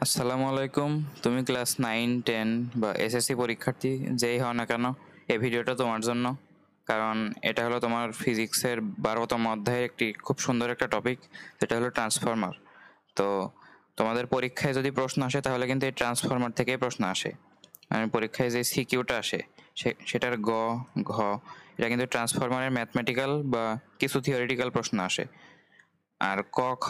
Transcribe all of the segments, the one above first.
আসসালামু আলাইকুম। তুমি ক্লাস 9, 10 বা এসএসসি পরীক্ষার্থী যেই হও না কেন, এই ভিডিওটা তোমার জন্য। কারণ এটা হলো তোমার ফিজিক্সের 12তম অধ্যায়ের একটি খুব সুন্দর একটা টপিক, যেটা হলো ট্রান্সফরমার। তো তোমাদের পরীক্ষায় যদি প্রশ্ন আসে তাহলে কিন্তু এই ট্রান্সফরমার থেকেই প্রশ্ন আসে। মানে পরীক্ষায় যে সিকিউটা আসে সেটার ঘ এটা কিন্তু ট্রান্সফরমারের ম্যাথমেটিক্যাল বা কিছু থিওরিটিক্যাল প্রশ্ন আসে। আর খ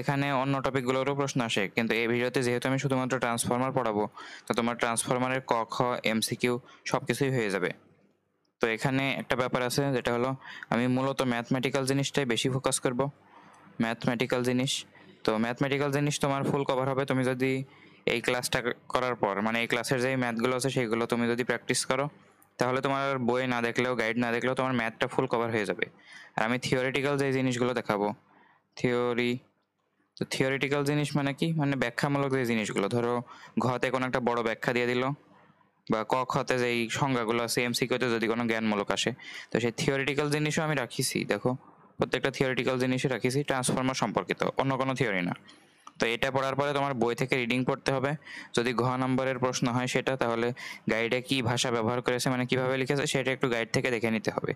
এখানে অন্য টপিকগুলোরও প্রশ্ন আসে, কিন্তু এই ভিডিওতে যেহেতু আমি শুধুমাত্র ট্রান্সফরমার পড়াবো, তো তোমার ট্রান্সফরমারের খ এমসিকিউ সবকিছুই হয়ে যাবে। তো এখানে একটা ব্যাপার আছে, যেটা হলো আমি মূলত ম্যাথমেটিক্যাল জিনিসটাই বেশি ফোকাস করব। ম্যাথমেটিক্যাল জিনিস, তো ম্যাথমেটিক্যাল জিনিস তোমার ফুল কভার হবে তুমি যদি এই ক্লাসটা করার পর, মানে এই ক্লাসের যে ম্যাথগুলো আছে সেইগুলো তুমি যদি প্র্যাকটিস করো, তাহলে তোমার বই না দেখলেও, গাইড না দেখলেও তোমার ম্যাথটা ফুল কভার হয়ে যাবে। আর আমি থিওরিটিক্যাল যে জিনিসগুলো দেখাবো, থিওরি তো থিওরিটিক্যাল জিনিস মানে কি, মানে ব্যাখ্যামূলক যে জিনিসগুলো, ধরো ঘতে কোনো একটা বড় ব্যাখ্যা দিয়ে দিল, বা খতে যেই সংজ্ঞাগুলো আছে এমসিকিউতে যদি কোনো জ্ঞানমূলক আসে, তো সেই থিওরিটিক্যাল জিনিসও আমি রাখিছি। দেখো, প্রত্যেকটা থিওরিটিক্যাল জিনিসই রাখিছি ট্রান্সফর্মার সম্পর্কিত, অন্য কোনো থিওরি না। তো এটা পড়ার পরে তোমার বই থেকে রিডিং পড়তে হবে। যদি নম্বরের প্রশ্ন হয় সেটা, তাহলে গাইডে কি ভাষা ব্যবহার করেছে, মানে কিভাবে লিখেছে, সেটা একটু গাইড থেকে দেখে নিতে হবে।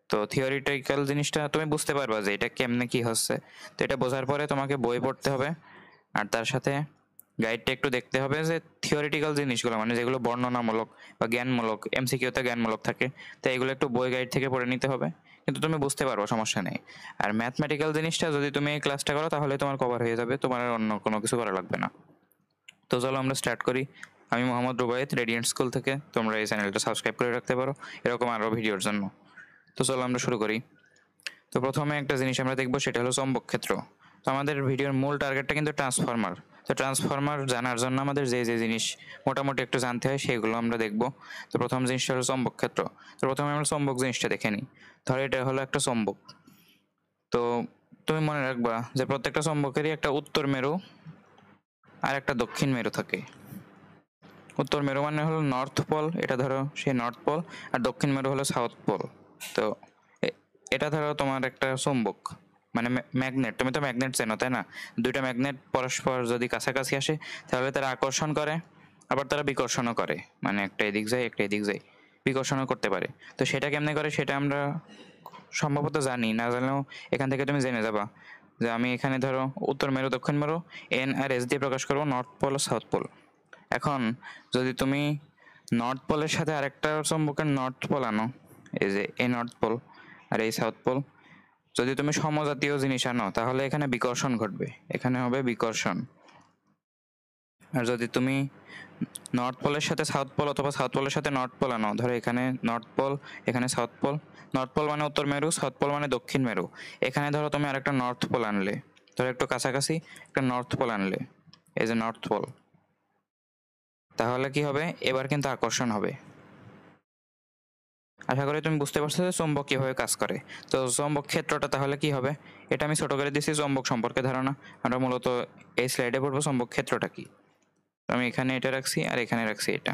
তো থিওরিটিক্যাল জিনিসটা তুমি বুঝতে পারবা যে এটা কেমনে কি হচ্ছে। তো এটা বোঝার পরে তোমাকে বই পড়তে হবে, আর তার সাথে গাইডটা একটু দেখতে হবে যে থিওরিটিক্যাল জিনিসগুলো, মানে যেগুলো বর্ণনামূলক বা জ্ঞানমূলক, এমসিকিউতে জ্ঞানমূলক থাকে, তো এগুলো একটু বই গাইড থেকে পড়ে নিতে হবে। কিন্তু তুমি বুঝতে পারবো, সমস্যা নেই। আর ম্যাথমেটিক্যাল জিনিসটা যদি তুমি এই ক্লাসটা করো তাহলে তোমার কভার হয়ে যাবে, তোমার আর অন্য কোনো কিছু করা লাগবে না। তো চলো আমরা স্টার্ট করি। আমি মোহাম্মদ রুবায়েত, রেডিয়েন্ট স্কুল থেকে। তোমরা এই চ্যানেলটা সাবস্ক্রাইব করে রাখতে পারো এরকম আরও ভিডিওর জন্য। তো চলো আমরা শুরু করি। তো প্রথমে একটা জিনিস আমরা দেখবো, সেটা হলো চৌম্বক ক্ষেত্র। তো আমাদের ভিডিওর মূল টার্গেটটা কিন্তু ট্রান্সফরমার। তো ট্রান্সফরমার জানার জন্য আমাদের যে যে জিনিস মোটামুটি একটু জানতে হয় সেগুলো আমরা দেখবো। তো প্রথম জিনিসটা হলো চৌম্বক ক্ষেত্র। তো প্রথমে আমরা চৌম্বক জিনিসটা দেখে নিই। ধরো এটা হলো একটা চৌম্বক। তো তুমি মনে রাখবা যে প্রত্যেকটা চৌম্বকেরই একটা উত্তর মেরু আর একটা দক্ষিণ মেরু থাকে। উত্তর মেরু মানে হলো নর্থ পোল, এটা ধরো সেই নর্থ পোল। আর দক্ষিণ মেরু হলো সাউথ পোল। তো এটা ধরো তোমার একটা চুম্বক, মানে ম্যাগনেট। তুমি তো ম্যাগনেট চেনো, তাই না? দুইটা ম্যাগনেট পরস্পর যদি কাছাকাছি আসে তাহলে তারা আকর্ষণ করে, আবার তারা বিকর্ষণও করে। মানে একটা এদিক যায় একটা এদিক যায়, বিকর্ষণও করতে পারে। তো সেটা কেমনে করে সেটা আমরা সম্ভবত জানি, না জানলেও এখান থেকে তুমি জেনে যাবা। যে আমি এখানে ধরো উত্তর মেরু দক্ষিণ মেরু এন আর এস দিয়ে প্রকাশ করবো, নর্থ পোল ও সাউথ পোল। এখন যদি তুমি নর্থ পোলের সাথে আরেকটা চুম্বকের নর্থ পোল আনো, এই যে এই নর্থ পোল আর এই সাউথ পোল, যদি তুমি সমজাতীয় জিনিস আনো তাহলে এখানে বিকর্ষণ ঘটবে, এখানে হবে বিকর্ষণ। আর যদি তুমি নর্থ পোলের সাথে সাউথ পোল অথবা সাউথ পোলের সাথে নর্থ পোল আনো, ধরো এখানে নর্থ পোল, এখানে সাউথ পোল। নর্থ পোল মানে উত্তর মেরু, সাউথ পোল মানে দক্ষিণ মেরু। এখানে ধরো তুমি আরেকটা নর্থ পোল আনলে, ধরো একটু কাছাকাছি একটা নর্থ পোল আনলে, এই যে নর্থ পোল, তাহলে কি হবে, এবার কিন্তু আকর্ষণ হবে। আশা করি তুমি বুঝতে পারছো যে চৌম্বক কিভাবে কাজ করে। তো চৌম্বক ক্ষেত্রটা তাহলে কি হবে, এটা আমি ছোট করে দিচ্ছি চৌম্বক সম্পর্কে ধারণা। আমরা মূলত এই স্লাইডে পড়বো চৌম্বক ক্ষেত্রটা কি। তো আমি এখানে এটা রাখছি আর এখানে রাখছি এটা।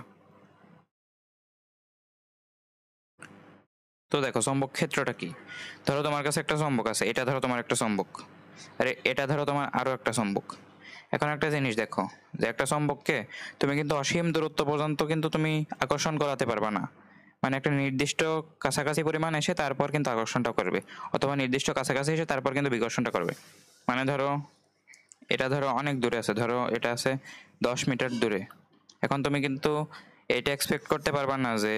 তো দেখো চৌম্বক ক্ষেত্রটা কি। ধরো তোমার কাছে একটা চৌম্বক আছে, এটা ধরো তোমার একটা চৌম্বক, আরে এটা ধরো তোমার আরো একটা চৌম্বক। এখন একটা জিনিস দেখো, যে একটা চৌম্বককে তুমি কিন্তু অসীম দূরত্ব পর্যন্ত কিন্তু তুমি আকর্ষণ করাতে পারবা না। মানে একটা নির্দিষ্ট কাছাকাছি পরিমাণ এসে তারপর কিন্তু আকর্ষণটা করবে, অথবা নির্দিষ্ট কাছাকাছি এসে তারপর কিন্তু বিকর্ষণটা করবে। মানে ধরো এটা ধরো অনেক দূরে আছে, ধরো এটা আছে 10 মিটার দূরে। এখন তুমি কিন্তু এটা এক্সপেক্ট করতে পারবা না যে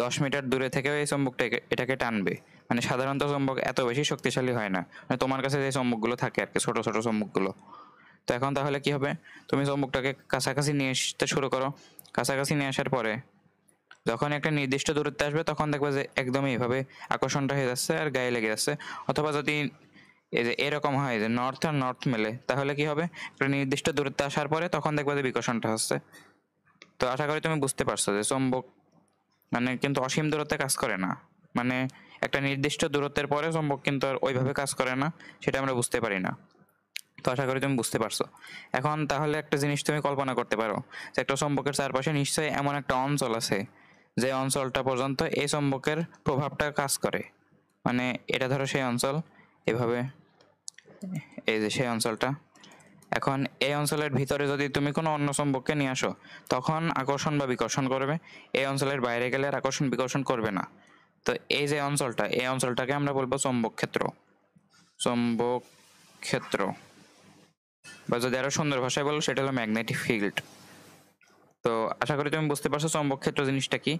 10 মিটার দূরে থেকেও এই চুম্বকটা এটাকে টানবে। মানে সাধারণত চুম্বক এত বেশি শক্তিশালী হয় না, মানে তোমার কাছে যে চুম্বকগুলো থাকে আর কি, ছোট ছোট চুম্বকগুলো। তো এখন তাহলে কি হবে, তুমি চুম্বকটাকে কাছাকাছি নিয়ে আসতে শুরু করো। কাছাকাছি নিয়ে আসার পরে যখন একটা নির্দিষ্ট দূরত্বে আসবে তখন দেখবে যে একদমই এইভাবে আকর্ষণটা হয়ে যাচ্ছে আর গায়ে লেগে যাচ্ছে। অথবা যদি এই যে এরকম হয় যে নর্থ আর নর্থ মেলে, তাহলে কি হবে, একটা নির্দিষ্ট দূরত্বে আসার পরে তখন দেখবে যে বিকর্ষণটা হচ্ছে। তো আশা করি তুমি বুঝতে পারছো যে চুম্বক মানে কিন্তু অসীম দূরত্বে কাজ করে না। মানে একটা নির্দিষ্ট দূরত্বের পরে চুম্বক কিন্তু আর ওইভাবে কাজ করে না, সেটা আমরা বুঝতে পারি না। তো আশা করি তুমি বুঝতে পারছো। এখন তাহলে একটা জিনিস তুমি কল্পনা করতে পারো, যে একটা চুম্বকের চারপাশে নিশ্চয়ই এমন একটা অঞ্চল আছে যে অঞ্চলটা পর্যন্ত এই চুম্বকের প্রভাবটা কাজ করে। মানে এটা ধরো সেই অঞ্চল, এভাবে, এই যে সেই অঞ্চলটা। এখন এই অঞ্চলের ভিতরে যদি তুমি কোনো অন্য চুম্বককে নিয়ে আসো, তখন আকর্ষণ বা বিকর্ষণ করবে। এই অঞ্চলের বাইরে গেলে আর আকর্ষণ বিকর্ষণ করবে না। তো এই যে অঞ্চলটা, এই অঞ্চলটাকে আমরা বলবো চৌম্বক ক্ষেত্র। চৌম্বক ক্ষেত্র, বা যদি আরো সুন্দর ভাষায় বলো সেটা হলো ম্যাগনেটিক ফিল্ড। তো আশা করি তুমি বুঝতে পারছো চৌম্বক ক্ষেত্র জিনিসটা কি,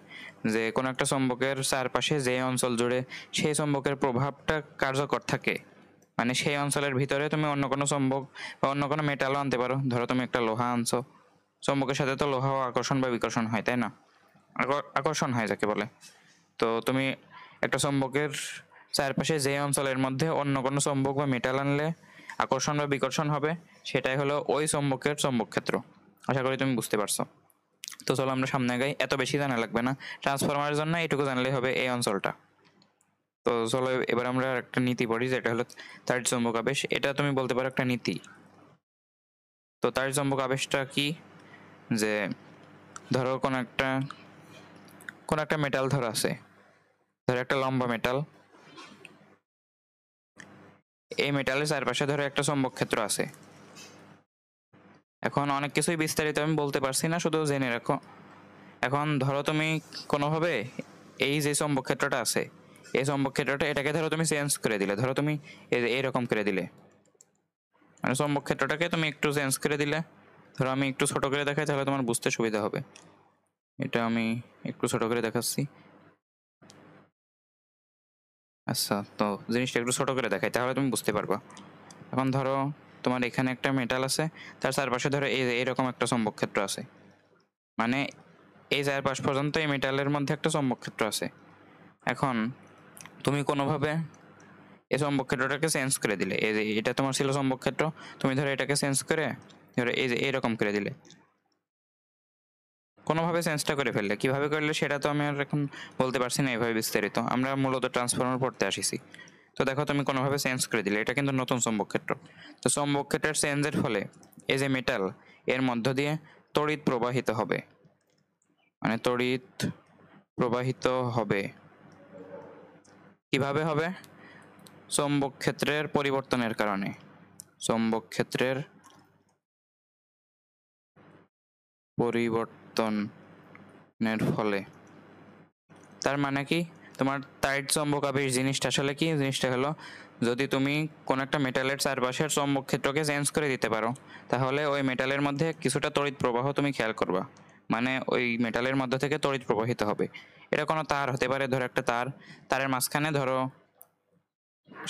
যে কোনো একটা চৌম্বকের চারপাশে যে অঞ্চল জুড়ে সেই চৌম্বকের প্রভাবটা কার্যকর থাকে, মানে সেই অঞ্চলের ভিতরে তুমি অন্য কোনো চৌম্বক বা অন্য কোনো মেটালও আনতে পারো। ধরো তুমি একটা লোহা আনছো, চৌম্বকের সাথে তো লোহাও আকর্ষণ বা বিকর্ষণ হয়, তাই না? আকর্ষণ হয় যাকে বলে। তো তুমি একটা চৌম্বকের চারপাশে যে অঞ্চলের মধ্যে অন্য কোনো চৌম্বক বা মেটাল আনলে আকর্ষণ বা বিকর্ষণ হবে, সেটাই হলো ওই চৌম্বকের চৌম্বক ক্ষেত্র। আশা করি তুমি বুঝতে পারছো। তো চলো আমরা সামনে গাই, এত বেশি জানা লাগবে না, ট্রান্সফরমারের জন্য এইটুকু জানলেই হবে এই অঞ্চলটা। তো চলো এবার আমরা একটা নীতি পড়ি, যেটা হলো তাড়িৎ চৌম্বক আবেশ। এটা তুমি বলতে পারো একটা নীতি। তো তাড়িৎ চৌম্বক আবেশটা কি, যে ধরো কোন একটা মেটাল ধরো আছে, ধরো একটা লম্বা মেটাল, এই মেটালের চারপাশে ধরো একটা চৌম্বক ক্ষেত্র আছে। এখন অনেক কিছুই বিস্তারিত আমি বলতে পারছি না, শুধু জেনে রাখো। এখন ধরো তুমি কোনোভাবে এই যে চৌম্বক ক্ষেত্রটা আছে, এই চৌম্বক ক্ষেত্রটা এটাকে ধরো তুমি চেঞ্জ করে দিলে, ধরো তুমি এইরকম করে দিলে, মানে চৌম্বক ক্ষেত্রটাকে তুমি একটু চেঞ্জ করে দিলে। ধরো আমি একটু ছোট করে দেখাই, তাহলে তোমার বুঝতে সুবিধা হবে। এটা আমি একটু ছোট করে দেখাচ্ছি। আচ্ছা, তো জিনিসটা একটু ছোট করে দেখাই, তাহলে তুমি বুঝতে পারবা। এখন ধরো তোমার এখানে একটা মেটাল আছে, তার চারপাশে ধরো এইরকম একটা চৌম্বক ক্ষেত্র আছে, মানে এই চারপাশ পর্যন্ত এই মেটালের মধ্যে একটা চৌম্বক ক্ষেত্র আছে। এখন তুমি কোনোভাবে এই চৌম্বক ক্ষেত্রটাকে চেঞ্জ করে দিলে, এই যে এটা তোমার ছিল চৌম্বক ক্ষেত্র, তুমি ধরো এটাকে চেঞ্জ করে ধরো এই যে এরকম করে দিলে, কোনোভাবে চেঞ্জটা করে ফেললে। কিভাবে করলে সেটা তো আমি আর এখন বলতে পারছি না এইভাবে বিস্তারিত, আমরা মূলত ট্রান্সফর্মার পড়তে আসিছি। তো দেখো তুমি কোনোভাবে চেঞ্জ করে দিলে, এটা কিন্তু নতুন চৌম্বক ক্ষেত্র। তো চৌম্বক ক্ষেত্রের চেঞ্জের ফলে এই যে মেটাল, এর মধ্য দিয়ে তড়িৎ প্রবাহিত হবে, মানে তড়িৎ প্রবাহিত হবে। কিভাবে হবে? চৌম্বক ক্ষেত্রের পরিবর্তনের কারণে। চৌম্বক ক্ষেত্রের পরিবর্তনের ফলে। তার মানে কি, তোমার তাড়িৎ চৌম্বক আবেশ জিনিসটা আসলে কি? জিনিসটা হলো, যদি তুমি কোন একটা মেটালের চারপাশের চৌম্বক ক্ষেত্রকে চেঞ্জ করে দিতে পারো, তাহলে ওই মেটালের মধ্যে কিছুটা তড়িৎ প্রবাহ তুমি খেয়াল করবা, মানে ওই মেটালের মধ্যে থেকে তড়িৎ প্রবাহিত হবে। এটা কোনো তার হতে পারে, ধরো একটা তারের মাঝখানে ধরো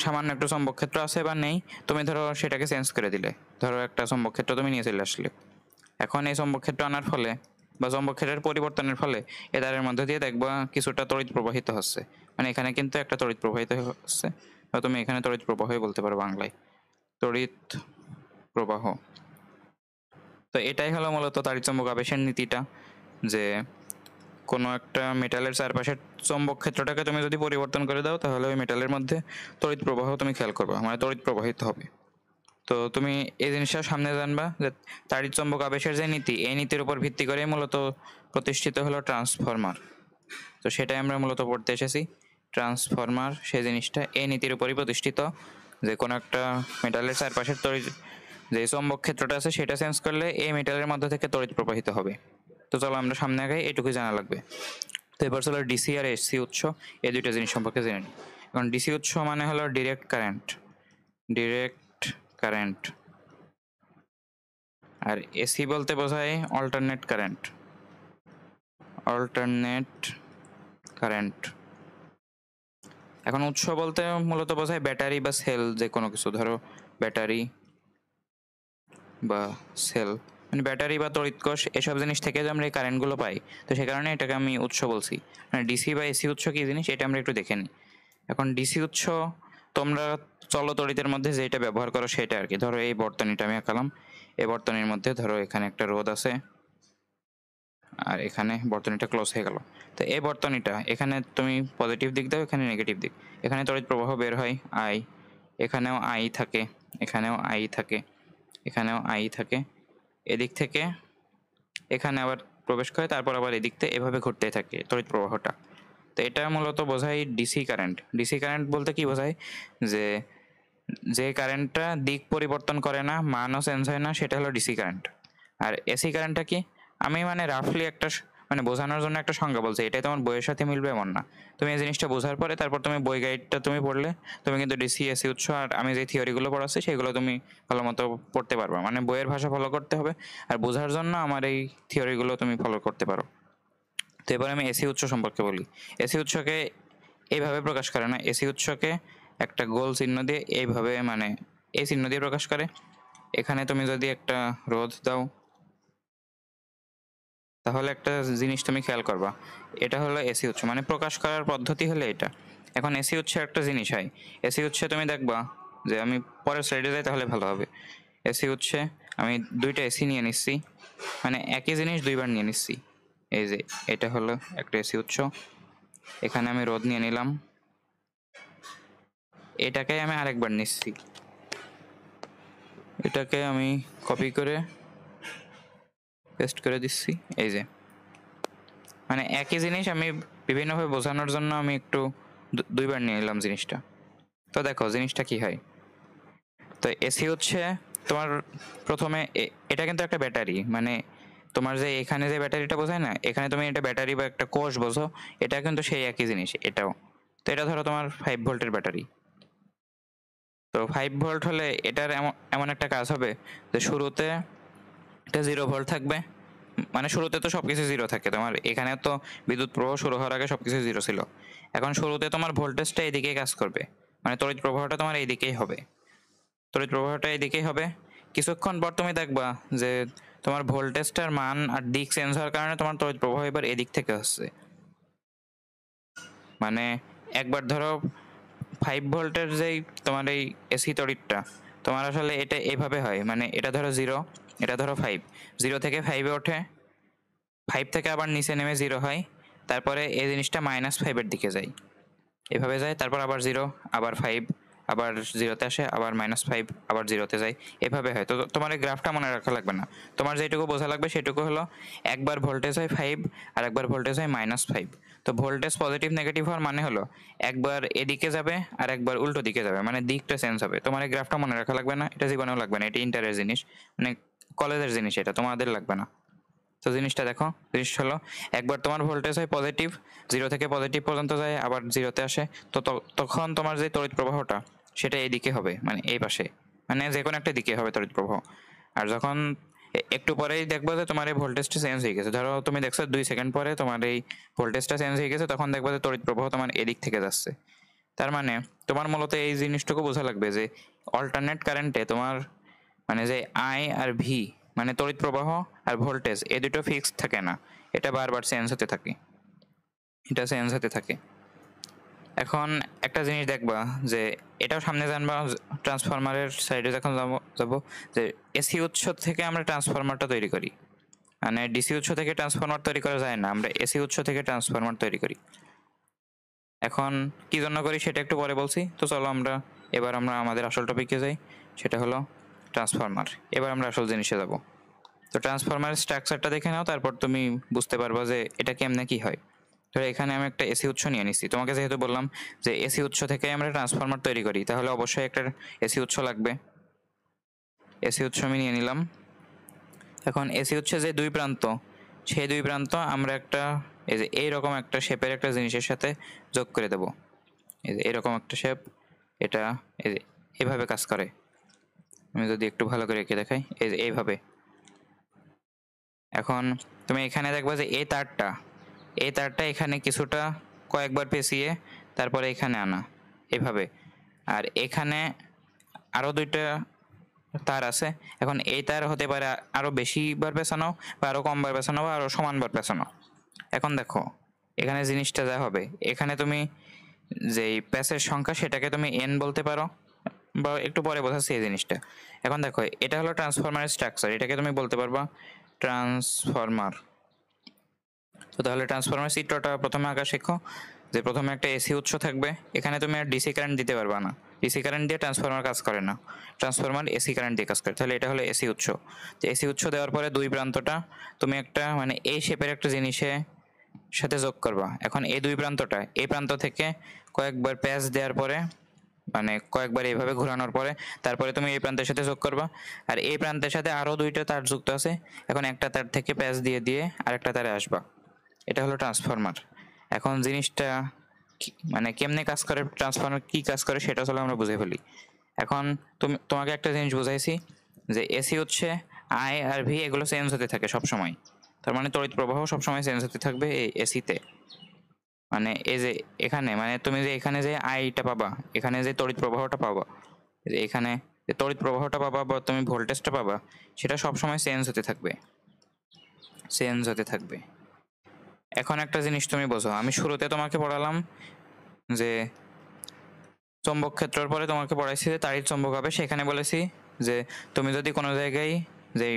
সামান্য একটু চৌম্বক ক্ষেত্র আছে বা নেই, তুমি ধরো সেটাকে চেঞ্জ করে দিলে, ধরো একটা চৌম্বক ক্ষেত্র তুমি নিয়ে চলে আসলে। এখন এই চৌম্বক ক্ষেত্র আনার ফলে বা চৌম্বক ক্ষেত্রের পরিবর্তনের ফলে এ তারের মধ্যে দিয়ে দেখবা কিছুটা তড়িৎ প্রবাহিত হচ্ছে, মানে এখানে কিন্তু একটা তড়িৎ প্রবাহিত হচ্ছে, বা তুমি এখানে তড়িৎ প্রবাহই বলতে পারো বাংলায়, তড়িৎ প্রবাহ। তো এটাই হলো মূলত তাড়িৎ চৌম্বক আবেশের নীতিটা, যে কোনো একটা মেটালের চারপাশের চৌম্বক ক্ষেত্রটাকে তুমি যদি পরিবর্তন করে দাও, তাহলে ওই মেটালের মধ্যে তড়িৎ প্রবাহ তুমি খেয়াল করবা, মানে তড়িৎ প্রবাহিত হবে। তো তুমি এই জিনিসটা সামনে জানবা যে তাড়িৎ চৌম্বক আবেশের যে নীতি, এই নীতির উপর ভিত্তি করে মূলত প্রতিষ্ঠিত হলো ট্রান্সফরমার। তো সেটাই আমরা মূলত পড়তে এসেছি। ট্রান্সফরমার সেই জিনিসটা এই নীতির উপরই প্রতিষ্ঠিত, যে কোনো একটা মেটালের চারপাশের তড়িৎ, যে চৌম্বক ক্ষেত্রটা আছে সেটা চেঞ্জ করলে এই মেটালের মধ্যে থেকে তড়িৎ প্রবাহিত হবে। তো চলো আমরা সামনে আগাই, এটুকুই জানা লাগবে। তো এবার চলো ডিসি আর এসি উৎস, এই দুইটা জিনিস সম্পর্কে জেনে নিই। এখন ডিসি উৎস মানে হলো ডিরেক্ট কারেন্ট, ডিরেক্ট কারেন্ট। আর এসি বলতে বোঝায় অল্টারনেট কারেন্ট, অল্টারনেট কারেন্ট। এখন উৎস বলতে মূলত বোঝায় ব্যাটারি বা সেল, যে কোনো কিছু, ধরো ব্যাটারি বা সেল, মানে ব্যাটারি বা তড়িৎকোষ, এসব জিনিস থেকে যে আমরা এই কারেন্টগুলো পাই, তো সে কারণে এটাকে আমি উৎস বলছি। মানে ডিসি বা এসি উৎস কি জিনিস, এটা আমরা একটু দেখে নিই। এখন ডিসি উৎস তোমরা চলতড়িতের মধ্যে যেটা ব্যবহার করো সেটা আর কি। ধরো এই বর্তনীটা আমি আঁকালাম, এই বর্তনীর মধ্যে ধরো এখানে একটা রোধ আছে, আর এখানে বর্তনীটা ক্লোজ হয়ে গেল। তো এই বর্তনীটা এখানে তুমি পজিটিভ দিক দাও, এখানে নেগেটিভ দিক, এখানে তড়িৎ প্রবাহ বের হয় আই, এখানেও আই থাকে, এখানেও আই থাকে, এখানেও আই থাকে, এদিক থেকে এখানে আবার প্রবেশ করে, তারপর আবার এদিক থেকে এভাবে ঘুরতেই থাকে তড়িৎ প্রবাহটা। তো এটা মূলত বোঝায় ডিসি কারেন্ট। ডিসি কারেন্ট বলতে কি বোঝায়, যে যে কারেন্টটা দিক পরিবর্তন করে না, মানও চেঞ্জ হয় না, সেটা হলো ডিসি কারেন্ট। আর এসি কারেন্টটা কি, আমি মানে রাফলি একটা মানে বোঝানোর জন্য একটা সংজ্ঞা বলছি, এটাই তোমার বইয়ের সাথে মিলবে এমন না। তুমি এই জিনিসটা বোঝার পরে তারপর তুমি বই গাইডটা তুমি পড়লে তুমি কিন্তু ডিসি এসি উৎস আর আমি যে থিওরিগুলো পড়াচ্ছি সেগুলো তুমি ভালো মতো পড়তে পারবা। মানে বইয়ের ভাষা ফলো করতে হবে, আর বোঝার জন্য আমার এই থিওরিগুলো তুমি ফলো করতে পারো। তো এবার আমি এসি উৎস সম্পর্কে বলি। এসি উৎসকে এইভাবে প্রকাশ করে না, এসি উৎসকে একটা গোল চিহ্ন দিয়ে এইভাবে মানে এই চিহ্ন দিয়ে প্রকাশ করে। এখানে তুমি যদি একটা রোধ দাও তাহলে একটা জিনিস তুমি খেয়াল করবা, এটা হলো এসি উৎস, মানে প্রকাশ করার পদ্ধতি হলো এটা। এখন এসি উৎসে একটা জিনিস হয়, এসি উৎসে তুমি দেখবা যে আমি পরের স্লাইডে যাই তাহলে ভালো হবে। এসি উৎসে আমি দুইটা এসি নিয়ে নিচ্ছি, মানে একই জিনিস দুইবার নিয়ে নিচ্ছি। এই যে এটা হলো একটা এসি উৎস, এখানে আমি রোধ নিয়ে নিলাম, এটাকে আমি আরেকবার নিচ্ছি, এটাকে আমি কপি করে পেস্ট করে দিচ্ছি। এই যে মানে একই জিনিস আমি বিভিন্নভাবে বোঝানোর জন্য আমি একটু দুইবার নিয়ে নিলাম জিনিসটা। তো দেখো জিনিসটা কি হয়। তো এসি হচ্ছে তোমার প্রথমে এটা কিন্তু একটা ব্যাটারি, মানে তোমার যে এখানে যে ব্যাটারিটা বোঝায় না, এখানে তুমি এটা ব্যাটারি বা একটা কোষ বোঝো, এটা কিন্তু সেই একই জিনিস এটাও। তো এটা ধরো তোমার 5 ভোল্টের ব্যাটারি। তো 5 ভোল্ট হলে এটার এমন এমন একটা কাজ হবে যে শুরুতে এটা 0 ভোল্ট থাকবে, মানে শুরুতে তো সবকিছু জিরো থাকে, তোমার এখানে তো বিদ্যুৎ প্রবাহ শুরু হওয়ার আগে সবকিছু জিরো ছিল। এখন শুরুতে তোমার ভোল্টেজটা এইদিকে কাজ করবে, মানে তড়িৎ প্রবাহটা তোমার এইদিকেই হবে, তড়িৎ প্রবাহটা এইদিকেই হবে। কিছুক্ষণ পর তুমি দেখবা যে তোমার ভোল্টেজটার মান আর দিক চেঞ্জ হওয়ার কারণে তোমার তড়িৎ প্রবাহ এবার এদিক থেকে আসছে। মানে একবার ধরো 5 ভোল্টের যেই তোমার এই এসি তড়িৎটা তোমার আসলে এটা এইভাবে হয়, মানে এটা ধরো 0, এটা ধরো 5, 0 থেকে 5-এ ওঠে, 5 থেকে আবার নিচে নেমে 0 হয়, তারপরে এই জিনিসটা -5-এর দিকে যায়, এভাবে যায়, তারপর আবার 0, আবার 5, আবার 0-তে আসে, আবার -5, আবার 0-তে যায়, এভাবে হয়। তো তোমার এই গ্রাফটা মনে রাখা লাগবে না, তোমার যেটুকু বোঝা লাগবে সেটুকু হলো একবার ভোল্টেজ হয় 5 আর একবার ভোল্টেজ হয় -5। তো ভোল্টেজ পজিটিভ নেগেটিভ হওয়ার মানে হলো একবার এদিকে যাবে আর একবার উল্টো দিকে যাবে, মানে দিকটা চেঞ্জ হবে। তোমার এই গ্রাফটা মনে রাখা লাগবে না, এটা জীবনেও লাগবে না, এটা ইন্টারের জিনিস, মানে কলেজের জিনিস, এটা তোমাদের লাগবে না। তো জিনিসটা দেখো, জিনিসটা হলো একবার তোমার ভোল্টেজ হয় পজিটিভ, 0 থেকে পজিটিভ পর্যন্ত যায়, আবার 0-তে আসে, তো তখন তোমার যে তড়িৎ প্রবাহটা সেটা এই দিকে হবে, মানে এই পাশে, মানে যে কোনো একটা দিকে হবে তড়িৎ প্রবাহ। আর যখন একটু পরেই দেখবো যে তোমার এই ভোল্টেজটা চেঞ্জ হয়ে গেছে, ধরো তুমি দেখছো 2 সেকেন্ড পরে তোমার এই ভোল্টেজটা চেঞ্জ হয়ে গেছে, তখন দেখবো যে তড়িৎ প্রবাহ তোমার এদিক থেকে যাচ্ছে। তার মানে তোমার মূলত এই জিনিসটুকু বোঝা লাগবে যে অল্টারনেট কারেন্টে তোমার মানে যে আই আর ভি, মানে তড়িৎ প্রবাহ আর ভোল্টেজ, এ দুটো ফিক্সড থাকে না, এটা বারবার চেঞ্জ হতে থাকে, এটা চেঞ্জ হতে থাকে। এখন একটা জিনিস দেখবা যে এটাও সামনে জানবা, ট্রান্সফরমারের সাইডে যখন যাবো যে এসি উৎস থেকে আমরা ট্রান্সফরমারটা তৈরি করি, মানে ডিসি উৎস থেকে ট্রান্সফরমার তৈরি করা যায় না, আমরা এসি উৎস থেকে ট্রান্সফরমার তৈরি করি। এখন কি জন্য করি সেটা একটু পরে বলছি, তো চলো এবার আমরা আমাদের আসল টপিকে যাই, সেটা হলো ট্রান্সফরমার। এবার আমরা আসল জিনিসে যাব। তো ট্রান্সফরমারের স্ট্রাকচারটা দেখে নাও, তারপর তুমি বুঝতে পারবা যে এটা কেমনে কি হয়। ধরো এখানে আমি একটা এসি উৎস নিয়ে নিচ্ছি, তোমাকে যেহেতু বললাম যে এসি উৎস থেকে আমরা ট্রান্সফরমার তৈরি করি, তাহলে অবশ্যই একটা এসি উৎস লাগবে। এসি উৎস আমি নিয়ে নিলাম। এখন এসি উৎসে যে দুই প্রান্ত, সেই দুই প্রান্ত আমরা একটা এই যে এইরকম একটা শেপের একটা জিনিসের সাথে যোগ করে দেব। এই যে এরকম একটা শেপ, এটা এই যে এভাবে কাজ করে। আমি যদি একটু ভালো করে এঁকে দেখাই, এই যে এইভাবে। এখন তুমি এখানে দেখবা যে এই তারটা এখানে কিছুটা কয়েকবার পেঁচিয়ে তারপরে এখানে আনা, এভাবে। আর এখানে আরো দুইটা তার আছে, এখন এই তার হতে পারে আরো বেশিবার পেঁচানো বা আরো কমবার পেঁচানো বা আরো সমানবার পেঁচানো। এখন দেখো এখানে জিনিসটা যা হবে, এখানে তুমি যেই প্যাচের সংখ্যা সেটাকে তুমি এন বলতে পারো, বা একটু পরে বোঝাচ্ছি এই জিনিসটা। এখন দেখো এটা হলো ট্রান্সফরমারের স্ট্রাকচার, এটাকে তুমি বলতে পারবা ট্রান্সফরমার। তো তাহলে ট্রান্সফরমার চিত্রটা প্রথমে আঁকা শেখো, যে প্রথমে একটা এসি উৎস থাকবে, এখানে তুমি আর ডিসি কারেন্ট দিতে পারবা না, ডিসি কারেন্ট দিয়ে ট্রান্সফরমার কাজ করে না, ট্রান্সফরমার এসি কারেন্ট দিয়ে কাজ করে। তাহলে এটা হলো এসি উৎস। তো এসি উৎস দেওয়ার পরে দুই প্রান্তটা তুমি একটা মানে এই শেপের একটা জিনিসে সাথে যোগ করবা। এখন এই দুই প্রান্তটা এই প্রান্ত থেকে কয়েকবার প্যাচ দেওয়ার পরে মানে কয়েকবার এইভাবে ঘোরানোর পরে তারপরে তুমি এই প্রান্তের সাথে যোগ করবা, আর এই প্রান্তের সাথে আরো দুইটা তার যুক্ত আছে। এখন একটা তার থেকে প্যাচ দিয়ে দিয়ে আরেকটা তারে আসবা। এটা হলো ট্রান্সফরমার। এখন জিনিসটা মানে কেমনে কাজ করে, ট্রান্সফরমার কি কাজ করে সেটা আসলে আমরা বুঝে ফেলি। এখন তোমাকে একটা জিনিস বুঝাইছি যে এসি হচ্ছে আই আর ভি এগুলো চেঞ্জ হতে থাকে সবসময়। তার মানে তড়িৎ প্রবাহ সবসময় চেঞ্জ হতে থাকবে এই এসিতে। মানে এই যে এখানে, মানে তুমি যে এখানে যে আইটা পাবা, এখানে যে তড়িৎ প্রবাহটা পাবা, যে এখানে যে তড়িৎ প্রবাহটা পাবা বা তুমি ভোল্টেজটা পাবা, সেটা সবসময় চেঞ্জ হতে থাকবে, চেঞ্জ হতে থাকবে। এখন একটা জিনিস তুমি বোঝো, আমি শুরুতে তোমাকে পড়ালাম যে চৌম্বক ক্ষেত্রের পরে তোমাকে পড়াইছি যে তাড়িৎ চৌম্বক হবে। সেখানে বলেছি যে তুমি যদি কোনো জায়গায় যে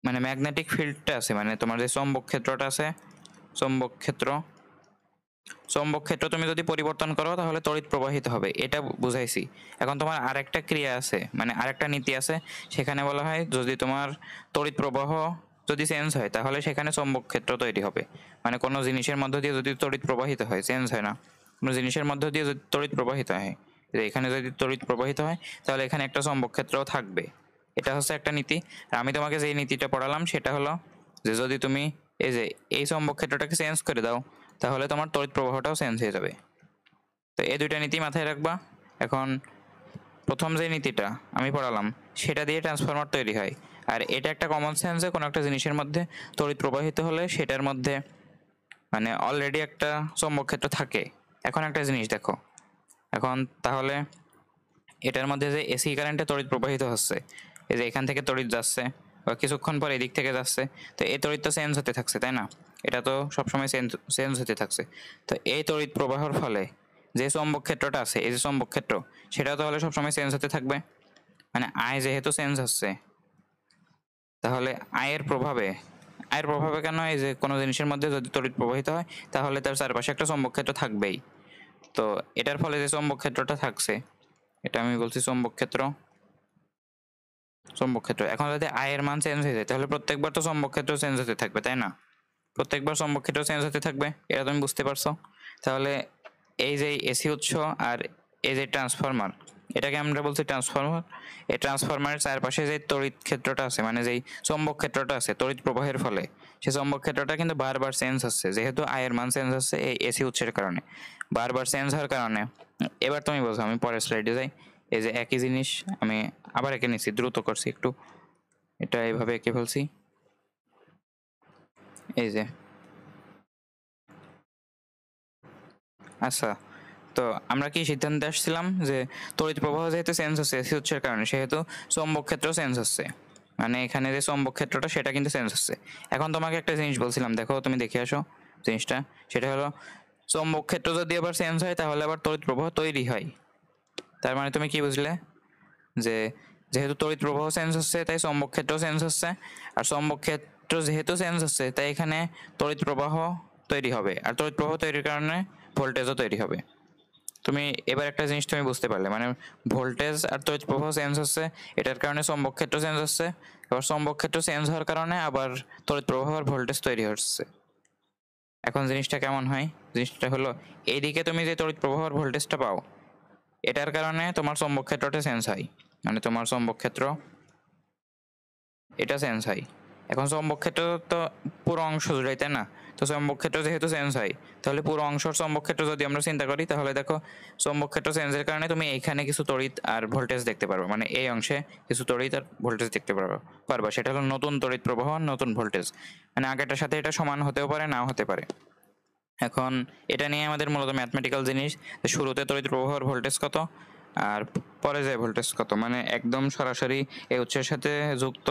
মানে ম্যাগনেটিক ফিল্ডটা আছে, মানে তোমার যে চৌম্বক ক্ষেত্রটা আছে, চৌম্বক ক্ষেত্র, চৌম্বক ক্ষেত্র তুমি যদি পরিবর্তন করো তাহলে তড়িৎ প্রবাহিত হবে, এটা বুঝাইছি। এখন তোমার আরেকটা ক্রিয়া আছে, মানে আরেকটা নীতি আছে, সেখানে বলা হয় যদি তোমার তড়িৎ প্রবাহ যদি চেঞ্জ হয় তাহলে সেখানে চৌম্বক ক্ষেত্র তৈরি হবে। মানে কোনো জিনিসের মধ্য দিয়ে যদি তড়িৎ প্রবাহিত হয়, চেঞ্জ হয় না, কোনো জিনিসের মধ্য দিয়ে যদি তড়িৎ প্রবাহিত হয়, যে এখানে যদি তড়িৎ প্রবাহিত হয় তাহলে এখানে একটা চৌম্বক ক্ষেত্রও থাকবে। এটা হচ্ছে একটা নীতি। আর আমি তোমাকে যে নীতিটা পড়ালাম সেটা হলো যে যদি তুমি এই যে এই চৌম্বক ক্ষেত্রটাকে চেঞ্জ করে দাও তাহলে তোমার তড়িৎ প্রবাহটাও চেঞ্জ হয়ে যাবে। তো এই দুইটা নীতি মাথায় রাখবা। এখন প্রথম যে নীতিটা আমি পড়ালাম সেটা দিয়ে ট্রান্সফরমার তৈরি হয়, আর এটা একটা কমন সেন্স যে কোনো একটা জিনিসের মধ্যে তড়িৎ প্রবাহিত হলে সেটার মধ্যে মানে অলরেডি একটা চৌম্বক ক্ষেত্র থাকে। এখন একটা জিনিস দেখো, এখন তাহলে এটার মধ্যে যে এসি কারেন্টে তড়িৎ প্রবাহিত হচ্ছে, এই যে এখান থেকে তড়িৎ যাচ্ছে বা কিছুক্ষণ পর এদিক থেকে যাচ্ছে, তো এই তড়িৎ তো চেঞ্জ হতে থাকছে, তাই না? এটা তো সবসময় চেঞ্জ হতে থাকছে। তো এই তড়িৎ প্রবাহের ফলে যে চৌম্বক ক্ষেত্রটা আছে, এই যে চৌম্বক ক্ষেত্র, সেটা তাহলে সবসময় চেঞ্জ হতে থাকবে। মানে আয় যেহেতু চেঞ্জ হচ্ছে, তাহলে আয়ের প্রভাবে কেন, এই যে কোনো জিনিসের মধ্যে যদি তড়িৎ প্রবাহিত হয় তাহলে তার চারপাশে একটা চৌম্বক ক্ষেত্র থাকবেই। তো এটার ফলে যে চৌম্বক ক্ষেত্রটা থাকছে, এটা আমি বলছি চৌম্বক ক্ষেত্র, চৌম্বক ক্ষেত্র। এখন যদি আয়ের মান চেঞ্জ হয়ে যায় তাহলে প্রত্যেকবার তো চৌম্বক ক্ষেত্র চেঞ্জ হতে থাকবে, তাই না? প্রত্যেকবার চৌম্বক ক্ষেত্র চেঞ্জ হতে থাকবে, এটা তুমি বুঝতে পারছো। তাহলে এই যে এসি উৎস আর এই যে ট্রান্সফরমার, এটাকে আমরা বলছি ট্রান্সফরমার। এই ট্রান্সফরমারের চারপাশে যে তড়িৎ ক্ষেত্রটা আছে, মানে যেই চৌম্বক ক্ষেত্রটা আছে তড়িৎ প্রবাহের ফলে, সেই চৌম্বক ক্ষেত্রটা কিন্তু বারবার চেঞ্জ হচ্ছে, যেহেতু আয়ের মান চেঞ্জ হচ্ছে এই এসি উৎসের কারণে, বারবার চেঞ্জ হওয়ার কারণে। এবার তুমি বোঝো, আমি পরের স্লাইডে যাই। এই যে একই জিনিস আমি আবার এঁকে নিচ্ছি, দ্রুত করছি একটু, এটা এইভাবে এঁকে ফেলছি। এই যে আচ্ছা, তো আমরা কি সিদ্ধান্তে আসছিলাম যে তড়িৎ প্রবাহ যেহেতু চেঞ্জ হচ্ছে এসি উৎসের কারণে, সেহেতু চৌম্বক ক্ষেত্র চেঞ্জ হচ্ছে, মানে এখানে যে চৌম্বক ক্ষেত্রটা সেটা কিন্তু চেঞ্জ হচ্ছে। এখন তোমাকে একটা জিনিস বলছিলাম, দেখো তুমি দেখে আসো জিনিসটা, সেটা হলো চৌম্বক ক্ষেত্র যদি আবার চেঞ্জ হয় তাহলে আবার তড়িৎ প্রবাহ তৈরি হয়। তার মানে তুমি কি বুঝলে, যে যেহেতু তড়িৎ প্রবাহ চেঞ্জ হচ্ছে তাই চৌম্বক ক্ষেত্র চেঞ্জ হচ্ছে, আর চৌম্বক ক্ষেত্র যেহেতু চেঞ্জ হচ্ছে তাই এখানে তড়িৎ প্রবাহ তৈরি হবে, আর তড়িৎ প্রবাহ তৈরির কারণে ভোল্টেজও তৈরি হবে। তুমি এবার একটা জিনিস তুমি বুঝতে পারলে, মানে ভোল্টেজ আর তড়িৎ প্রবাহ চেঞ্জ হচ্ছে, এটার কারণে চৌম্বক ক্ষেত্র চেঞ্জ হচ্ছে, এবার চৌম্বক ক্ষেত্র চেঞ্জ হওয়ার কারণে আবার তড়িৎ প্রবাহ আর ভোল্টেজ তৈরি হচ্ছে। এখন জিনিসটা কেমন হয়, জিনিসটা হলো এইদিকে তুমি যে তড়িৎ প্রবাহ আর ভোল্টেজটা পাও, এটার কারণে তোমার চৌম্বক ক্ষেত্রটা চেঞ্জ হয়, মানে তোমার চৌম্বক ক্ষেত্র এটা চেঞ্জ হয়। এখন চৌম্বক ক্ষেত্র তো পুরো অংশ জুড়াই, তাই না? তো চৌম্বক ক্ষেত্র যেহেতু চেঞ্জ হয় তাহলে পুরো অংশের চৌম্বক ক্ষেত্র যদি আমরা চিন্তা করি তাহলে দেখো চৌম্বক ক্ষেত্র চেঞ্জের কারণে তুমি এইখানে কিছু তড়িৎ আর ভোল্টেজ দেখতে পারবে, মানে এই অংশে কিছু তড়িৎ আর ভোল্টেজ দেখতে পারবা, সেটা হলো নতুন তড়িৎ প্রবাহ নতুন ভোল্টেজ। মানে আগেরটার সাথে এটা সমান হতেও পারে, নাও হতে পারে। এখন এটা নিয়ে আমাদের মূলত ম্যাথমেটিক্যাল জিনিস, শুরুতে তড়িৎ প্রবাহের ভোল্টেজ কত আর পরে যায় ভোল্টেজ কত, মানে একদম সরাসরি এই উৎসের সাথে যুক্ত,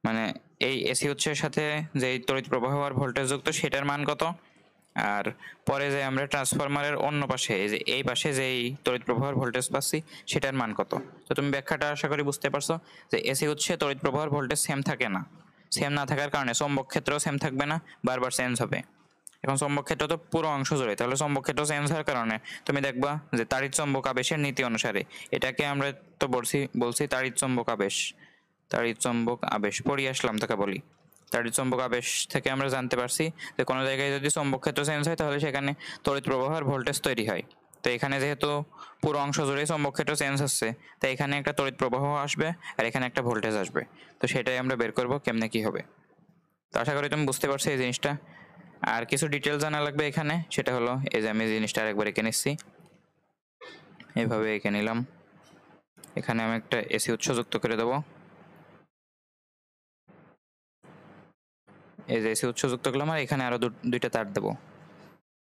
মানে এই এসি উৎসের সাথে যেই তড়িৎ প্রবাহ আর ভোল্টেজ যুক্ত সেটার মান কত, আর পরে যে আমরা ট্রান্সফরমারের অন্য পাশে এই পাশে যেই তড়িৎ প্রবাহ আর ভোল্টেজ পাচ্ছি সেটার মান কত। তো তুমি ব্যাখ্যাটা আশা করি বুঝতে পারছো যে এসি উৎসে তড়িৎ প্রবাহ আর ভোল্টেজ সেম থাকে না, সেম না থাকার কারণে চৌম্বক ক্ষেত্রও সেম থাকবে না, বারবার চেঞ্জ হবে। এখন চৌম্বক ক্ষেত্র তো পুরো অংশ জুড়ে, তাহলে চৌম্বক ক্ষেত্র চেঞ্জ হওয়ার কারণে তুমি দেখবা যে তাড়িৎ চৌম্বক আবেশের নীতি অনুসারে, এটাকে আমরা তো বলছি তাড়িৎ চৌম্বক আবেশ, তাড়িৎ চৌম্বক আবেশ পড়িয়ে আসলাম তোকে বলি। তাড়িৎ চৌম্বক আবেশ থেকে আমরা জানতে পারছি যে কোনো জায়গায় যদি চৌম্বক ক্ষেত্র চেঞ্জ হয় তাহলে সেখানে তড়িৎ প্রবাহ আর ভোল্টেজ তৈরি হয়। তো এখানে যেহেতু পুরো অংশ জুড়ে চৌম্বক ক্ষেত্র চেঞ্জ হচ্ছে, তাই এখানে একটা তড়িৎ প্রবাহ আসবে আর এখানে একটা ভোল্টেজ আসবে। তো সেটাই আমরা বের করব কেমনে কি হবে। তো আশা করি তুমি বুঝতে পারছো এই জিনিসটা। আর কিছু ডিটেল জানা লাগবে এখানে, সেটা হলো এই যে আমি জিনিসটা আরেকবার এঁকে নিচ্ছি, এইভাবে এঁকে নিলাম। এখানে আমি একটা এসি উৎস যুক্ত করে দেবো। এই যে এসি উৎস যুক্ত করলাম আর এখানে আরো দুইটা তার দেবো।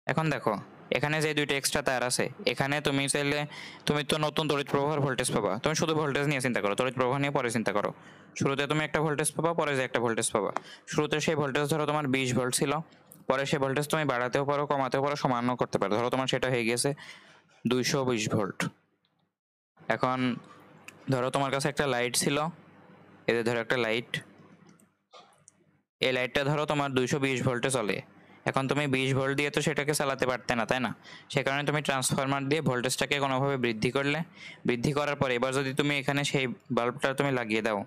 এখন দেখো এখানে যে দুইটা এক্সট্রা তার আছে, এখানে তুমি চাইলে তুমি তো নতুন তড়িৎ প্রবাহের ভোল্টেজ পাবা। তুমি শুধু ভোল্টেজ নিয়ে চিন্তা করো, তড়িৎ প্রবাহ নিয়ে পরে চিন্তা করো। শুরুতে তুমি একটা ভোল্টেজ পাবা, পরে যে একটা ভোল্টেজ পাবা। শুরুতে সেই ভোল্টেজ ধরো তোমার 20 ভোল্ট ছিল, পরে সেই ভোল্টেজ তুমি বাড়াতেও পারো, কমাতেও পারো, সমানও করতে পারো। ধরো তোমার সেটা হয়ে গেছে 220 ভোল্ট। এখন ধরো তোমার কাছে একটা লাইট ছিল, এই যে ধরো একটা লাইট, এই লাইটটা ধরো তোমার 220 ভোল্টে চলে। এখন তুমি 20 ভোল্ট দিয়ে তো সেটাকে চালাতে পারতে না, তাই না? সে কারণে তুমি ট্রান্সফরমার দিয়ে ভোল্টেজটাকে কোনোভাবে বৃদ্ধি করলে, বৃদ্ধি করার পর এবার যদি তুমি এখানে সেই বাল্বটা তুমি লাগিয়ে দাও,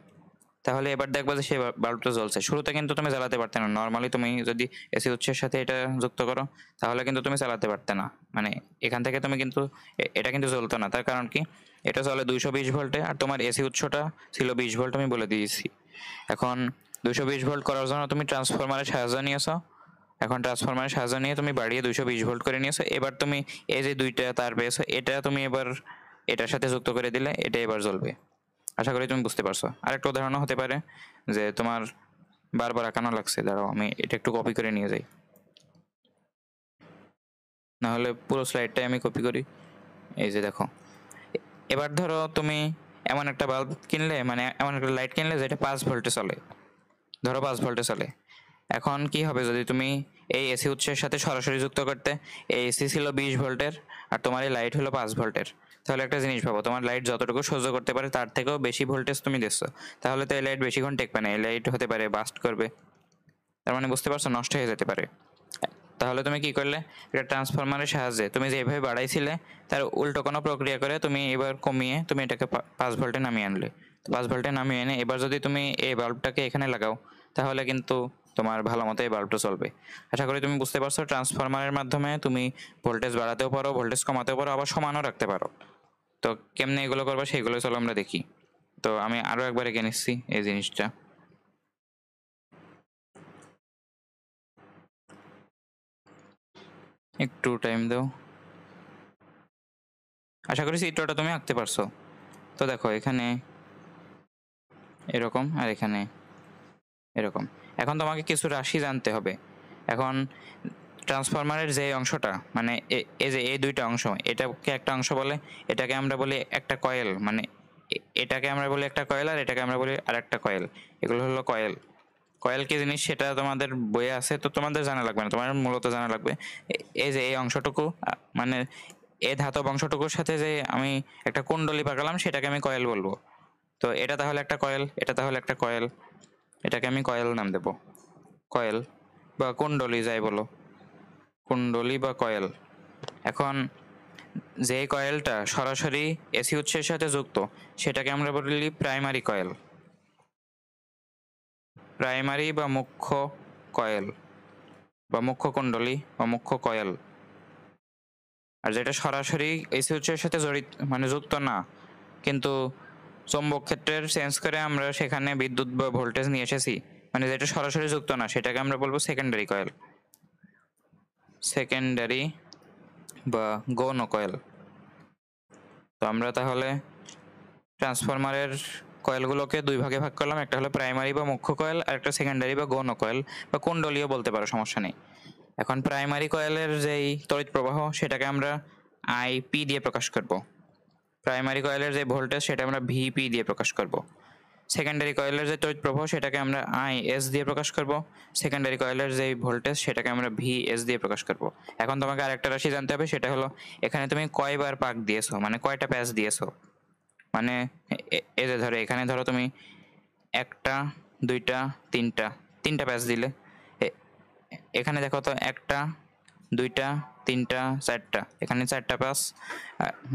তাহলে এবার দেখবা যে সেই বাল্বটা জ্বলছে। শুরুতে কিন্তু তুমি জ্বালাতে পারতে না। নর্মালি তুমি যদি এসি উৎসের সাথে এটা যুক্ত করো, তাহলে কিন্তু তুমি চালাতে পারতে না। মানে এখান থেকে তুমি কিন্তু এটা কিন্তু জ্বলতো না। তার কারণ কি, এটা চলে 220 ভোল্টে আর তোমার এসি উৎসটা ছিল 20 ভোল্ট, আমি বলে দিয়েছি। এখন 220 ভোল্ট করার জন্য তুমি ট্রান্সফরমারের সাহায্য নিয়েছো। এখন ট্রান্সফরমারের সাহায্য নিয়ে তুমি বাড়িয়ে 220 ভোল্ট করে নিয়েছো। এবার তুমি এই যে দুইটা তার পেয়েছো, এটা তুমি এবার এটার সাথে যুক্ত করে দিলে এটা এবার জ্বলবে। আশা করি তুমি বুঝতে পারছো। আরেকটা উদাহরণ হতে পারে যে তোমার বারবার আঁকানো লাগছে, দাঁড়াও আমি এটা একটু কপি করে নিয়ে যাই, না হলে পুরো স্লাইডটাই আমি কপি করি। এই যে দেখো, এবার ধরো তুমি এমন একটা বাল্ব কিনলে, মানে এমন একটা লাইট কিনলে যেটা 5 ভোল্টে চলে, ধরো 5 ভোল্টে চলে। এখন কি হবে যদি তুমি এই এসি উৎসের সাথে সরাসরি যুক্ত করতে? এই এসি ছিল 20 ভোল্টের আর তোমার এই লাইট হলো 5 ভোল্টের। তাহলে একটা জিনিস ভাবো, তোমার লাইট যতটুকু সহ্য করতে পারে তার থেকেও বেশি ভোল্টেজ তুমি দিচ্ছ, তাহলে তো এই লাইট বেশিক্ষণ টেকবে না। এই লাইট হতে পারে বাস্ট করবে, তার মানে বুঝতে পারছো, নষ্ট হয়ে যেতে পারে। তাহলে তুমি কি করলে, একটা ট্রান্সফরমারের সাহায্যে তুমি যেভাবে বাড়াইছিলে তার উল্টো কোনো প্রক্রিয়া করে তুমি এবার কমিয়ে তুমি এটাকে 5 ভোল্টে নামিয়ে আনলে। 5 ভোল্টে নামিয়ে এনে এবার যদি তুমি এই বাল্বটাকে এখানে লাগাও, তাহলে কিন্তু তোমার ভালো মতো এই বাল্বটা চলবে। আশা করি তুমি বুঝতে পারছো, ট্রান্সফরমারের মাধ্যমে তুমি ভোল্টেজ বাড়াতেও পারো, ভোল্টেজ কমাতেও পারো, আবার সমানও রাখতে পারো। তো কেমনে এগুলো করবো সেইগুলো চলো আমরা দেখি। তো আমি আরো একবার এঁকে নিচ্ছি এই জিনিসটা। একটু টাইম দাও। আশা করি চিত্রটা তুমি আঁকতে পারছো। তো দেখো এখানে এরকম আর এখানে এরকম। এখন তোমাকে কিছু রাশি জানতে হবে। এখন ট্রান্সফরমারের যে অংশটা, মানে এই যে এই দুইটা অংশ, এটাকে একটা অংশ বলে, এটাকে আমরা বলি একটা কয়েল। মানে এটাকে আমরা বলি একটা কয়েল আর এটাকে আমরা বলি আর একটা কয়েল। এগুলো হলো কয়েল। কয়েল কি জিনিস সেটা তোমাদের বইয়ে আছে, তো তোমাদের জানা লাগবে না, তোমার মূলত জানা লাগবে এই যে এই অংশটুকু, মানে এই ধাতব অংশটুকুর সাথে যে আমি একটা কুণ্ডলী পাকালাম, সেটাকে আমি কয়েল বলবো। তো এটা তাহলে একটা কয়েল, এটা তাহলে একটা কয়েল, এটাকে আমি কয়েল নাম দেব। কয়েল বা কুণ্ডলী যাই বলো, কুণ্ডলী বা কয়েল। এখন যে কয়েলটা সরাসরি এসি উৎসের সাথে যুক্ত, সেটাকে আমরা বলি প্রাইমারি কয়েল, প্রাইমারি বা মুখ্য কয়েল বা মুখ্য কুণ্ডলী বা মুখ্য কয়েল। আর যেটা সরাসরি এসি উৎসের সাথে জড়িত, মানে যুক্ত না, কিন্তু চৌম্বক ক্ষেত্রের চেঞ্জ করে আমরা সেখানে বিদ্যুৎ বা ভোল্টেজ নিয়ে এসেছি, মানে যেটা সরাসরি যুক্ত না, সেটাকে আমরা বলবো সেকেন্ডারি কয়েল, সেকেন্ডারি বা গৌণ কয়েল। তো আমরা তাহলে ট্রান্সফরমারের কয়েলগুলোকে দুই ভাগে ভাগ করলাম, একটা হলো প্রাইমারি বা মুখ্য কয়েল আর একটা সেকেন্ডারি বা গৌণ কয়েল বা কুণ্ডলীয় বলতে পারো, সমস্যা নেই। এখন প্রাইমারি কয়েলের যেই তড়িৎ প্রবাহ, সেটাকে আমরা আইপি দিয়ে প্রকাশ করব। প্রাইমারি কয়েলের যে ভোল্টেজ, সেটা আমরা ভিপি দিয়ে প্রকাশ করব। সেকেন্ডারি কয়েলের যে তড়িৎ প্রবাহ, সেটাকে আমরা আইএস দিয়ে প্রকাশ করব। সেকেন্ডারি কয়েলের যে ভোল্টেজ, সেটাকে আমরা ভিএস দিয়ে প্রকাশ করব। এখন তোমাকে আরেকটা রাশি জানতে হবে, সেটা হলো এখানে তুমি কয়বার পাক দিয়েছো, মানে কয়টা প্যাচ দিয়েছো। মানে এই যে ধরো এখানে ধরো তুমি একটা, দুইটা, তিনটা, তিনটা প্যাচ দিলে। এখানে দেখো তো, একটা, দুইটা, তিনটা, চারটা, এখানে চারটা প্যাচ,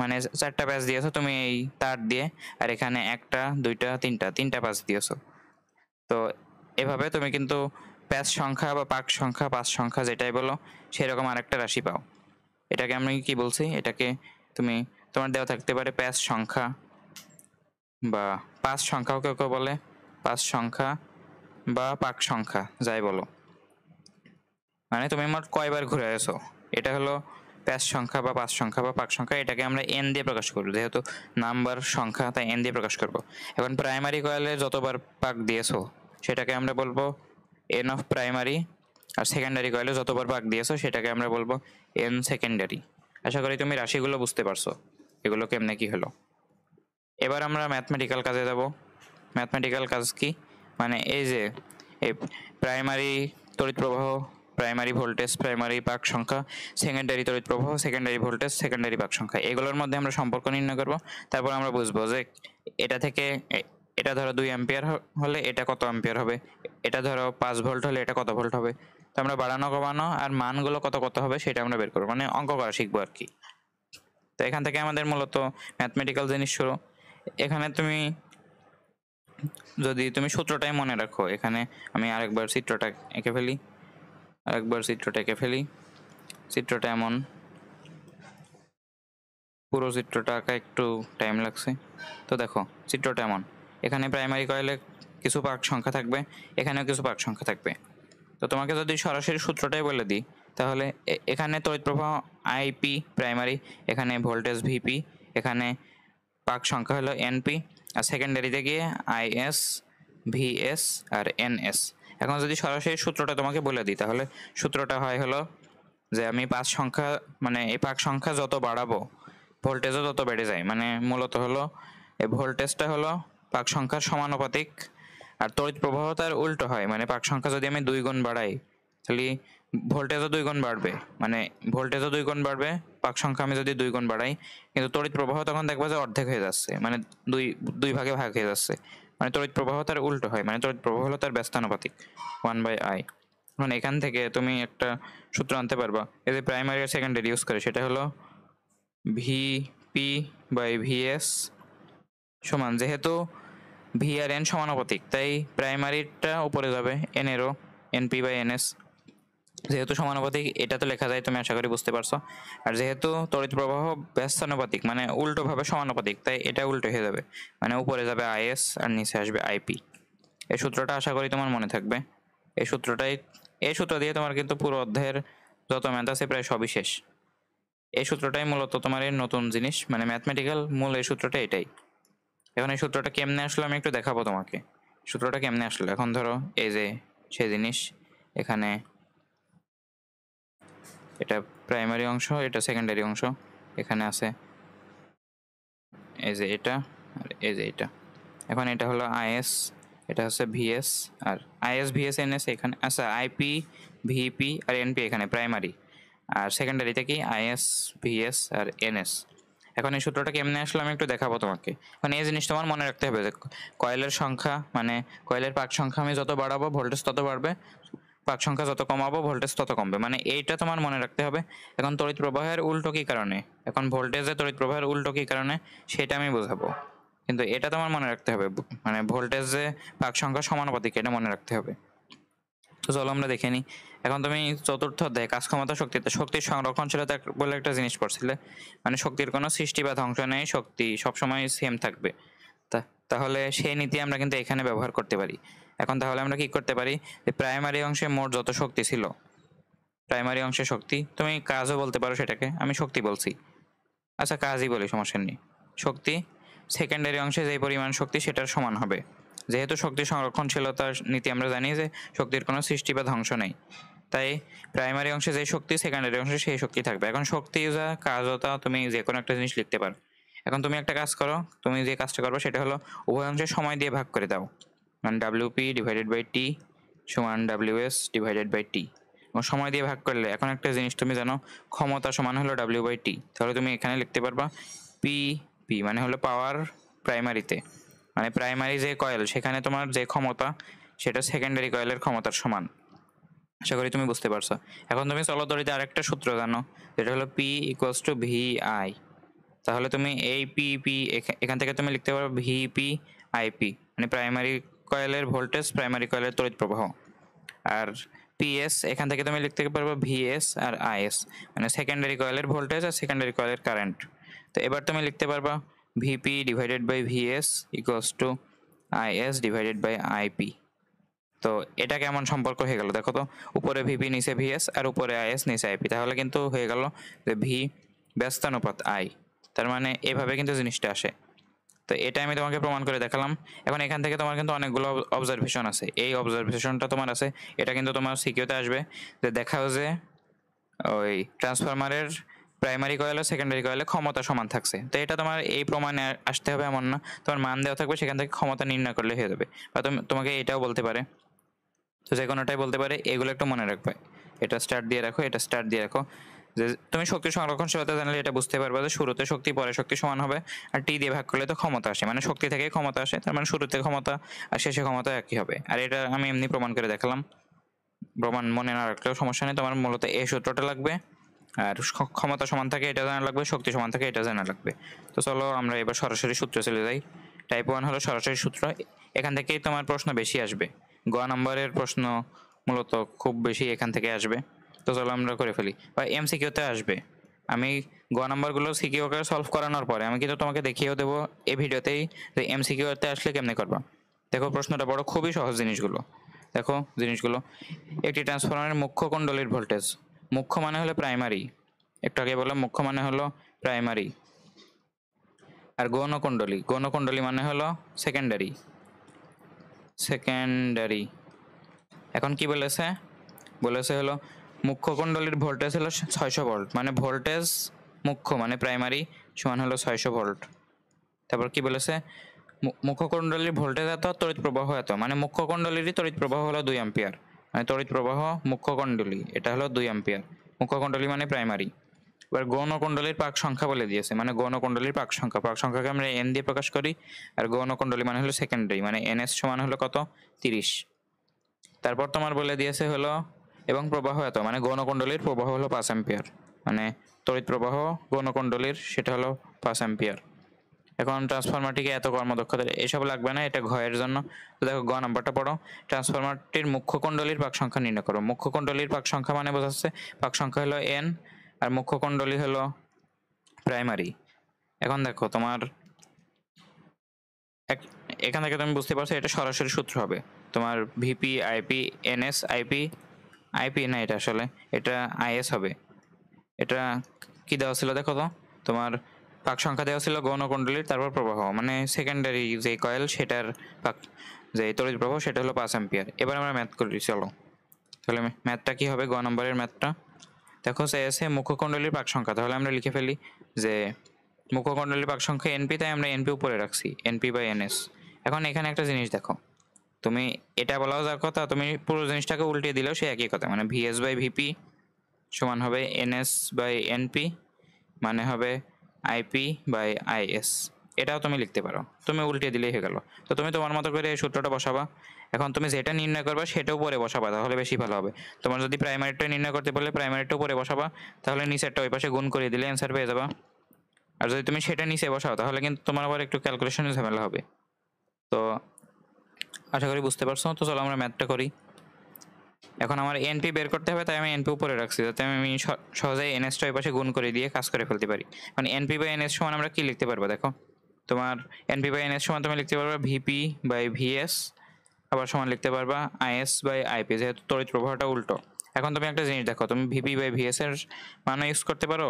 মানে চারটা প্যাচ দিয়েছো তুমি এই তার দিয়ে। আর এখানে একটা, দুইটা, তিনটা, তিনটা প্যাচ দিয়েছো। তো এভাবে তুমি কিন্তু প্যাচ সংখ্যা বা পাক সংখ্যা, পাঁচ সংখ্যা যেটাই বলো, সেরকম আরেকটা রাশি পাও। এটাকে আমি কি বলছি, এটাকে তুমি তোমার দেওয়া থাকতে পারে প্যাচ সংখ্যা বা পাঁচ সংখ্যাও কেউ কেউ বলে, পাঁচ সংখ্যা বা পাক সংখ্যা যাই বলো, মানে তুমি মোট কয়বার ঘুরে আসো, এটা হলো প্যাচ সংখ্যা বা পাঁচ সংখ্যা বা পাক সংখ্যা। এটাকে আমরা এন দিয়ে প্রকাশ করবো, যেহেতু নাম্বার সংখ্যা তাই এন দিয়ে প্রকাশ করব। এখন প্রাইমারি কয়েলে যতবার পাক দিয়েছো সেটাকে আমরা বলবো এন অফ প্রাইমারি, আর সেকেন্ডারি কয়েলে যতবার পাক দিয়েছো সেটাকে আমরা বলবো এন সেকেন্ডারি। আশা করি তুমি রাশিগুলো বুঝতে পারছো এগুলো কেমনে কি হলো। এবার আমরা ম্যাথমেটিক্যাল কাজে যাব। ম্যাথমেটিক্যাল কাজ কি, মানে এই যে এই প্রাইমারি তড়িৎ প্রবাহ, প্রাইমারি ভোল্টেজ, প্রাইমারি পাক সংখ্যা, সেকেন্ডারি তড়িৎ প্রবাহ, সেকেন্ডারি ভোল্টেজ, সেকেন্ডারি পাক সংখ্যা, এগুলোর মধ্যে আমরা সম্পর্ক নির্ণয় করব। তারপর আমরা বুঝবো যে এটা থেকে এটা ধরো 2 অ্যাম্পিয়ার হলে এটা কত অ্যাম্পিয়ার হবে, এটা ধরো 5 ভোল্ট হলে এটা কত ভোল্ট হবে। তো আমরা বাড়ানো কমানো আর মানগুলো কত কত হবে সেটা আমরা বের করবো, মানে অঙ্ক করা শিখবো আর কি। তো এখান থেকে আমাদের মূলত ম্যাথমেটিক্যাল জিনিস শুরু। এখানে তুমি যদি তুমি সূত্রটাই মনে রাখো, এখানে আমি আরেকবার চিত্রটা এঁকে ফেলি, চিত্রটা এমন, পুরো চিত্রটা আঁকা একটু টাইম লাগছে। তো দেখো চিত্রটা এমন, এখানে প্রাইমারি কয়েলে কিছু পাক সংখ্যা থাকবে, এখানেও কিছু পাক সংখ্যা থাকবে। তো তোমাকে যদি সরাসরি সূত্রটাই বলে দিই তাহলে এখানে তড়িৎ প্রবাহ আইপি প্রাইমারি, এখানে ভোল্টেজ ভিপি, এখানে পাক সংখ্যা হলো এনপি, আর সেকেন্ডারিতে গিয়ে আইএস, ভিএস আর এনএস। এখন যদি সরাসরি সূত্রটা তোমাকে বলে দিই তাহলে সূত্রটা হয় হলো যে আমি পাঁচ সংখ্যা মানে এই পাক সংখ্যা যত বাড়াবো ভোল্টেজও তত বেড়ে যায়, মানে মূলত হলো এই ভোল্টেজটা হলো পাক সংখ্যার সমানুপাতিক, আর তড়িৎ প্রবাহ তার উল্টো হয়, মানে পাক সংখ্যা যদি আমি 2 গুণ বাড়াই তাহলে ভোল্টেজও 2 গুণ বাড়বে, মানে ভোল্টেজও 2 গুণ বাড়বে, পাক সংখ্যা আমি যদি 2 গুণ বাড়াই, কিন্তু তড়িৎ প্রবাহ তখন দেখবো যে অর্ধেক হয়ে যাচ্ছে, মানে দুই দুই ভাগে ভাগ হয়ে যাচ্ছে, মানে তড়িৎ প্রবাহ তার উল্টো হয়, মানে তড়িৎ প্রবাহ হলো তার ব্যস্তানুপাতিক 1/I। এখন এখান থেকে তুমি একটা সূত্র আনতে পারবা, এই যে প্রাইমারি আর সেকেন্ডারি ইউজ করে, সেটা হলো VP/VS সমান, যেহেতু ভি আর এন সমানুপাতিক তাই প্রাইমারিটা উপরে যাবে, এন এরও NP/NS, যেহেতু সমানুপাতিক এটা তো লেখা যায়, তুমি আশা করি বুঝতে পারছো। আর যেহেতু তড়িৎ প্রবাহ ব্যস্তানুপাতিক মানে উল্টো ভাবে সমানুপাতিক, তাই এটা উল্টো হয়ে যাবে, মানে উপরে যাবে আইএস আর নিচে আসবে আইপি। এই সূত্রটা আশা করি তোমার মনে থাকবে। এই সূত্র দিয়ে তোমার কিন্তু পুরো অধ্যায়ের যত ম্যাথ আছে প্রায় সবই শেষ। এই সূত্রটাই মূলত তোমার এই নতুন জিনিস, মানে ম্যাথমেটিক্যাল মূল এই সূত্রটা এটাই। এখন এই সূত্রটা কেমনে আসলো আমি একটু দেখাবো তোমাকে। সূত্রটা কেমনে আসলো, এখন ধরো এই যে সেই জিনিস, এখানে এটা প্রাইমারি অংশ, এটা সেকেন্ডারি অংশ, এখানে আছে এই যে এটা আর এই যে এটা। এখন এটা হলো আইএস, এটা হচ্ছে ভিএস, আর আইএস ভিএস এনএস এখানে আচ্ছা, আইপি ভিপি আর এনপি এখানে প্রাইমারি, আর সেকেন্ডারিতে কি আইএস ভিএস আর এনএস। এখন এই সূত্রটা কেমনে আসলে আমি একটু দেখাবো তোমাকে। এখন এই জিনিস তোমার মনে রাখতে হবে যে কয়েলের সংখ্যা মানে কয়েলের পাক সংখ্যা আমি যত বাড়াবো ভোল্টেজ তত বাড়বে, পাক সংখ্যা যত কমাবো ভোল্টেজ তত কমবে, মানে এইটা তোমার মনে রাখতে হবে। এখন তড়িৎ প্রবাহের উল্টো কি কারণে, এখন ভোল্টেজে তড়িৎ প্রবাহের উল্টো কি কারণে সেটা আমি বোঝাবো, কিন্তু এটা তোমার মনে রাখতে হবে, মানে ভোল্টেজে পাক সংখ্যা সমানুপাতিক এটা মনে রাখতে হবে। তো চলো আমরা দেখে নিই। এখন তুমি চতুর্থ অধ্যায় কাজ ক্ষমতা শক্তিতে শক্তির সংরক্ষণশীলতা বলে একটা জিনিস পড়ছিলে, মানে শক্তির কোনো সৃষ্টি বা ধ্বংস নেই, শক্তি সবসময় সেম থাকবে। তাহলে সেই নীতি আমরা কিন্তু এখানে ব্যবহার করতে পারি। এখন তাহলে আমরা কি করতে পারি, যে প্রাইমারি অংশে মোট যত শক্তি ছিল, প্রাইমারি অংশে শক্তি, তুমি কাজও বলতে পারো সেটাকে, আমি শক্তি বলছি, আচ্ছা কাজই বলি সমস্যা নেই, শক্তি সেকেন্ডারি অংশে যে পরিমাণ শক্তি সেটার সমান হবে, যেহেতু শক্তি সংরক্ষণশীলতার নীতি আমরা জানি যে শক্তির কোনো সৃষ্টি বা ধ্বংস নেই, তাই প্রাইমারি অংশে যে শক্তি সেকেন্ডারি অংশে সেই শক্তি থাকবে। এখন শক্তি যা কাজও তা তুমি যে কোনো একটা জিনিস লিখতে পারো। এখন তুমি একটা কাজ করো, তুমি যে কাজটা করবে সেটা হলো উভয় অংশে সময় দিয়ে ভাগ করে দাও, মানে WP/T সমান WS ডিভাইডেড বাই টি। এবং সময় দিয়ে ভাগ করলে এখন একটা জিনিস তুমি জানো, ক্ষমতা সমান হলো W/T, তাহলে তুমি এখানে লিখতে পারবা পি মানে হলো পাওয়ার প্রাইমারিতে, মানে প্রাইমারি যে কয়েল সেখানে তোমার যে ক্ষমতা সেটা সেকেন্ডারি কয়েলের ক্ষমতার সমান। আশা করি তুমি বুঝতে পারছো। এখন তুমি চলতরিতে আরেকটা সূত্র জানো, যেটা হলো P=VI, তাহলে তুমি এই পি এখান থেকে তুমি লিখতে পারো VP/IP, মানে প্রাইমারি কয়েলের ভোল্টেজ, প্রাইমারি কয়েলের তড়িৎ প্রবাহ, আর পিএস, এখান থেকে তুমি লিখতে পারবে ভিএস আর আইএস, মানে সেকেন্ডারি কয়েলের ভোল্টেজ আর সেকেন্ডারি কয়েলের কারেন্ট। তো এবার তুমি লিখতে পারবা VP divided by VS equals to IS divided by IP. তো এটা কেমন সম্পর্ক হয়ে গেল দেখো তো, উপরে ভিপি নিচে ভিএস আর উপরে আইএস নিচে আইপি, তাহলে কিন্তু হয়ে গেল যে ভি ব্যস্তানুপাত আই। তার মানে এভাবে কিন্তু জিনিসটা আসে। তো এটা আমি তোমাকে প্রমাণ করে দেখালাম। এখন এখান থেকে তোমার কিন্তু অনেকগুলো অবজারভেশন আছে, এই অবজারভেশনটা তোমার আছে, এটা কিন্তু তোমার সিকিউতে আসবে যে দেখাও যে ওই ট্রান্সফরমারের প্রাইমারি কয়েল ও সেকেন্ডারি কয়েলে ক্ষমতা সমান থাকছে। তো এটা তোমার এই প্রমাণে আসতে হবে এমন না, তোমার মান দেওয়া থাকবে সেখান থেকে ক্ষমতা নির্ণয় করলে হয়ে যাবে। বা তোমাকে এটাও বলতে পারে, তো যে কোনোটাই বলতে পারে, এগুলো একটু মনে রাখবে। এটা স্টার্ট দিয়ে রাখো, এটা স্টার্ট দিয়ে রাখো। যে তুমি শক্তি সংরক্ষণশীলতা জানলে এটা বুঝতে পারবে যে শুরুতে শক্তি পরে শক্তি সমান হবে, আর টি দিয়ে ভাগ করলে তো ক্ষমতা আসে, মানে শক্তি থেকে ক্ষমতা আসে, তার মানে শুরুতে ক্ষমতা আর শেষে ক্ষমতা একই হবে। আর এটা আমি এমনি প্রমাণ করে দেখালাম, প্রমাণ মনে না রাখলেও সমস্যা নেই, তোমার মূলত এই সূত্রটা লাগবে, আর ক্ষমতা সমান থাকে এটা জানা লাগবে, শক্তি সমান থাকে এটা জানা লাগবে। তো চলো আমরা এবার সরাসরি সূত্রে চলে যাই। টাইপ 1 হলো সরাসরি সূত্র, এখান থেকেই তোমার প্রশ্ন বেশি আসবে, গ নাম্বারের প্রশ্ন মূলত খুব বেশি এখান থেকে আসবে। তো চলো আমরা করে ফেলি, বা এমসিকিউতে আসবে। আমি গ নাম্বারগুলো সিকিউকে সলভ করানোর পরে আমি কিন্তু তোমাকে দেখিয়েও দেবো এই ভিডিওতেই যে এমসিকিউতে আসলে কেমনে করবা। দেখো প্রশ্নটা বড়, খুবই সহজ জিনিসগুলো। দেখো জিনিসগুলো, একটি ট্রান্সফরমারের মুখ্য কুণ্ডলীর ভোল্টেজ, মুখ্য মানে হলো প্রাইমারি, একটু আগে বললাম মুখ্য মানে হলো প্রাইমারি, আর গৌণকুণ্ডলী, গৌণকুণ্ডলী মানে হলো সেকেন্ডারি, সেকেন্ডারি। এখন কি বলেছে, বলেছে হলো মুখ্য কুণ্ডলীর ভোল্টেজ হলো 600 ভোল্ট, মানে ভোল্টেজ মুখ্য মানে প্রাইমারি সমান হলো 600 ভোল্ট। তারপর কি বলেছে, মুখ্য কুণ্ডলীর ভোল্টেজ এত, তড়িৎ প্রবাহ এত, মানে মুখ্য কুণ্ডলীরই তড়িৎ প্রবাহ হলো 2 অ্যাম্পিয়ার, মানে তড়িৎ প্রবাহ মুখ্য কুণ্ডলী এটা হলো 2 অ্যাম্পিয়ার, মুখ্য কুণ্ডলী মানে প্রাইমারি। এবার গৌণকুণ্ডলীর পাক সংখ্যা বলে দিয়েছে, মানে গৌণকুণ্ডলীর পাক সংখ্যা, পাক সংখ্যাকে আমরা এন দিয়ে প্রকাশ করি, আর গৌণকুণ্ডলী মানে হলো সেকেন্ডারি, মানে এনএস সমান হলো কত 30। তারপর তোমার বলে দিয়েছে হলো এবং প্রবাহ এত, মানে গৌণকুণ্ডলীর প্রবাহ হলো 5 অ্যাম্পিয়ার, মানে তড়িৎ প্রবাহ গৌণকুণ্ডলীর সেটা হলো 5 অ্যাম্পিয়ার। এখন ট্রান্সফরমারটিকে এত কর্মদক্ষতা, এসব লাগবে না, এটা ঘয়ের জন্য। তো দেখো গ নাম্বারটা পড়ো, ট্রান্সফরমারটির মুখ্য কুণ্ডলীর পাক সংখ্যা নির্ণয় করো। মুখ্য কুণ্ডলীর পাক সংখ্যা মানে বোঝাচ্ছে পাক সংখ্যা হলো এন, আর মুখ্য কুণ্ডলী হলো প্রাইমারি। এখন দেখো তোমার এখান থেকে তুমি বুঝতে পারছো এটা সরাসরি সূত্র হবে তোমার VP IP NS IP, IP না এটা আসলে এটা আইএস হবে। এটা কি দেওয়া ছিল দেখো তো, তোমার পাক সংখ্যা দেওয়া ছিল গৌণকুণ্ডলীর, তারপর প্রবাহ মানে সেকেন্ডারি যে কয়েল সেটার পাক যে তড়িৎ প্রবাহ সেটা হলো 5 অ্যাম্পিয়ার। এবার আমরা ম্যাথ করি চলো, তাহলে ম্যাথটা কি হবে, গ নম্বরের ম্যাথটা দেখো চেয়েছে মুখ্য কুণ্ডলীর পাক সংখ্যা, তাহলে আমরা লিখে ফেলি যে মুখ্য কুণ্ডলীর পাক সংখ্যা এনপি, তাই আমরা এনপি উপরে রাখছি, এনপি বাই এনএস। এখন এখানে একটা জিনিস দেখো, তুমি এটা বলাও যার কথা, তুমি পুরো জিনিসটাকে উল্টে দিলেও সে একই কথা, মানে ভিএস বাই ভিপি সমান হবে এনএস বাই এনপি, মানে হবে আইপি বাই আইএস। এটাও তুমি লিখতে পারো, তুমি উল্টে দিলেই হয়ে গেল। তো তুমি তোমার মতো করে এই সূত্রটা বসাবা। এখন তুমি যেটা নির্ণয় করবা সেটাও পরে বসাবা, তাহলে বেশি ভালো হবে। তোমার যদি প্রাইমারিটা নির্ণয় করতে বললে প্রাইমারিটাও পরে বসাবা, তাহলে নিচেরটা ওই পাশে গুণ করে দিলে অ্যান্সার পেয়ে যাবা। আর যদি তুমি সেটা নিচে বসাও তাহলে কিন্তু তোমার আবার একটু ক্যালকুলেশনে ঝামেলা হবে। তো আশা করি বুঝতে পারছো। তো চলো আমরা ম্যাথটা করি। এখন আমার এনপি বের করতে হবে, তাই আমি এনপি উপরে রাখছি যাতে আমি সহজেই এনএসটা ওই পাশে গুণ করে দিয়ে কাজ করে ফেলতে পারি। এখন এনপি বাই এনএস সমান আমরা কি লিখতে পারবো দেখো, তোমার এনপি বাই এনএস সমান তুমি লিখতে পারবা ভিপি বাই ভিএস, আবার সমান লিখতে পারবা আইএস বাই আইপি, যেহেতু তড়িৎ প্রবাহটা উল্টো। এখন তুমি একটা জিনিস দেখো, তুমি ভিপি বাই ভিএস এর মানও ইউজ করতে পারো,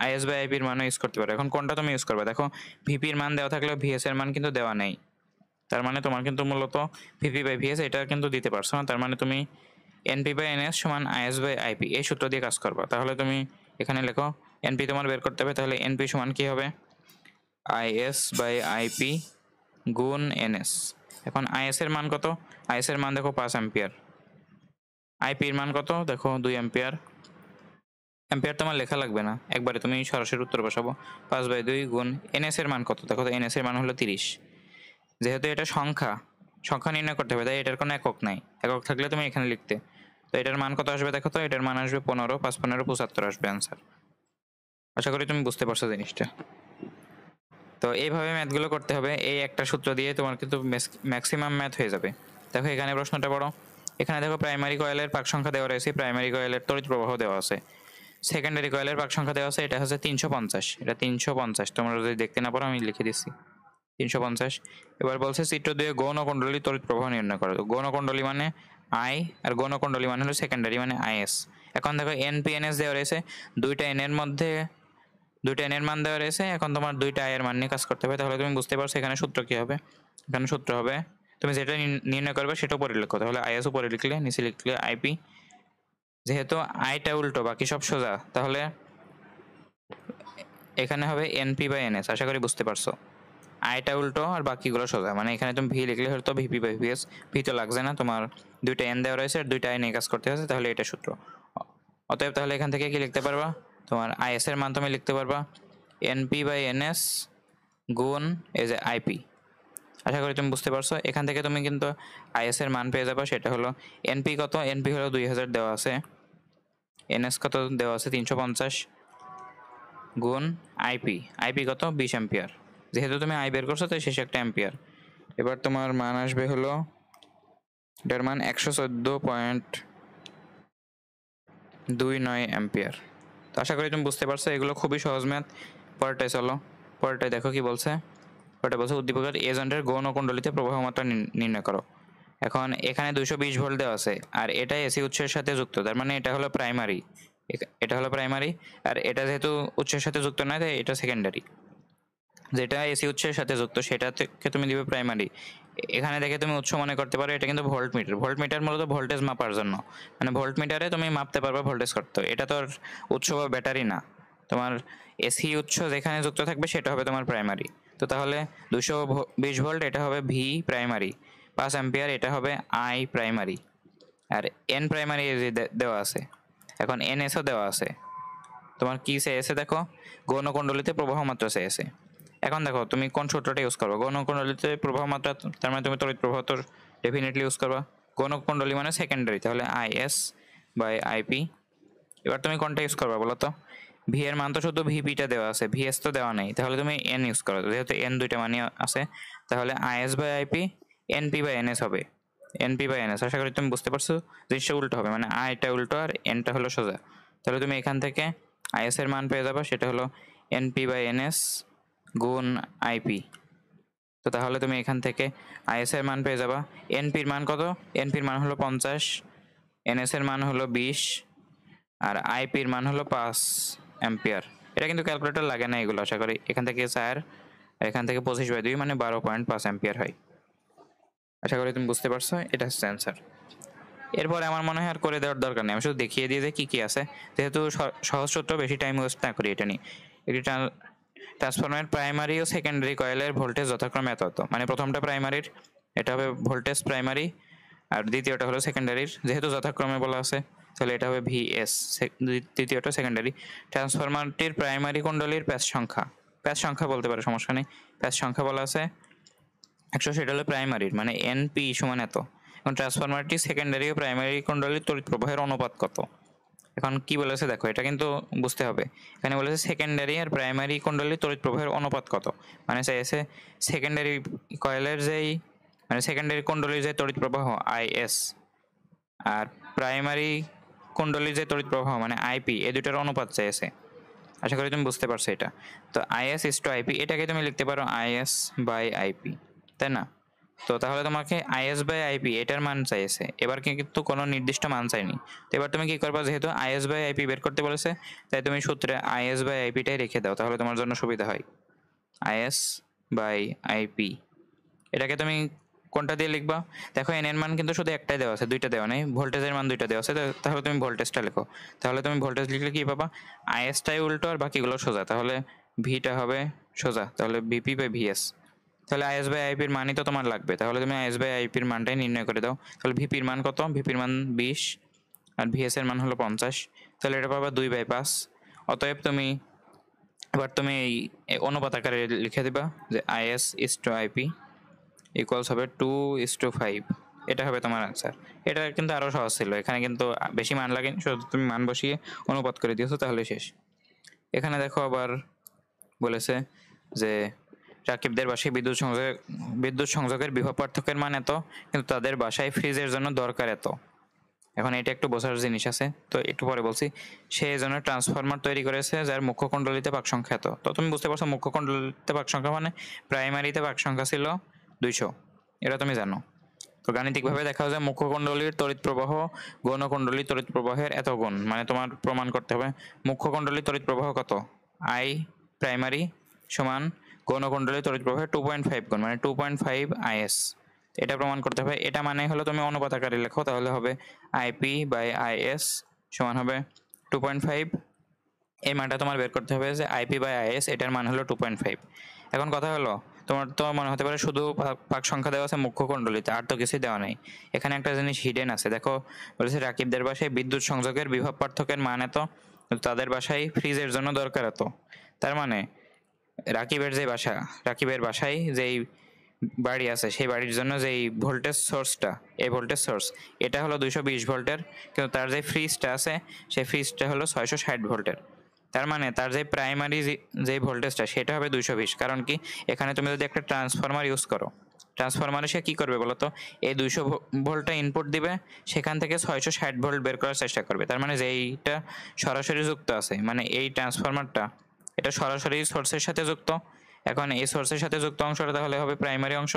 আইএস বাই আইপির মানও ইউজ করতে পারো। এখন কোনটা তুমি ইউজ করবে দেখো, ভিপির মান দেওয়া থাকলেও ভিএস এর মান কিন্তু দেওয়া নেই, তার মানে তোমার কিন্তু মূলত ভিপি বাই ভিএস এটা কিন্তু দিতে পারছো না, তার মানে তুমি এনপি বাই এনএস সমান আইএস বাই আইপি এই সূত্র দিয়ে কাজ করবা। তাহলে তুমি এখানে লেখো এনপি তোমার বের করতে হবে, তাহলে এনপি সমান কি হবে আইএস বাই আইপি গুণ এনএস। এখন আইএস এর মান কত, আইএস এর মান দেখো 5 অ্যাম্পিয়ার, আইপির মান কত দেখো 2 অ্যাম্পিয়ার। অ্যাম্পিয়ার তোমার লেখা লাগবে না, একবারে তুমি সরাসরি উত্তর বসাবো 5/2 গুণ এনএস এর মান কত দেখো, তো এনএস এর মান হলো 30। যেহেতু এটা সংখ্যা, সংখ্যা নির্ণয় করতে হবে তাই এটার কোনো একক নাই, একক থাকলে তুমি এখানে লিখতে। তো এটার মান কত আসবে দেখো, তো এটার মান আসবে 15, 5 15 75 আসবে অ্যান্সার। আশা করি তুমি বুঝতে পারছো জিনিসটা। তো এইভাবে ম্যাথগুলো করতে হবে, এই একটা সূত্র দিয়ে তোমার কিন্তু ম্যাক্সিমাম ম্যাথ হয়ে যাবে। দেখো এখানে প্রশ্নটা পড়ো, এখানে দেখো প্রাইমারি কয়েলের পাক সংখ্যা দেওয়া রয়েছে, প্রাইমারি কয়েলের তড়িৎ প্রবাহ দেওয়া আছে, সেকেন্ডারি কয়েলের পাক সংখ্যা দেওয়া আছে, এটা হচ্ছে 350, এটা 350, তোমরা যদি দেখতে না পারো আমি লিখে দিচ্ছি 350। এবার বলছে চিত্র 2 গৌণকুণ্ডলী তড়িৎ প্রবাহ নির্ণয় করো। গৌণকুণ্ডলী মানে আই আর গৌণকুণ্ডলী মানে হলো সেকেন্ডারি মানে আইএস। এখন দেখো এনপিএনএস দেওয়া রয়েছে, দুইটা এন এর মধ্যে দুইটা এন এর মান দেওয়া রয়েছে, এখন তোমার দুইটা আই এর মান নিয়ে কাজ করতে হবে। তাহলে তুমি বুঝতে পারছো এখানে সূত্র কি হবে। এখানে সূত্র হবে তুমি যেটা নির্ণয় করবে সেটা উপরে লিখো, তাহলে আইএস উপরে লিখলে নিচে লিখলে আইপি। যেহেতু আইটা উল্টো বাকি সব সোজা, তাহলে এখানে হবে এনপি বাই এনএস। আশা করি বুঝতে পারছো, আইটা উল্টো আর বাকিগুলো সোজা, মানে এখানে তুমি ভি লিখলে হয়তো ভিপি বাই ভিএস, ভি তো লাগছে না, তোমার দুইটা এন দেওয়া রয়েছে আর দুইটা আই নিয়ে কাজ করতে আছে, তাহলে এটা সূত্র। অতএব তাহলে এখান থেকে কি লিখতে পারবা, তোমার আইএস এর মান তুমি লিখতে পারবা এনপি বাই এনএস গুণ এই যে আইপি। আশা করি তুমি বুঝতে পারছো। এখান থেকে তুমি কিন্তু আইএস এর মান পেয়ে যাবে, সেটা হলো এনপি কত, এনপি হলো 2000 দেওয়া আছে, এনএস কত দেওয়া আছে 350 গুণ আইপি, আইপি কত 20 অ্যাম্পিয়ার। যেহেতু তুমি আই বের করছো তাই শেষে একটা অ্যাম্পিয়ার। এবার তোমার মান আসবে হলো, এটার মান 114.29 অ্যাম্পিয়ার। তো আশা করি তুমি বুঝতে পারছো, এগুলো খুবই সহজ ম্যাথ। পরেরটায় চলো, পরেরটায় দেখো কি বলছে। পরেরটা বলছে উদ্দীপকের এজেন্টের গৌণকুণ্ডলীতে প্রবাহ মাত্রা নির্ণয় করো। এখন এখানে 220 ভোল্ট দেওয়া আছে আর এটা এসি উৎসের সাথে যুক্ত, তার মানে এটা হলো প্রাইমারি, এটা হলো প্রাইমারি। আর এটা যেহেতু উৎসের সাথে যুক্ত নয় তাই এটা সেকেন্ডারি। যেটা এসি উৎসের সাথে যুক্ত সেটা থেকে তুমি দিবে প্রাইমারি। এখানে দেখে তুমি উৎস মনে করতে পারো এটা কিন্তু ভোল্ট মিটার। ভোল্ট মিটার মূলত ভোল্টেজ মাপার জন্য, মানে ভোল্ট মিটারে তুমি মাপতে পারবে ভোল্টেজ করতে। এটা তো উৎস বা ব্যাটারি না, তোমার এসি উৎস যেখানে যুক্ত থাকবে সেটা হবে তোমার প্রাইমারি। তো তাহলে 220 ভোল্ট এটা হবে ভি প্রাইমারি, 5 অ্যাম্পিয়ার এটা হবে আই প্রাইমারি, আর এন প্রাইমারি দেওয়া আছে। এখন এন এসও দেওয়া আছে, তোমার কি চেয়েছে দেখো, গৌণকুণ্ডলীতে প্রবাহ মাত্রা চেয়েছে। এখন দেখো তুমি কোন সূত্রটা ইউজ করবে, গৌণকুণ্ডলীতে প্রবাহ মাত্রা, তার মানে তুমি তড়িৎ প্রবাহ তো ডেফিনেটলি ইউজ করবা। গৌণকুণ্ডলী মানে সেকেন্ডারি, তাহলে আইএস বাই আইপি। এবার তুমি কোনটা ইউজ করবা বলো তো, ভি এর মান তো শুধু ভিপিটা দেওয়া আছে, ভিএস তো দেওয়া নেই, তাহলে তুমি এন ইউজ করো। যেহেতু এন দুইটা মানই আছে, তাহলে IS by IP NP by NS হবে, এনপি বাই এনএস। আশা করি তুমি বুঝতে পারছো, জিনিসটা উল্টো হবে, মানে আইটা উল্টো আর এনটা হলো সোজা। তাহলে তুমি এখান থেকে আইএস এর মান পেয়ে যাবে, সেটা হলো এনপি বাই এনএস গুণ আইপি। তো তাহলে তুমি এখান থেকে আইএস এর মান পেয়ে যাবা। এনপির মান কত, এনপির মান হলো 50, এনএস এর মান হলো 20 আর আইপির মান হলো 5 অ্যাম্পিয়ার। এটা কিন্তু ক্যালকুলেটর লাগে না এগুলো, আশা করি। এখান থেকে 4 আর এখান থেকে 25/2 মানে 12.5 অ্যাম্পিয়ার হয়। আশা করি তুমি বুঝতে পারছো, এটা হচ্ছে অ্যান্সার। এরপরে আমার মনে হয় আর করে দেওয়ার দরকার নেই, আমি শুধু দেখিয়ে দিয়ে যে কী কী আছে, যেহেতু সহজ সূত্র, বেশি টাইম ওয়েস্ট না করি এটা নিয়ে। এটি ট্রান্সফরমারের প্রাইমারি ও সেকেন্ডারি কয়েলের ভোল্টেজ যথাক্রমে এত, মানে প্রথমটা প্রাইমারির, এটা হবে ভোল্টেজ প্রাইমারি, আর দ্বিতীয়টা হলো সেকেন্ডারির, যেহেতু যথাক্রমে বলা আছে তাহলে এটা হবে ভিএস, তৃতীয়টা সেকেন্ডারি। ট্রান্সফরমারটির প্রাইমারি কুণ্ডলীর প্যাচ সংখ্যা বলতে পারে, সমস্যা নেই, প্যাচ সংখ্যা বলা আছে 100, সেটা হলো প্রাইমারির, মানে এনপি সমান এত। এখন ট্রান্সফরমারটি সেকেন্ডারি ও প্রাইমারি কুণ্ডলীর তড়িৎ প্রবাহের অনুপাত কত। এখন কি বলেছে দেখো, এটা কিন্তু বুঝতে হবে। এখানে বলেছে সেকেন্ডারি আর প্রাইমারি কুণ্ডলীর তড়িৎ প্রবাহের অনুপাত কত, মানে চাইছে সেকেন্ডারি কয়েলের যেই, মানে সেকেন্ডারি কুণ্ডলীর যে তড়িৎ প্রবাহ আইএস আর প্রাইমারি কুণ্ডলীর যে তড়িৎ প্রবাহ মানে আইপি, এই দুটার অনুপাত চাইছে। আশা করি তুমি বুঝতে পারছো এটা। তো আইএস ইস টু আইপি, এটাকে তুমি লিখতে পারো আইএস বাই আইপি, তাই না? তো তাহলে তোমাকে আইএস বাই আইপি এটার মান চাইছে, এবার কিন্তু কোনো নির্দিষ্ট মান চাইনি। তো এবার তুমি কি করবা, যেহেতু আইএস বাই আইপি বের করতে বলেছে তাই তুমি সূত্রে আইএস বাই আইপিটাই রেখে দাও, তাহলে তোমার জন্য সুবিধা হয়। আইএস বাই আইপি, এটাকে তুমি কোনটা দিয়ে লিখবা, দেখো এন এর মান কিন্তু শুধু একটাই দেওয়া আছে, দুইটা দেওয়া নেই, ভোল্টেজের মান দুইটা দেওয়া আছে, তাহলে তুমি ভোল্টেজটা লেখো। তাহলে তুমি ভোল্টেজ লিখলে কি পাবা, আইএসটাই উল্টো আর বাকিগুলো সোজা, তাহলে ভিটা হবে সোজা, তাহলে ভিপি বাই ভিএস। তাহলে আইএস বাই আইপির মানই তো তোমার লাগবে, তাহলে তুমি আইএস বাই আইপির মানটাই নির্ণয় করে দাও। তাহলে ভিপির মান কত, ভিপির মান 20 আর ভিএস এর মান হলো 50, তাহলে এটা পাবা 2/5। অতএব তুমি এবার তুমি এই অনুপাত আকারে লিখে দিবা যে IS is to IP equals হবে 2:5, এটা হবে তোমার আনসার। এটা কিন্তু আরও সহজ ছিল, এখানে কিন্তু বেশি মান লাগেনি, শুধু তুমি মান বসিয়ে অনুপাত করে দিয়েছো তাহলে শেষ। এখানে দেখো আবার বলেছে যে রাকিবদের বাসায় বিদ্যুৎ সংযোগের বিভব পার্থক্যের মান এত, কিন্তু তাদের বাসায় ফ্রিজের জন্য দরকার এত। এখন এটা একটু বোঝার জিনিস আছে, তো একটু পরে বলছি। সে এজন্য ট্রান্সফরমার তৈরি করেছে যার মুখ্য কুণ্ডলীতে পাক সংখ্যা এত। তো তুমি বুঝতে পারছো মুখ্য কুণ্ডলীতে পাক সংখ্যা মানে প্রাইমারিতে পাক সংখ্যা ছিল 200, এটা তুমি জানো। তো গাণিতিকভাবে দেখা যায় মুখ্য কুণ্ডলীর তড়িৎ প্রবাহ গৌণ কুণ্ডলীর তড়িৎ প্রবাহের এত গুণ, মানে তোমার প্রমাণ করতে হবে মুখ্য কুণ্ডলীর তড়িৎ প্রবাহ কত, আই প্রাইমারি সমান গৌণ কুণ্ডলীর তড়িৎ প্রবাহের 2.5 গুণ, মানে 2.5 IS। এটা প্রমাণ করতে হবে। এটা মানে হলো তুমি অনুপাত আকারে লেখো, তাহলে হবে আইপি বাই IS সমান হবে 2.5। এই মানটা তোমার বের করতে হবে যে আইপি বাই IS, এটার মান হলো 2.5। এখন কথা হলো তোমার তো মনে হতে পারে শুধু পাক সংখ্যা দেওয়া আছে মুখ্য কুণ্ডলীতে, আর তো কিছুই দেওয়া নেই। এখানে একটা জিনিস হিডেন আছে, দেখো বলেছে রাকিবদের বাসায় বিদ্যুৎ সংযোগের বিভব পার্থক্যের মান এত, তাদের বাসায় ফ্রিজের জন্য দরকার এত। তার মানে রাকিবের বাসায় যেই বাড়ি আছে সেই বাড়ির জন্য যেই ভোল্টেজ সোর্সটা, এই ভোল্টেজ সোর্স এটা হলো 220 ভোল্টের, কিন্তু তার যে ফ্রিজটা আছে সেই ফ্রিজটা হলো 660 ভোল্টের। তার মানে তার যে প্রাইমারি যে ভোল্টেজটা সেটা হবে 220। কারণ কি, এখানে তুমি যদি একটা ট্রান্সফরমার ইউজ করো, ট্রান্সফরমারে সে কি করবে বলতো, এই 200 ভোল্টটা ইনপুট দিবে, সেখান থেকে 660 ভোল্ট বের করার চেষ্টা করবে। তার মানে যেইটা সরাসরি যুক্ত আছে, মানে এই ট্রান্সফরমারটা এটা সরাসরি সোর্সের সাথে যুক্ত। এখন এই সোর্সের সাথে যুক্ত অংশটা তাহলে হবে প্রাইমারি অংশ,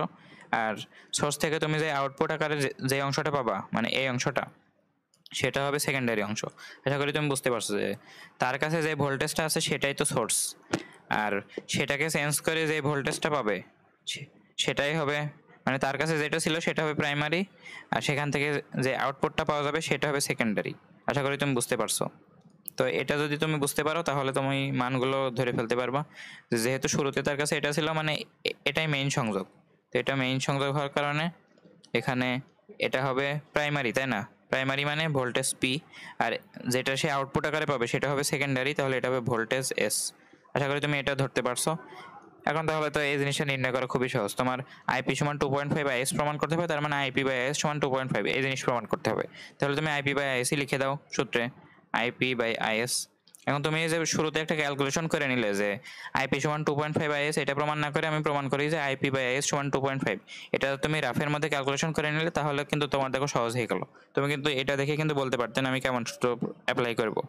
আর সোর্স থেকে তুমি যে আউটপুট আকারে যে অংশটা পাবা, মানে এই অংশটা, সেটা হবে সেকেন্ডারি অংশ। আশা করি তুমি বুঝতে পারছো যে তার কাছে যে ভোল্টেজটা আছে সেটাই তো সোর্স, আর সেটাকে চেঞ্জ করে যে ভোল্টেজটা পাবে সেটাই হবে, মানে তার কাছে যেটা ছিল সেটা হবে প্রাইমারি, আর সেখান থেকে যে আউটপুটটা পাওয়া যাবে সেটা হবে সেকেন্ডারি। আশা করি তুমি বুঝতে পারছো। তো এটা যদি তুমি বুঝতে পারো তাহলে তুমি মানগুলো ধরে ফেলতে পারবা। যেহেতু শুরুতে তার কাছে এটা ছিল, মানে এটাই মেইন সংযোগ, তো এটা মেইন সংযোগ হওয়ার কারণে এখানে এটা হবে প্রাইমারি, তাই না? প্রাইমারি মানে ভোল্টেজ পি, আর যেটা সে আউটপুট আকারে পাবে সেটা হবে সেকেন্ডারি, তাহলে এটা হবে ভোল্টেজ এস। আশা করি তুমি এটা ধরতে পারছো। এখন তাহলে তো এই জিনিসটা নির্ণয় করা খুবই সহজ। তোমার আইপি সমান 2.5 IS প্রমাণ করতে হবে, তার মানে আইপি বাই IS সমান 2.5, এই জিনিস প্রমাণ করতে হবে। তাহলে তুমি আইপি বাই IS লিখে দাও সূত্রে, আইপি বাই IS। এখন তুমি এই যে শুরুতে একটা ক্যালকুলেশন করে নিলে যে আইপি সমান 2.5 IS, এটা প্রমাণ না করে আমি প্রমাণ করি যে আইপি বাই IS সমান 2.5, এটা তুমি রাফের মধ্যে ক্যালকুলেশন করে নিলে তাহলে কিন্তু তোমার দেখো সহজ হয়ে গেল। তুমি কিন্তু এটা দেখে কিন্তু বলতে পারতেন আমি কেমন সূত্র অ্যাপ্লাই করবো।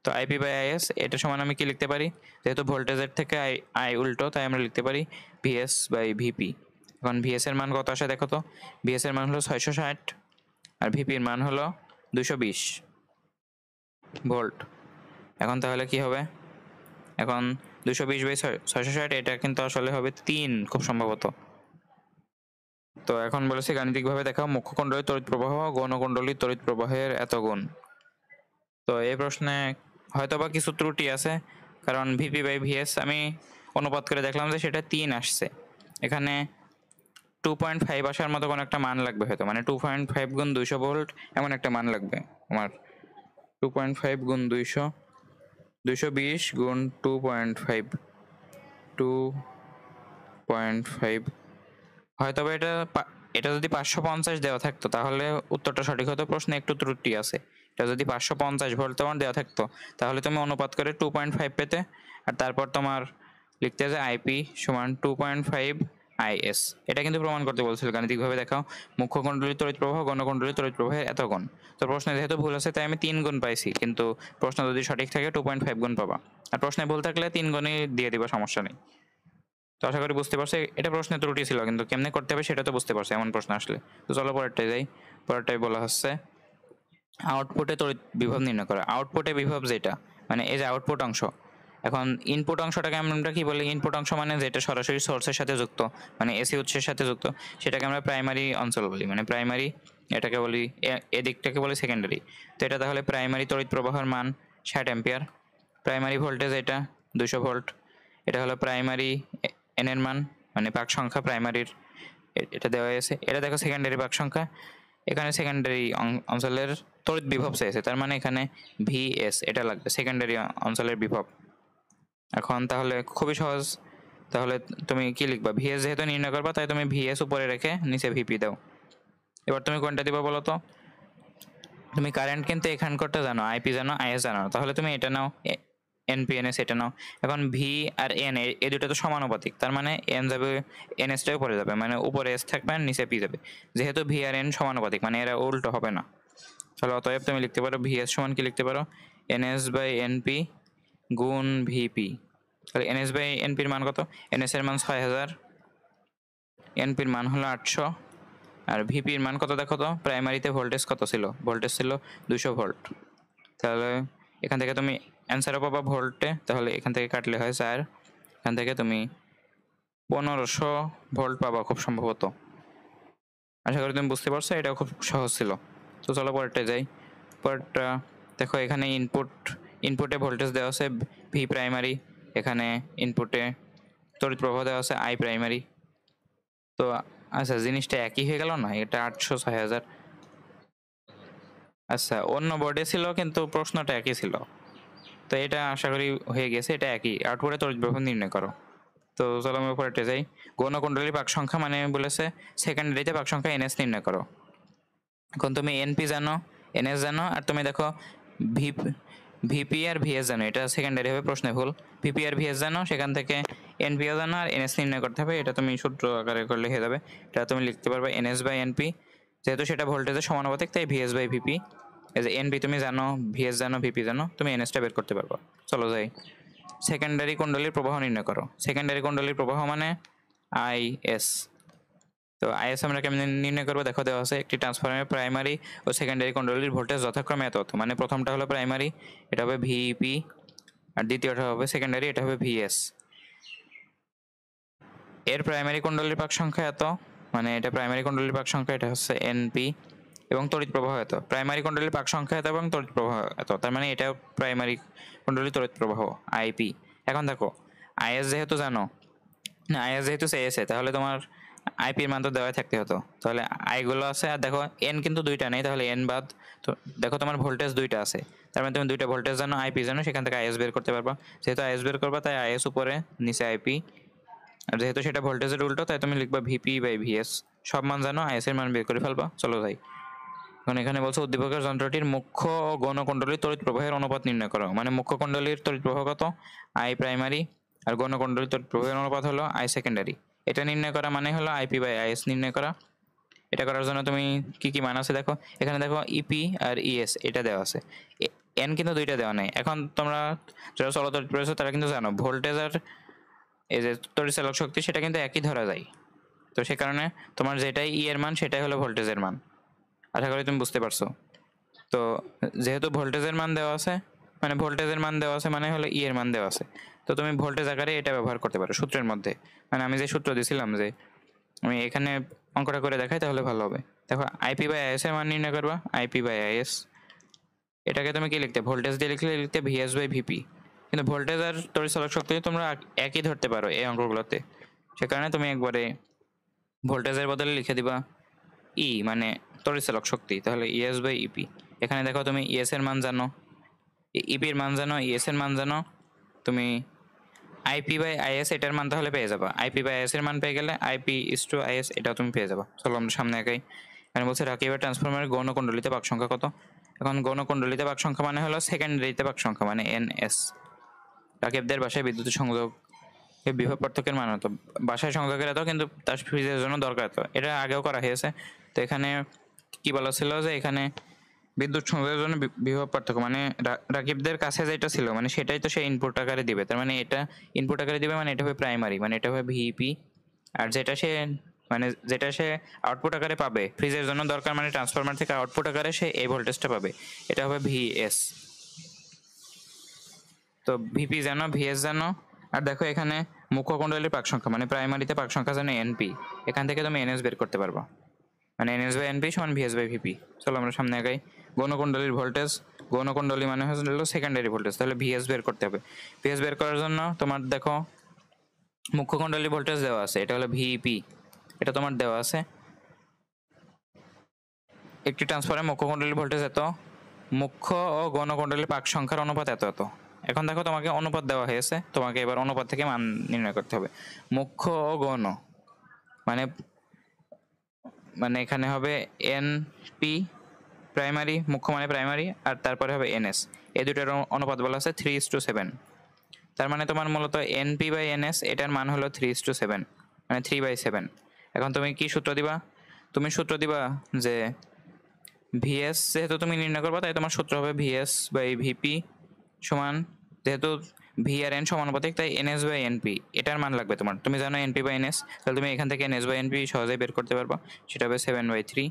তো আইপি বাই IS এটা সমান আমি কি লিখতে পারি, যেহেতু ভোল্টেজের থেকে আই উল্টো, তাই আমরা লিখতে পারি ভিএস বাই ভিপি। এখন ভিএস এর মান কত আসে দেখো তো, ভিএস এর মান হলো 660 আর ভিপির মান হলো 220 ভোল্ট। এখন তাহলে কি হবে, এখন 220 বাই 660, এটা কিন্তু আসলে হবে 3 খুব সম্ভবত। তো এখন বলেছি গাণিতিকভাবে দেখাও মুখ্য কুণ্ডলীর তড়িৎ প্রবাহ গৌণ কুণ্ডলীর তড়িৎ প্রবাহের এত গুণ। তো এই প্রশ্নে হয়তো বা কিছু ত্রুটি আছে, কারণ ভিপি বাই ভিএস আমি অনুপাত করে দেখলাম যে সেটা 3 আসছে। এখানে 2.5 আসার মতো কোনো একটা মান লাগবে হয়তো, মানে 2.5 গুণ 200 ভোল্ট এমন একটা মান লাগবে আমার। 2.5 গুণ 200, 220 গুণ 2.5, 2.5 হয়তো বা এটা যদি 550 দেওয়া থাকতো তাহলে উত্তরটা সঠিক হতো। প্রশ্নে একটু ত্রুটি আছে, এটা যদি 550 ভোল্ট তোমার দেওয়া থাকতো তাহলে তুমি অনুপাত করে 2.5 পেতে, আর তারপর তোমার লিখতে যে আইপি সমান 2.5 IS। এটা কিন্তু প্রমাণ করতে বলছিল গাণিতিকভাবে দেখাও মুখ্য কুণ্ডলীর তড়িৎ প্রবাহ গৌণ কুণ্ডলীর তড়িৎ প্রবাহের এত গুণ। তো প্রশ্নে যেহেতু ভুল আছে তাই আমি 3 গুণ পাইছি, কিন্তু প্রশ্ন যদি সঠিক থাকে 2.5 গুণ পাবা, আর প্রশ্নে ভুল থাকলে 3 গুণই দিয়ে দিবা, সমস্যা নেই। তো আশা করি বুঝতে পারছো, এটা প্রশ্নে ত্রুটি ছিল, কিন্তু কেমনে করতে হবে সেটা তো বুঝতে পারছো এমন প্রশ্ন আসলে। তো চলো পরেরটাই যাই। পরেরটাই বলা হচ্ছে আউটপুটে তড়িৎ বিভব নির্ণয় করা। আউটপুটে বিভব যেটা, মানে এই যে আউটপুট অংশ, এখন ইনপুট অংশটাকে আমরা কি বলি, ইনপুট অংশ মানে যেটা সরাসরি সোর্সের সাথে যুক্ত, মানে এসি উৎসের সাথে যুক্ত, সেটাকে আমরা প্রাইমারি অঞ্চল বলি, মানে প্রাইমারি এটাকে বলি, এদিকটাকে বলি সেকেন্ডারি। তো এটা তাহলে প্রাইমারি তড়িৎ প্রবাহের মান 60 অ্যাম্পিয়ার, প্রাইমারি ভোল্টেজ এটা 200 ভোল্ট, এটা হলো প্রাইমারি এন এর মান, মানে পাক সংখ্যা প্রাইমারির এটা দেওয়া আছে। এটা দেখো সেকেন্ডারি পাক সংখ্যা, এখানে সেকেন্ডারি অঞ্চলের তড়িৎ বিভব চাইছে, তার মানে এখানে ভিএস এটা লাগবে, সেকেন্ডারি অঞ্চলের বিভব। এখন তাহলে খুবই সহজ, তাহলে তুমি কি লিখবা, ভিএস যেহেতু নির্ণয় করবা তাই তুমি ভিএস উপরে রেখে নিচে ভিপি দাও। এবার তুমি কোনটা দিবা বলো তো, তুমি কারেন্ট কিন্তু এখানকারটা জানো, আইপি জানো, আইএস জানো, তাহলে তুমি এটা নাও, এনপিএনএস এটা নাও। এখন ভি আর এন এই দুটো তো সমানুপাতিক, তার মানে এন যাবে এনএসটাও উপরে যাবে, মানে উপরে এস থাকবে আর নিচে পি যাবে। যেহেতু ভি আর এন সমানুপাতিক মানে এরা উল্টো হবে না, তাহলে অতএব তুমি লিখতে পারো ভিএস সমান কি লিখতে পারো, এনএস বাই এনপি গুণ ভিপি। তাহলে এনএস বাই এনপির মান কত, এনএস এর মান 6000, এনপির মান হলো 800, আর ভিপির মান কত দেখো তো, প্রাইমারিতে ভোল্টেজ কত ছিল, ভোল্টেজ ছিল 200 ভোল্ট। তাহলে এখান থেকে তুমি অ্যান্সারও পাবা ভোল্টে, তাহলে এখান থেকে কাটলে হয় 4, এখান থেকে তুমি 1500 ভোল্ট পাবা খুব সম্ভবত। আশা করি তুমি বুঝতে পারছো, এটাও খুব সহজ ছিল। তো চলো পরেরটা যাই। পরেরটা দেখো, এখানে ইনপুটে ভোল্টেজ দেওয়া আছে ভি প্রাইমারি, এখানে ইনপুটে তড়িৎ প্রবাহ দেওয়া আছে আই প্রাইমারি। তো আচ্ছা, জিনিসটা একই হয়ে গেল না, এটা 800 6000। আচ্ছা, অন্য বোর্ডে ছিল কিন্তু প্রশ্নটা একই ছিল, তো এটা আশা করি হয়ে গেছে, এটা একই। আউটপুটে তড়িৎ প্রবাহ নির্ণয় করো। তো চলো আমি পরেরটা যাই। গৌণকুণ্ডলীর পাক সংখ্যা মানে বলেছে সেকেন্ডারিতে পাক সংখ্যা এনএস নির্ণয় করো। এখন তুমি এনপি জানো, এনএস জানো, আর তুমি দেখো ভিপি আর ভিএস জানো, এটা সেকেন্ডারি হবে, প্রশ্নে ভুল। ভিপি আর ভিএস জানো, সেখান থেকে এনপিও জানো, আর এনএস নির্ণয় করতে হবে। এটা তুমি সূত্র আকারে করলে হয়ে যাবে। এটা তুমি লিখতে পারবে এনএস বাই এনপি, যেহেতু সেটা ভোল্টেজের সমানুপাতিক তাই ভিএস বাই ভিপি। এই যে এনপি তুমি জানো, ভিএস জানো, ভিপি জানো, তুমি এনএসটা বের করতে পারবো। চলো যাই। সেকেন্ডারি কুণ্ডলীর প্রবাহ নির্ণয় করো। সেকেন্ডারি কুণ্ডলীর প্রবাহ মানে আইএস। তো আইএস আমরা কেমন নির্ণয় করবো, দেখো দেওয়া আছে একটি ট্রান্সফরমারের প্রাইমারি ও সেকেন্ডারি কুণ্ডলীর ভোল্টেজ যথাক্রমে এত, মানে প্রথমটা হলো প্রাইমারি, এটা হবে ভিপি, আর দ্বিতীয়টা হবে সেকেন্ডারি, এটা হবে ভিএস। এর প্রাইমারি কুণ্ডলীর পাক সংখ্যা এত, মানে এটা প্রাইমারি কুণ্ডলীর পাক সংখ্যা, এটা হচ্ছে এনপি, এবং তড়িৎ প্রবাহ এত। প্রাইমারি কুণ্ডলীর পাক সংখ্যা এত এবং তড়িৎ প্রবাহ এত, তার মানে এটা প্রাইমারি কুণ্ডলীর তড়িৎ প্রবাহ আইপি। এখন দেখো আইএস যেহেতু জানো, না আইএস যেহেতু চেয়েছে, তাহলে তোমার আইপির মান তো দেওয়াই থাকতে হতো। তাহলে আইগুলো আছে, আর দেখো এন কিন্তু দুইটা নেই, তাহলে এন বাদ। তো দেখো তোমার ভোল্টেজ দুইটা আছে, তার মানে তুমি দুইটা ভোল্টেজ জানো, আইপি জানো, সেখান থেকে আইএস বের করতে পারবা। যেহেতু আইএস বের করবা তাই আইএস উপরে, নিচে আইপি, আর যেহেতু সেটা ভোল্টেজের উল্টো তাই তুমি লিখবা ভিপি বাই ভিএস। সব মান জানো, আইএস এর মান বের করে ফেলবা। চলো যাই। এখন এখানে বলছো উদ্দীপকের যন্ত্রটির মুখ্য ও গৌণকুণ্ডলীর তড়িৎ প্রবাহের অনুপাত নির্ণয় করো। মানে মুখ্য কুণ্ডলীর তড়িৎ প্রবাহ কত, আই প্রাইমারি, আর গৌণকুণ্ডলীর তড়িৎ প্রবাহের অনুপাত হলো আই সেকেন্ডারি। এটা নির্ণয় করা মানে হলো আইপি বাই আইএস নির্ণয় করা। এটা করার জন্য তুমি কি কি মান আছে দেখো, এখানে দেখো ইপি আর ইএস এটা দেওয়া আছে, এন কিন্তু দুইটা দেওয়া নেই। এখন তোমরা যারা চলতড়িৎ পড়েছো তারা কিন্তু জানো ভোল্টেজ আর এই যে তড়িৎচালক শক্তি সেটা কিন্তু একই ধরা যায়। তো সে কারণে তোমার যেটাই ই এর মান সেটাই হলো ভোল্টেজের মান। আশা করি তুমি বুঝতে পারছো। তো যেহেতু ভোল্টেজের মান দেওয়া আছে, মানে ভোল্টেজের মান দেওয়া আছে মানে হলো ই এর মান দেওয়া আছে, তো তুমি ভোল্টেজ আকারে এটা ব্যবহার করতে পারো সূত্রের মধ্যে। মানে আমি যে সূত্র দিয়েছিলাম, যে আমি এখানে অঙ্কটা করে দেখাই তাহলে ভালো হবে। দেখো আইপি বাই আইএস এর মান নির্ণয় করবা, আইপি বাই আইএস। এটাকে তুমি কি লিখতে, ভোল্টেজ দিয়ে লিখতে ভিএস বাই ভিপি, কিন্তু ভোল্টেজ আর তড়িৎচালক শক্তি তোমরা একই ধরতে পারো এই অঙ্কগুলোতে। সে কারণে তুমি একবারে ভোল্টেজের বদলে লিখে দিবা ই, মানে তড়িৎচালক শক্তি, তাহলে ইএস বাই ইপি। এখানে দেখো তুমি ইএস এর মান জানো, ইপির মান জানো, ইএস এর মান জানো, তুমি আইপি বাই আইএস এটার মান তাহলে পেয়ে যাবা। আইপি বাই আইএস এর মান পেয়ে গেলে আইপি ইস টু আইএস এটাও তুমি পেয়ে যাবা। চলো আমরা সামনে একাই। এখানে বলছে রাকিবের ট্রান্সফরমারের গৌণকুণ্ডলীতে পাক সংখ্যা কত। এখন গৌণকুণ্ডলীতে পাক সংখ্যা মানে হলো সেকেন্ডারিতে পাক সংখ্যা মানে এনএস। রাকিবদের বাসায় বিদ্যুৎ সংযোগ বিভব পার্থক্যের মান হতো, বাসায় সংযোগের এত কিন্তু তার ফ্রিজের জন্য দরকার এত, এটা আগেও করা হয়েছে। তো এখানে কি বলা ছিল যে এখানে বিদ্যুৎ সংযোগের জন্য বিভব পার্থক্য মানে রাকিবদের কাছে যেটা ছিল মানে সেটাই তো সে ইনপুট আকারে দিবে, তার মানে এটা ইনপুট আকারে দিবে, মানে এটা হবে প্রাইমারি, মানে এটা হবে ভিপি। আর যেটা সে আউটপুট আকারে পাবে ফ্রিজের জন্য দরকার, মানে ট্রান্সফরমার থেকে আউটপুট আকারে সে এই ভোল্টেজটা পাবে, এটা হবে ভিএস। তো ভিপি জানো, ভিএস জানো, আর দেখো এখানে মুখ্য কুণ্ডলীর পাক সংখ্যা মানে প্রাইমারিতে পাক সংখ্যা জানো এনপি, এখান থেকে তুমি এনএস বের করতে পারবা, মানে এনএস বাই এনপি সমান ভিএস বাই ভিপি। চলো আমরা সামনে আগাই। গৌণকুণ্ডলীর ভোল্টেজ, গৌণকুণ্ডলী মানে হলো সেকেন্ডারি ভোল্টেজ, তাহলে ভিএস বের করতে হবে। ভিএস বের করার জন্য তোমার দেখো মুখ্য কুণ্ডলীর ভোল্টেজ দেওয়া আছে, এটা হলো ভিপি, এটা তোমার দেওয়া আছে। একটি ট্রান্সফরমারের মুখ্য কুণ্ডলীর ভোল্টেজ এত, মুখ্য ও গৌণকুণ্ডলীর পাক সংখ্যার অনুপাত এত এত। এখন দেখো তোমাকে অনুপাত দেওয়া হয়েছে, তোমাকে এবার অনুপাত থেকে মান নির্ণয় করতে হবে। মুখ্য ও গৌণ মানে মানে এখানে হবে এন পি প্রাইমারি, মুখ্য মানে প্রাইমারি, আর তারপরে হবে এনএস, এই দুটোর অনুপাত বলা আছে 3:7। তার মানে তোমার মূলত এনপি বাই এনএস এটার মান হলো 3:7, মানে 3/7। এখন তুমি কি সূত্র দিবা, তুমি সূত্র দিবা যে ভিএস যেহেতু তুমি নির্ণয় করবা, তাই তোমার সূত্র হবে ভিএস বাই ভিপি সমান, যেহেতু ভি আর এন সমানুপাতিক তাই এনএস বাই এনপি, এটার মান লাগবে তোমার। তুমি জানো এনপি বাই এনএস, তাহলে তুমি এখান থেকে এনএস বাই এনপি সহজেই বের করতে পারবা। সেটা হবে 7/3।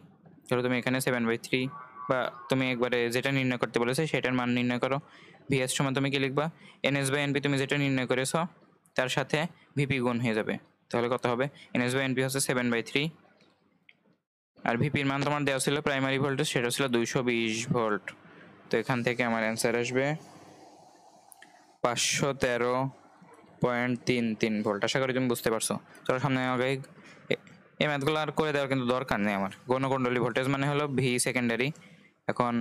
তাহলে তুমি এখানে 7/3 বা তুমি একবারে যেটা নির্ণয় করতে বলেছে সেটার মান নির্ণয় করো। ভিএস সমান তুমি কি লিখবা, এনএস বাই এনপি তুমি যেটা নির্ণয় করেছো তার সাথে ভিপি গুণ হয়ে যাবে। তাহলে কত হবে, এনএস বাই এনপি হচ্ছে 7/3, আর ভিপির মান তোমার দেওয়া ছিল প্রাইমারি ভোল্টেজ, সেটা ছিল 220 ভোল্ট। তো এখান থেকে আমার অ্যান্সার আসবে 513.33 ভোল্ট। আশা করি তুমি বুঝতে পারছো। তোর সামনে আগে এই ম্যাথগুলো আর করে দেওয়ার কিন্তু দরকার নেই আমার। গণকুণ্ডলী ভোল্টেজ মানে হলো ভি সেকেন্ডারি, এখন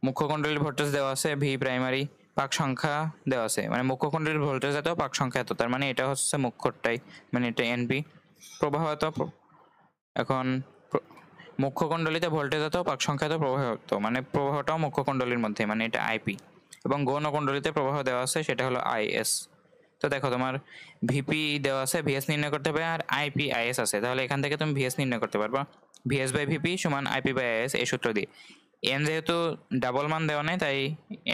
মুখ্য কুণ্ডলীর ভোল্টেজ দেওয়া আছে ভি প্রাইমারি, পাক সংখ্যা দেওয়া আছে, মানে মুখ্য কুণ্ডলীর ভোল্টেজ এত, পাক সংখ্যা এত, তার মানে এটা হচ্ছে মুখ্যটাই, মানে এটা এনপি। প্রবাহ এত, এখন মুখ্য কুণ্ডলীতে ভোল্টেজ এত, পাক সংখ্যা এত, প্রবাহ এত, মানে প্রবাহটাও মুখ্য কুণ্ডলীর মধ্যে, মানে এটা আইপি। এবং গৌণ কুণ্ডলীতে প্রবাহ দেওয়া আছে সেটা হলো আইএস। তো দেখো তোমার ভিপি দেওয়া আছে, ভিএস নির্ণয় করতে হবে, আর আইপি আইএস আছে, তাহলে এখান থেকে তুমি ভিএস নির্ণয় করতে পারবা। ভিএস বাই ভিপি সমান আইপি বাই আইএস, এই সূত্র দিয়ে। এন যেহেতু ডাবল মান দেওয়া নেই তাই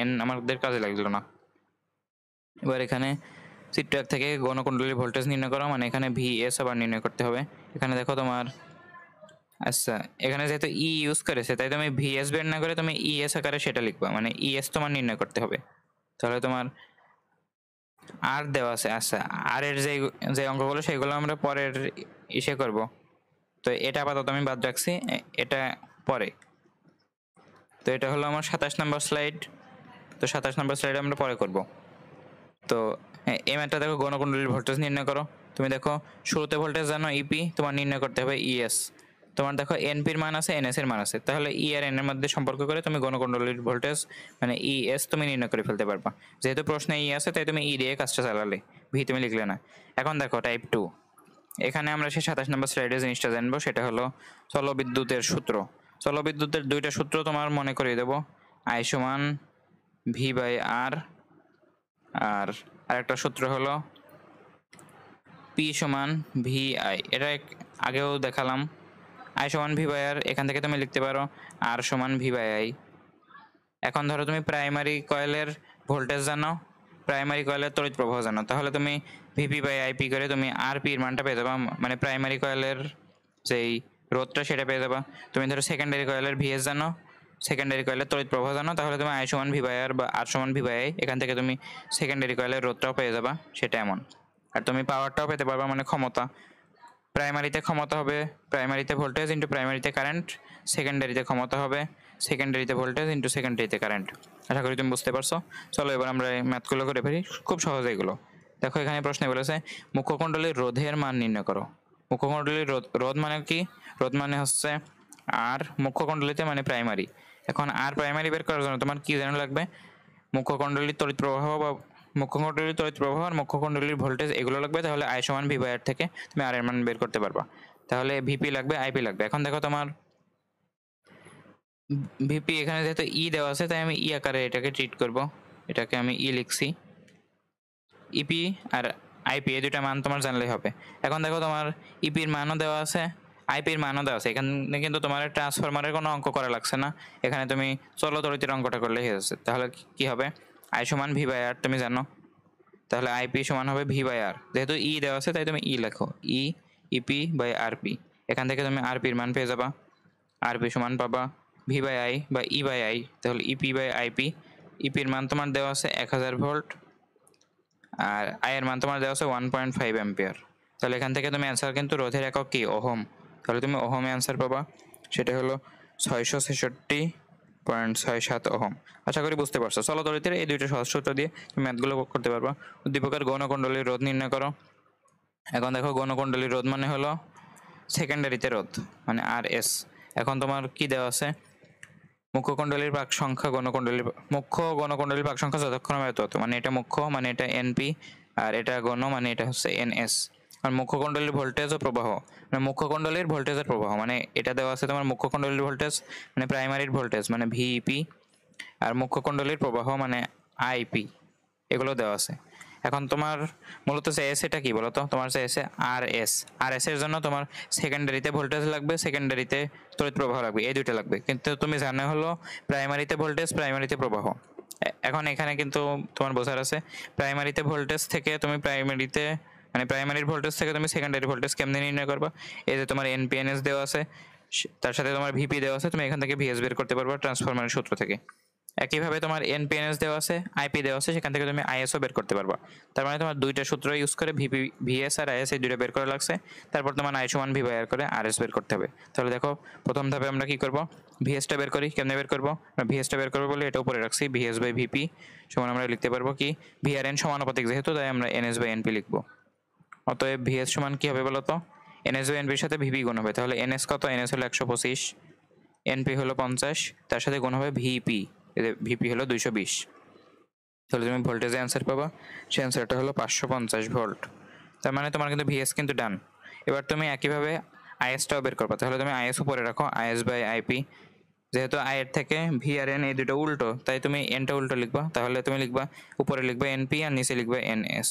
এন আমাদের কাজে লাগলো না। এবার এখানে চিত্র 1 থেকে গণকুণ্ডলীর ভোল্টেজ নির্ণয় করো, মানে এখানে ভিএস আবার নির্ণয় করতে হবে। এখানে দেখো তোমার, আচ্ছা এখানে যেহেতু ই ইউজ করেছে তাই তুমি ভিএস বের না করে তুমি ইএস আকারে সেটা লিখবা, মানে ইএস তোমার নির্ণয় করতে হবে। তাহলে তোমার আর দেওয়া আছে, আচ্ছা আর এর যে যে অঙ্কগুলো সেগুলো আমরা পরের ইসে করব। তো এটা আপাতত আমি বাদ রাখছি, এটা পরে। তো এটা হলো আমার 27 নম্বর স্লাইড। তো 27 নম্বর স্লাইড আমরা পরে করব। তো এই ম্যাথটা দেখো, গণকুণ্ডলীর ভোল্টেজ নির্ণয় করো। তুমি দেখো শুরুতে ভোল্টেজ জানো ইপি, তোমার নির্ণয় করতে হবে ইএস। তোমার দেখো এনপির মান আছে, এনএস এর মান আছে, তাহলে ই আর এন এর মধ্যে সম্পর্ক করে তুমি গণকুণ্ডলীর ভোল্টেজ মানে ইএস তুমি নির্ণয় করে ফেলতে পারবা। যেহেতু প্রশ্নে ই আছে তাই তুমি ই দিয়ে কাজটা চালালে, ভি তুমি লিখলে না। এখন দেখো টাইপ 2, এখানে আমরা সেই 27 নম্বর স্লাইডে জিনিসটা জানবো, সেটা হলো চলবিদ্যুতের সূত্র। চলবিদ্যুতের দুইটা সূত্র তোমার মনে করিয়ে দেবো, আই সমান ভি বাই আর, আর আরেকটা সূত্র হলো পি সমান ভি আই। এটা আগেও দেখালাম। আই সমান ভি বাই আর, এখান থেকে তুমি লিখতে পারো আর সমান ভি বাই আই। এখন ধরো তুমি প্রাইমারি কয়েলের ভোল্টেজ জানো, প্রাইমারি কয়েলের তড়িৎ প্রবাহ জানো, তাহলে তুমি ভিপি বাই আইপি করে তুমি আর পির মানটা পেয়ে যাবা, মানে প্রাইমারি কয়েলের যেই রোধটা সেটা পেয়ে যাবা। তুমি ধরো সেকেন্ডারি কয়েলের ভিএস জানো, সেকেন্ডারি কয়েলের তড়িৎ প্রবাহ জানো, তাহলে তুমি আই সমান ভি বাই আর বা আর সমান ভি বাই আই, এখান থেকে তুমি সেকেন্ডারি কয়েলের রোধটাও পেয়ে যাবা, সেটা এমন। আর তুমি পাওয়ারটাও পেতে পারবা, মানে ক্ষমতা। প্রাইমারিতে ক্ষমতা হবে প্রাইমারিতে ভোল্টেজ ইন্টু প্রাইমারিতে কারেন্ট, সেকেন্ডারিতে ক্ষমতা হবে সেকেন্ডারিতে ভোল্টেজ ইন্টু সেকেন্ডারিতে কারেন্ট। আশা করি তুমি বুঝতে পারছো। চলো এবার আমরা এই ম্যাথগুলো করে ফেলি, খুব সহজ এগুলো। দেখো এখানে প্রশ্নে বলেছে মুখ্য কুণ্ডলীর রোধের মান নির্ণয় করো। মুখ্য কুণ্ডলীর রোধ, রোধ মানে কি, রোধ মানে হচ্ছে আর মুখ্য কুণ্ডলীতে মানে প্রাইমারি। এখন আর প্রাইমারি বের করার জন্য তোমার কি জানা লাগবে, মুখ্য কুণ্ডলীর তড়িৎ প্রবাহ বা মুখ্য কুণ্ডলীর তড়িৎ প্রবাহ আর মুখ্য কুণ্ডলীর ভোল্টেজ এগুলো লাগবে। তাহলে আই সমান ভি বাই আর থেকে তুমি আর এর মান বের করতে পারবা। তাহলে ভিপি লাগবে, আইপি লাগবে। এখন দেখো তোমার ভিপি এখানে যেহেতু ই দেওয়া আছে তাই আমি ই আকারে এটাকে ট্রিট করব, এটাকে আমি ই লিখছি। ইপি আর আইপি এই দুটা মান তোমার জানলেই হবে। এখন দেখো তোমার ইপির মানও দেওয়া আছে, আইপির মানও দেওয়া আছে, এখানে কিন্তু তোমার ট্রান্সফরমারের কোনো অঙ্ক করা লাগছে না, এখানে তুমি চলো তড়িতের অঙ্কটা করলেই হয়ে যাচ্ছে। তাহলে কি হবে, আই সমান ভি বাই আর তুমি জানো, তাহলে আইপি সমান হবে ভি বাই আর। যেহেতু ই দেওয়া আছে তাই তুমি ই লেখো, ই ইপি বাই আরপি। এখান থেকে তুমি আরপির মান পেয়ে যাবা, আরপি সমান পাবা ভি বাই আই বা ই বাই আই, তাহলে ইপি বাই আইপি। ইপির মান তোমার দেওয়া আছে 1000 ভোল্ট, আর আই এর মান তোমার দেওয়া আছে 1.5 অ্যাম্পিয়ার। তাহলে এখান থেকে তুমি অ্যান্সার কিন্তু রোধের একক কি, ওহম, তাহলে তুমি ওহমে অ্যান্সার পাবা, সেটা হলো 666.67 ওহম। আশা করি বুঝতে পারছো। চলো তড়িতের এই দুইটা সহজ সূত্র দিয়ে তুমি ম্যাথগুলো করতে পারবা। উদ্দীপকের গৌণকুণ্ডলীর রোধ নির্ণয় করো। এখন দেখো গৌণকুণ্ডলীর রোধ মানে হলো সেকেন্ডারিতে রোধ, মানে আর এস। এখন তোমার কি দেওয়া আছে, মুখ্য কুণ্ডলীর পাক সংখ্যা মুখ্য গণকুণ্ডলীর পাক সংখ্যা যতক্ষণ তত, মানে এটা মুখ্য মানে এটা এনপি, আর এটা গণ মানে এটা হচ্ছে এনএস। আর মুখ্য কুণ্ডলীর ভোল্টেজ ও প্রবাহ, মানে মুখ্য কুণ্ডলীর ভোল্টেজের প্রবাহ, মানে এটা দেওয়া আছে তোমার মুখ্য কুণ্ডলীর ভোল্টেজ মানে প্রাইমারির ভোল্টেজ মানে ভিইপি, আর মুখ্য কুণ্ডলীর প্রবাহ মানে আইপি, এগুলো দেওয়া আছে। এখন তোমার মূলত চেয়েছে এটা কি বলতো, তোমার চেয়েছে আর এস এর জন্য তোমার সেকেন্ডারিতে ভোল্টেজ লাগবে, সেকেন্ডারিতে তড়িৎ প্রবাহ লাগবে, এই দুইটা লাগবে। কিন্তু তুমি জানো হলো প্রাইমারিতে ভোল্টেজ, প্রাইমারিতে প্রবাহ। এখন এখানে কিন্তু তোমার বোঝার আছে প্রাইমারিতে ভোল্টেজ থেকে তুমি প্রাইমারিতে মানে প্রাইমারির ভোল্টেজ থেকে তুমি সেকেন্ডারি ভোল্টেজ কেমনে নির্ণয় করবা। এই যে তোমার এনপিএনএস দেওয়া আছে, তার সাথে তোমার ভিপি দেওয়া আছে, তুমি এখান থেকে ভিএস বের করতে পারবা ট্রান্সফরমারের সূত্র থেকে। একইভাবে তোমার এনপিএনএস দেওয়া আছে, আইপি দেওয়া আছে, সেখান থেকে তুমি আইএসও বের করতে পারবা। তার মানে তোমার দুইটা সূত্র ইউজ করে ভিপি ভিএস আর আইএস এই দুইটা বের করা লাগছে। তারপর তোমার আই সমান ভি বাই আর করে আর এস বের করতে হবে। তাহলে দেখো প্রথম ধাপে আমরা কি করব, ভিএসটা বের করি। কেমনে বের করবো, ভিএসটা বের করবো বলে এটা উপরে রাখছি, ভিএস বাই ভিপি সমান আমরা লিখতে পারবো কি ভি আর এন সমানুপাতিক যেহেতু, তাই আমরা এনএস বাই এনপি লিখবো। অতএব ভিএস সমান কি হবে বলতো, এনএস বাই এনপির সাথে ভিপি গুণ হবে। তাহলে এনএস কত, এনএস হলো 125, এনপি হলো 50, তার সাথে গুণ হবে ভিপি, ভিপি হলো 220। তাহলে তুমি ভোল্টেজে অ্যান্সার পাবা, সেই অ্যান্সারটা হলো 550 ভোল্ট। তার মানে তোমার কিন্তু ভিএস কিন্তু ডান। এবার তুমি একইভাবে আইএসটাও বের করবা। তাহলে তুমি আইএস উপরে রাখো, আইএস বাই আইপি। যেহেতু আই এর থেকে ভি আর এন এই দুটো উল্টো, তাই তুমি এনটা উল্টো লিখবা। তাহলে তুমি লিখবা উপরে লিখবা এনপি আর নিচে লিখবা এনএস।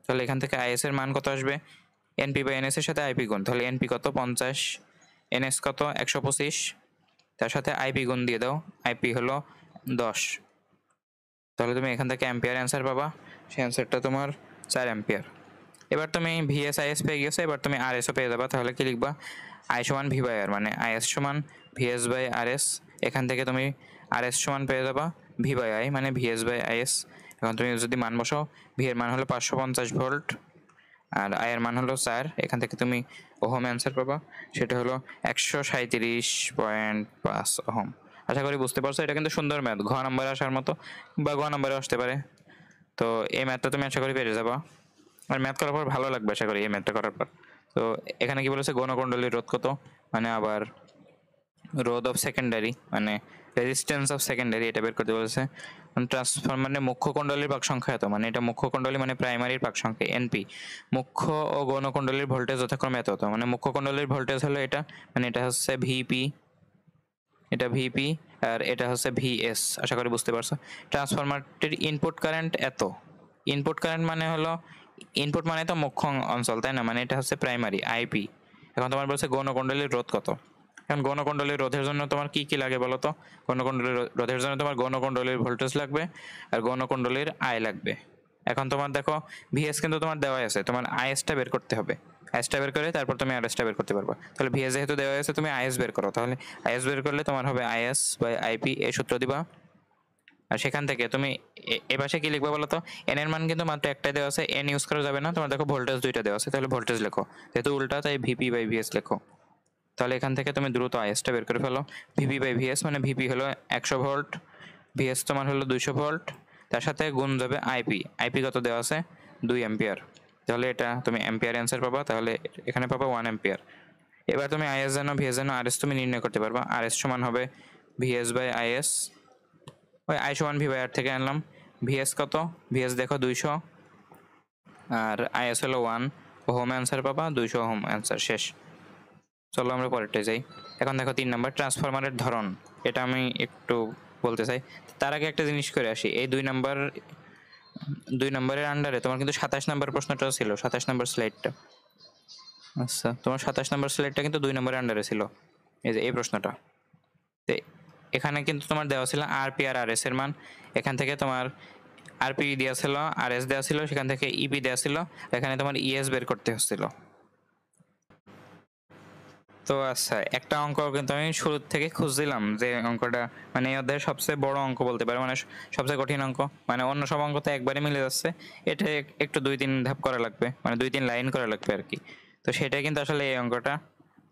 তাহলে এখান থেকে আইএস এর মান কত আসবে, এনপি বাই এনএস এর সাথে আইপি গুণ। তাহলে এনপি কত 50, এনএস কত 125, তার সাথে আইপি গুণ দিয়ে দাও, আইপি হলো 10। তাহলে তুমি এখান থেকে অ্যাম্পিয়ার অ্যান্সার পাবা, সেই অ্যান্সারটা তোমার 4 অ্যাম্পিয়ার। এবার তুমি ভিএস আইএস পেয়ে গেছো, এবার তুমি আর এসও পেয়ে যাবা। তাহলে কি লিখবা, আই সমান ভি বাই আর, মানে আইএস সমান ভিএস বাই আর এস। এখান থেকে তুমি আর এস সমান পেয়ে যাবা ভি বাই আই, মানে ভিএস বাই আইএস। এখন তুমি যদি মান বসাও, ভি এর মান হলো 550 ভোল্ট আর আই এর মান হলো 4। এখান থেকে তুমি ওহম অ্যান্সার পাবা, সেটা হলো 137.5 ওহম। আশা করি বুঝতে পারছো, এটা কিন্তু সুন্দর ম্যাথ, ঘ নম্বরে আসার মতো বা গ নম্বরে আসতে পারে। তো এই ম্যাথটা তুমি আশা করি পেরে যাবা, আর ম্যাথ করার পর ভালো লাগবে আশা করি এই ম্যাথটা করার পর। তো এখানে কি বলেছে, গণকুণ্ডলীর রোধ কত, মানে আবার রোধ অফ সেকেন্ডারি মানে রেজিস্ট্যান্স অফ সেকেন্ডারি এটা বের করতে বলেছে। ট্রান্সফরমারের মুখ্য কুণ্ডলীর পাক সংখ্যা এত, মানে এটা মুখ্য কুণ্ডলী মানে প্রাইমারির পাক সংখ্যা এনপি। মুখ্য ও গণকুণ্ডলীর ভোল্টেজ যথাক্রমে এত হতো, মানে মুখ্য কুণ্ডলীর ভোল্টেজ হলো এটা, মানে এটা হচ্ছে ভিপি, এটা ভিপি, আর এটা হচ্ছে ভিএস। আশা করি বুঝতে পারছো। ট্রান্সফরমারটির ইনপুট কারেন্ট এত, ইনপুট কারেন্ট মানে হলো ইনপুট মানে তো মুখ্য অঞ্চল তাই না, মানে এটা হচ্ছে প্রাইমারি আইপি। এখন তোমার বলছে গণকুণ্ডলীর রোধ কত। এখন গণকুণ্ডলীর রোধের জন্য তোমার কি কি লাগে বলো তো, গণকুণ্ডলীর রোধের জন্য তোমার গণকুণ্ডলীর ভোল্টেজ লাগবে আর গণকুণ্ডলীর আই লাগবে। এখন তোমার দেখো ভিএস কিন্তু তোমার দেওয়া আছে, তোমার আইএসটা বের করতে হবে। আইএসটা বের করে তারপর তুমি আরএসটা বের করতে পারবা। তাহলে ভিএস যেহেতু দেওয়া আছে, তুমি আইএস বের করো। তাহলে আইএস বের করলে তোমার হবে আইএস বাই আইপি, এই সূত্র দিবা। আর সেখান থেকে তুমি এ পাশে কি লিখবে বলো তো, এন এর মান কিন্তু মাত্র একটাই দেওয়া আছে, এন ইউজ করা যাবে না। তোমার দেখো ভোল্টেজ দুইটা দেওয়া আছে, তাহলে ভোল্টেজ লেখো, যেহেতু উল্টা তাই ভিপি বাই ভিএস লেখো। তাহলে এখান থেকে তুমি দ্রুত আইএসটা বের করে ফেলো, ভিপি বাই ভিএস, মানে ভিপি হলো 100 ভোল্ট, ভিএস তোমার হলো 200 ভোল্ট, তার সাথে গুণ যাবে আইপি। আইপি কত দেওয়া আছে 2 অ্যাম্পিয়ার। তাহলে এটা তুমি অ্যাম্পিয়ার অ্যান্সার পাবা, তাহলে এখানে পাবা 1 অ্যাম্পিয়ার। এবার তুমি আইএস জানো, ভিএস জানো, আরএস তুমি নির্ণয় করতে পারবা। আরএস সমান হবে ভিএস বাই আইএস, ওই আই সমান ভি বাই আর থেকে আনলাম। ভিএস কত, ভিএস দেখো 200 আর আইএস হলো 1, হোম অ্যান্সার পাবা 200 হোম অ্যান্সার শেষ। চলো আমরা পরেরটায় যাই। এখন দেখো 3 নম্বর ট্রান্সফরমারের ধরন, এটা আমি একটু বলতে চাই। তার আগে একটা জিনিস করে আসি, এই 2 নম্বরের আন্ডারে তোমার কিন্তু 27 নম্বর প্রশ্নটা ছিল, 27 নম্বর স্লাইডটা। আচ্ছা, তোমার 27 নম্বর স্লাইডটা কিন্তু 2 নম্বরের আন্ডারে ছিল, এই যে এই প্রশ্নটা। তো এখানে কিন্তু তোমার দেওয়া ছিল আরপি আর আরএস এর মান। এখান থেকে তোমার আরপি দেওয়া ছিল, আরএস দেওয়া ছিল, সেখান থেকে ইপি দেওয়া ছিল, এখানে তোমার ইএস বের করতে হচ্ছিল। তো আচ্ছা, একটা অঙ্ক কিন্তু আমি শুরু থেকে খুঁজছিলাম যে অঙ্কটা মানে ওদের সবচেয়ে বড় অঙ্ক বলতে পারে, মানে সবচেয়ে কঠিন অঙ্ক, মানে অন্য সব অঙ্ক তো একবারে মিলে যাচ্ছে, এটা একটু 2-3 ধাপ করা লাগবে, মানে 2-3 লাইন করা লাগবে আর কি। তো সেটাই কিন্তু আসলে এই অঙ্কটা।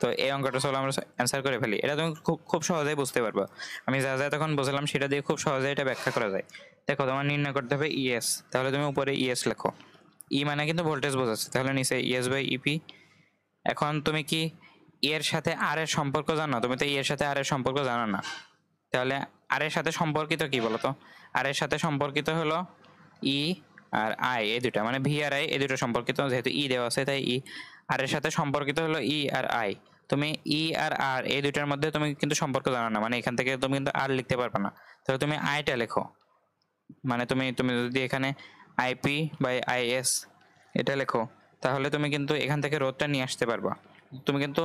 তো এই অঙ্কটা চলো আমরা অ্যান্সার করে ফেলি, এটা তুমি খুব খুব সহজেই বুঝতে পারবা। আমি যা যা তখন বুঝলাম সেটা দিয়ে খুব সহজেই এটা ব্যাখ্যা করা যায়। দেখো তোমার নির্ণয় করতে হবে ইএস, তাহলে তুমি উপরে ইএস লেখো, ই মানে কিন্তু ভোল্টেজ বোঝাচ্ছে, তাহলে নিচে ইএস বাই ইপি। এখন তুমি কি এর সাথে আর এর সম্পর্ক জানো? তুমি তো এর সাথে আর এর সম্পর্ক জানো না। তাহলে আর এর সাথে সম্পর্কিত কি বলতো, আর এর সাথে সম্পর্কিত হলো ই আর আই, এই দুটা মানে ভি আর আই, এই দুটো সম্পর্কিত, যেহেতু ই দেওয়া আছে তাই ই। আর এর সাথে সম্পর্কিত হলো ই আর আই। তুমি ই আর আর এই দুটার মধ্যে তুমি কিন্তু সম্পর্ক জানো না, মানে এখান থেকে তুমি কিন্তু আর লিখতে পারবে না। তাহলে তুমি আইটা লেখো, মানে তুমি তুমি যদি এখানে আইপি বাই আইএস এটা লেখো, তাহলে তুমি কিন্তু এখান থেকে রোধটা নিয়ে আসতে পারবা। তুমি কিন্তু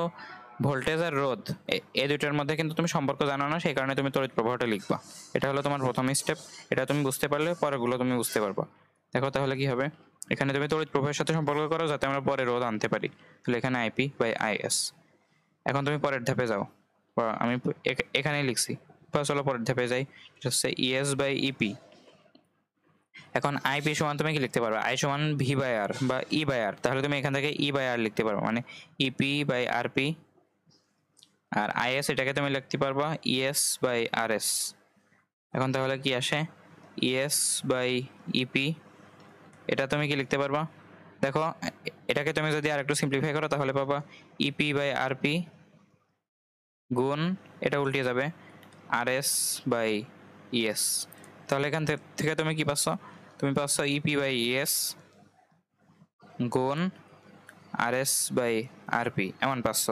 ভোল্টেজ আর রোধ এই দুইটার মধ্যে কিন্তু তুমি সম্পর্ক জানো না, সেই কারণে তুমি তড়িৎ প্রবাহটা লিখবা। এটা হলো তোমার প্রথম স্টেপ। এটা তুমি বুঝতে পারলে পরেরগুলো তুমি বুঝতে পারবা। দেখো তাহলে কি হবে, এখানে তুমি তড়িৎ প্রবাহের সাথে সম্পর্ক করো যাতে আমরা পরে রোধ আনতে পারি। তাহলে এখানে আইপি বাই আইএস। এখন তুমি পরের ধাপে যাও, বা আমি এখানেই লিখছি। চলো পরের ধাপে যাই, এটা হচ্ছে ইএস বাই ইপি। এখন আইপি সমান তুমি কি লিখতে পারবে, আই সমান ভি বাই আর বা ই বাই আর। তাহলে তুমি এখান থেকে ই বাই আর লিখতে পারবে, মানে ইপি বাই আরপি। আর আইএস এটাকে তুমি লিখতে পারবা ইএস বাই আর এস। এখন তাহলে কি আসে, ইএস বাই ইপি। এটা তুমি কি লিখতে পারবা, দেখো এটাকে তুমি যদি আর একটু সিম্পলিফাই করো তাহলে পাবা ইপি বাই আরপি গুণ, এটা উল্টে যাবে, আর এস বাই ইএস। তাহলে এখান থেকে তুমি কি পাচ্ছ, তুমি পাচ্ছ ইপি বাই ইএস গুণ আর এস বাই আরপি, এমন পাচ্ছ।